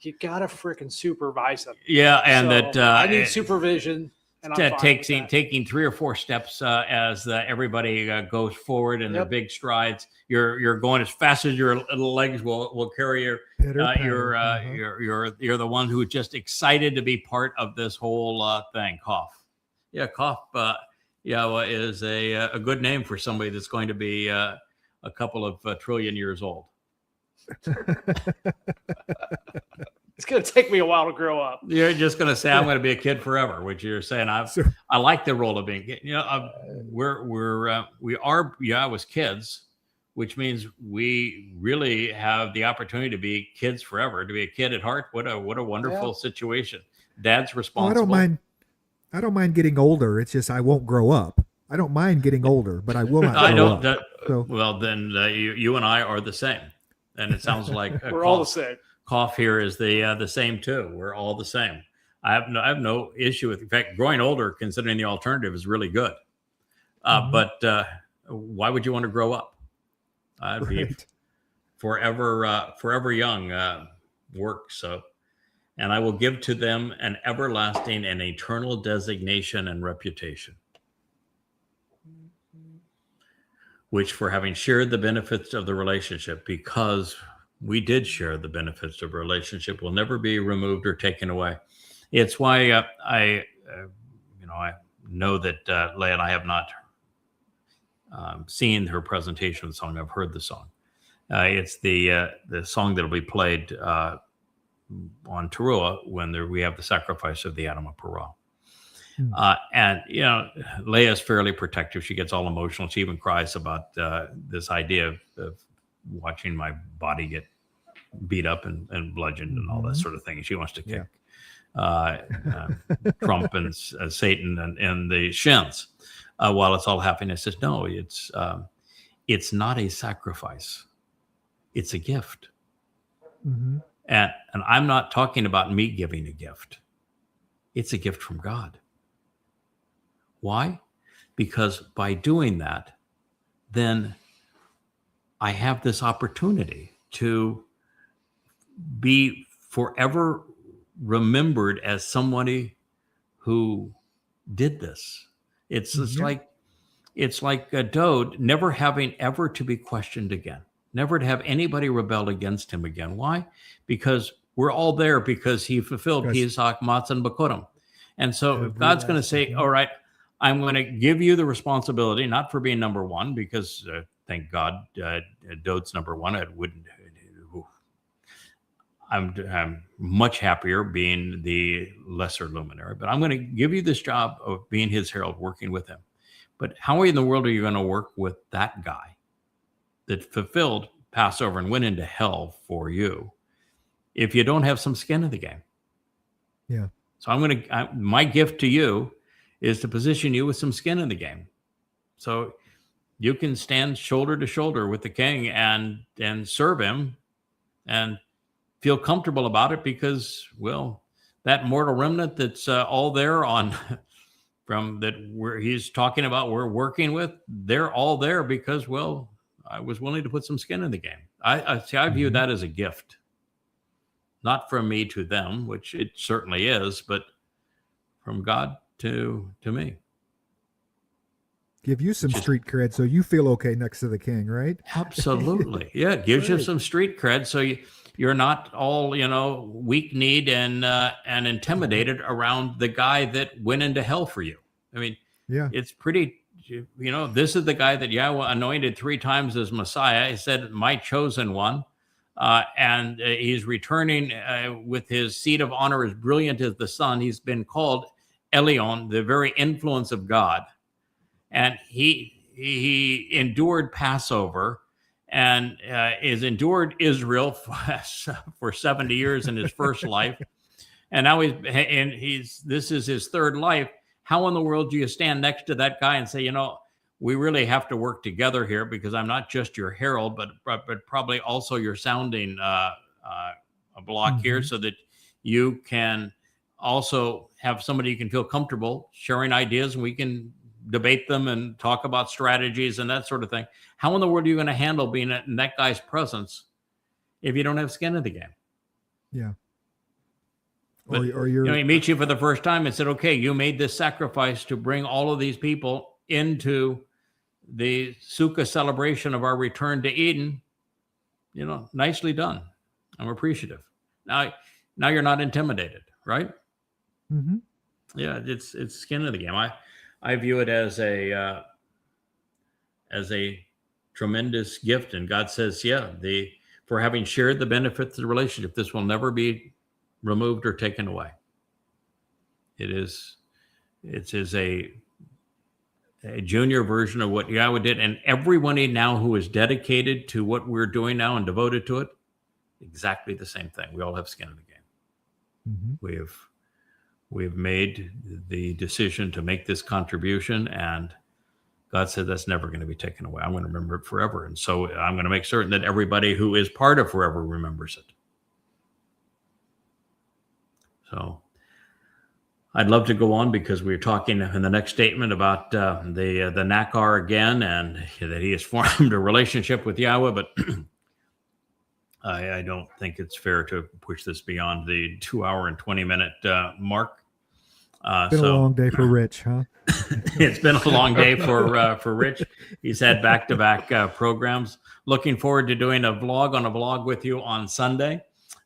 You gotta freaking supervise them. Yeah, and So, that I need supervision. And I'm fine with that. taking 3 or 4 steps as everybody goes forward in their big strides. You're going as fast as your little legs will carry you. You're the one who's just excited to be part of this whole thing. Cough. Yeah, Cough. Yahweh is a good name for somebody that's going to be a couple of trillion years old. It's going to take me a while to grow up. You're just going to say, I'm going to be a kid forever, which you're saying. I like the role of being, we are Yahweh's kids, which means we really have the opportunity to be kids forever, to be a kid at heart. What a wonderful situation. Dad's responsible. I don't mind getting older. It's just, I won't grow up. I don't mind getting older, but I will not grow up. Well, then you and I are the same. And it sounds like we're all the same. Cough here is the same too. We're all the same. I have no issue with. In fact, growing older, considering the alternative, is really good. But why would you want to grow up? I'd be forever young. Work so, and I will give to them an everlasting and eternal designation and reputation. which for having shared the benefits of the relationship, because we did share the benefits of a relationship, will never be removed or taken away. It's why I know that Leah and I have not seen her presentation of the song. I've heard the song. It's the song that will be played on Taruwah when we have the sacrifice of the Adam of Parah. And, Leah is fairly protective. She gets all emotional. She even cries about this idea of watching my body get beat up and bludgeoned and all that sort of thing. She wants to kick Trump and Satan and the shins while it's all happening. I says, no, it's not a sacrifice. It's a gift. And I'm not talking about me giving a gift. It's a gift from God. Why? Because by doing that, then I have this opportunity to be forever remembered as somebody who did this. It's like a Dode never having ever to be questioned again, never to have anybody rebel against him again. Why? Because we're all there because he fulfilled Pesach, Matzah, and Bakurim. And so if God's going to say, all right, I'm going to give you the responsibility, not for being number one, because thank God Dode's number one. I'm much happier being the lesser luminary, but I'm going to give you this job of being his herald, working with him. But how in the world are you going to work with that guy that fulfilled Passover and went into hell for you if you don't have some skin in the game? Yeah. So my gift to you is to position you with some skin in the game. So you can stand shoulder to shoulder with the king and serve him and feel comfortable about it because, well, that mortal remnant that's all there on from that where he's talking about we're working with, they're all there because, well, I was willing to put some skin in the game. I view that as a gift, not from me to them, which it certainly is, but from God to me. Give you some street cred so you feel okay next to the king, right? Absolutely. Yeah, it gives you some street cred so you're not all, weak-kneed and intimidated around the guy that went into hell for you. I mean, it's pretty, this is the guy that Yahweh anointed 3 times as Messiah. He said, my chosen one. And he's returning with his seat of honor as brilliant as the sun. He's been called Elion, the very influence of God. And he endured Passover and has endured Israel for 70 years in his first life. And now this is his third life. How in the world do you stand next to that guy and say, we really have to work together here because I'm not just your herald, but probably also your sounding block here so that you can also have somebody you can feel comfortable sharing ideas and we can debate them and talk about strategies and that sort of thing. How in the world are you going to handle being in that guy's presence if you don't have skin in the game? Yeah. But, he meets you for the first time and said, okay, you made this sacrifice to bring all of these people into the Sukkah celebration of our return to Eden. Nicely done. I'm appreciative. Now you're not intimidated, right? Mm-hmm. Yeah, it's skin in the game. I view it as a tremendous gift, and God says, for having shared the benefits of the relationship, this will never be removed or taken away. It is a junior version of what Yahweh did, and everyone now who is dedicated to what we're doing now and devoted to it, exactly the same thing. We all have skin in the game. Mm-hmm. We have made the decision to make this contribution, and God said that's never going to be taken away. I'm going to remember it forever. And so I'm going to make certain that everybody who is part of forever remembers it. So I'd love to go on because we're talking in the next statement about the Nakar again and that he has formed a relationship with Yahweh, but I don't think it's fair to push this beyond the 2 hour and 20 minute mark. Been a long day for Rich, huh? It's been a long day for Rich. He's had back-to-back programs. Looking forward to doing a vlog on a vlog with you on Sunday.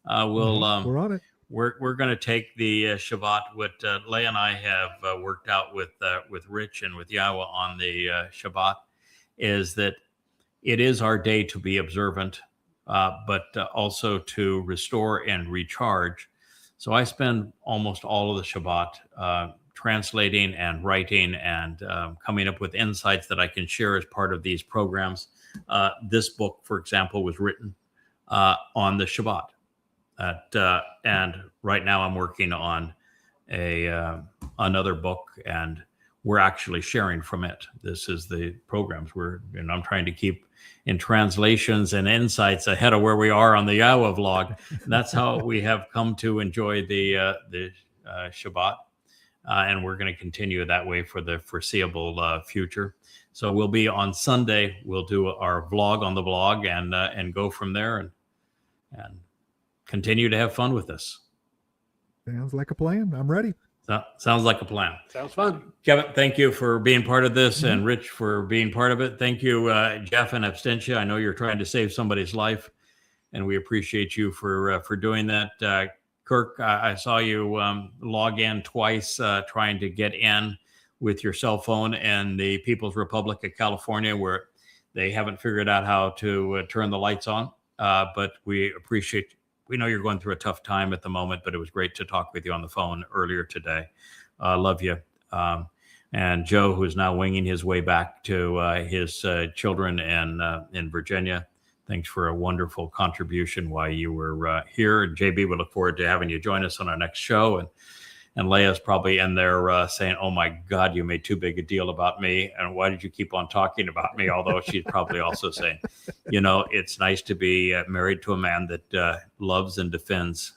We're on it. We're going to take the Shabbat. What Leah and I have worked out with Rich and with Yahowah on the Shabbat is that it is our day to be observant, but also to restore and recharge. So I spend almost all of the Shabbat translating and writing and coming up with insights that I can share as part of these programs. This book, for example, was written on the Shabbat. And right now I'm working on another book, and we're actually sharing from it. This is the programs I'm trying to keep in translations and insights ahead of where we are on the Yahowah vlog. And that's how we have come to enjoy the Shabbat. And we're going to continue that way for the foreseeable future. So we'll be on Sunday. We'll do our vlog on the blog and go from there and continue to have fun with this. Sounds like a plan. I'm ready. Sounds like a plan. Sounds fun. Kevin, thank you for being part of this, and Rich for being part of it. Thank you, Jeff and Abstentia. I know you're trying to save somebody's life, and we appreciate you for doing that. Kirk, I saw you log in twice trying to get in with your cell phone in the People's Republic of California, where they haven't figured out how to turn the lights on. But we appreciate. We know you're going through a tough time at the moment, but it was great to talk with you on the phone earlier today. Love you. And Joe, who's now winging his way back to his children in Virginia. Thanks for a wonderful contribution while you were here. And JB, we look forward to having you join us on our next show. And Leia's probably in there saying, oh my God, you made too big a deal about me. And why did you keep on talking about me? Although she's probably also saying, it's nice to be married to a man that loves and defends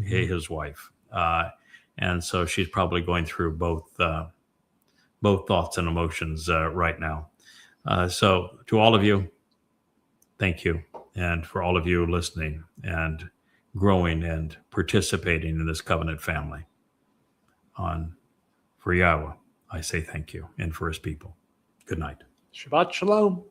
his wife. And so she's probably going through both thoughts and emotions right now. So to all of you, thank you. And for all of you listening and growing and participating in this covenant family. For Yahowah, I say thank you, and for his people. Good night. Shabbat shalom.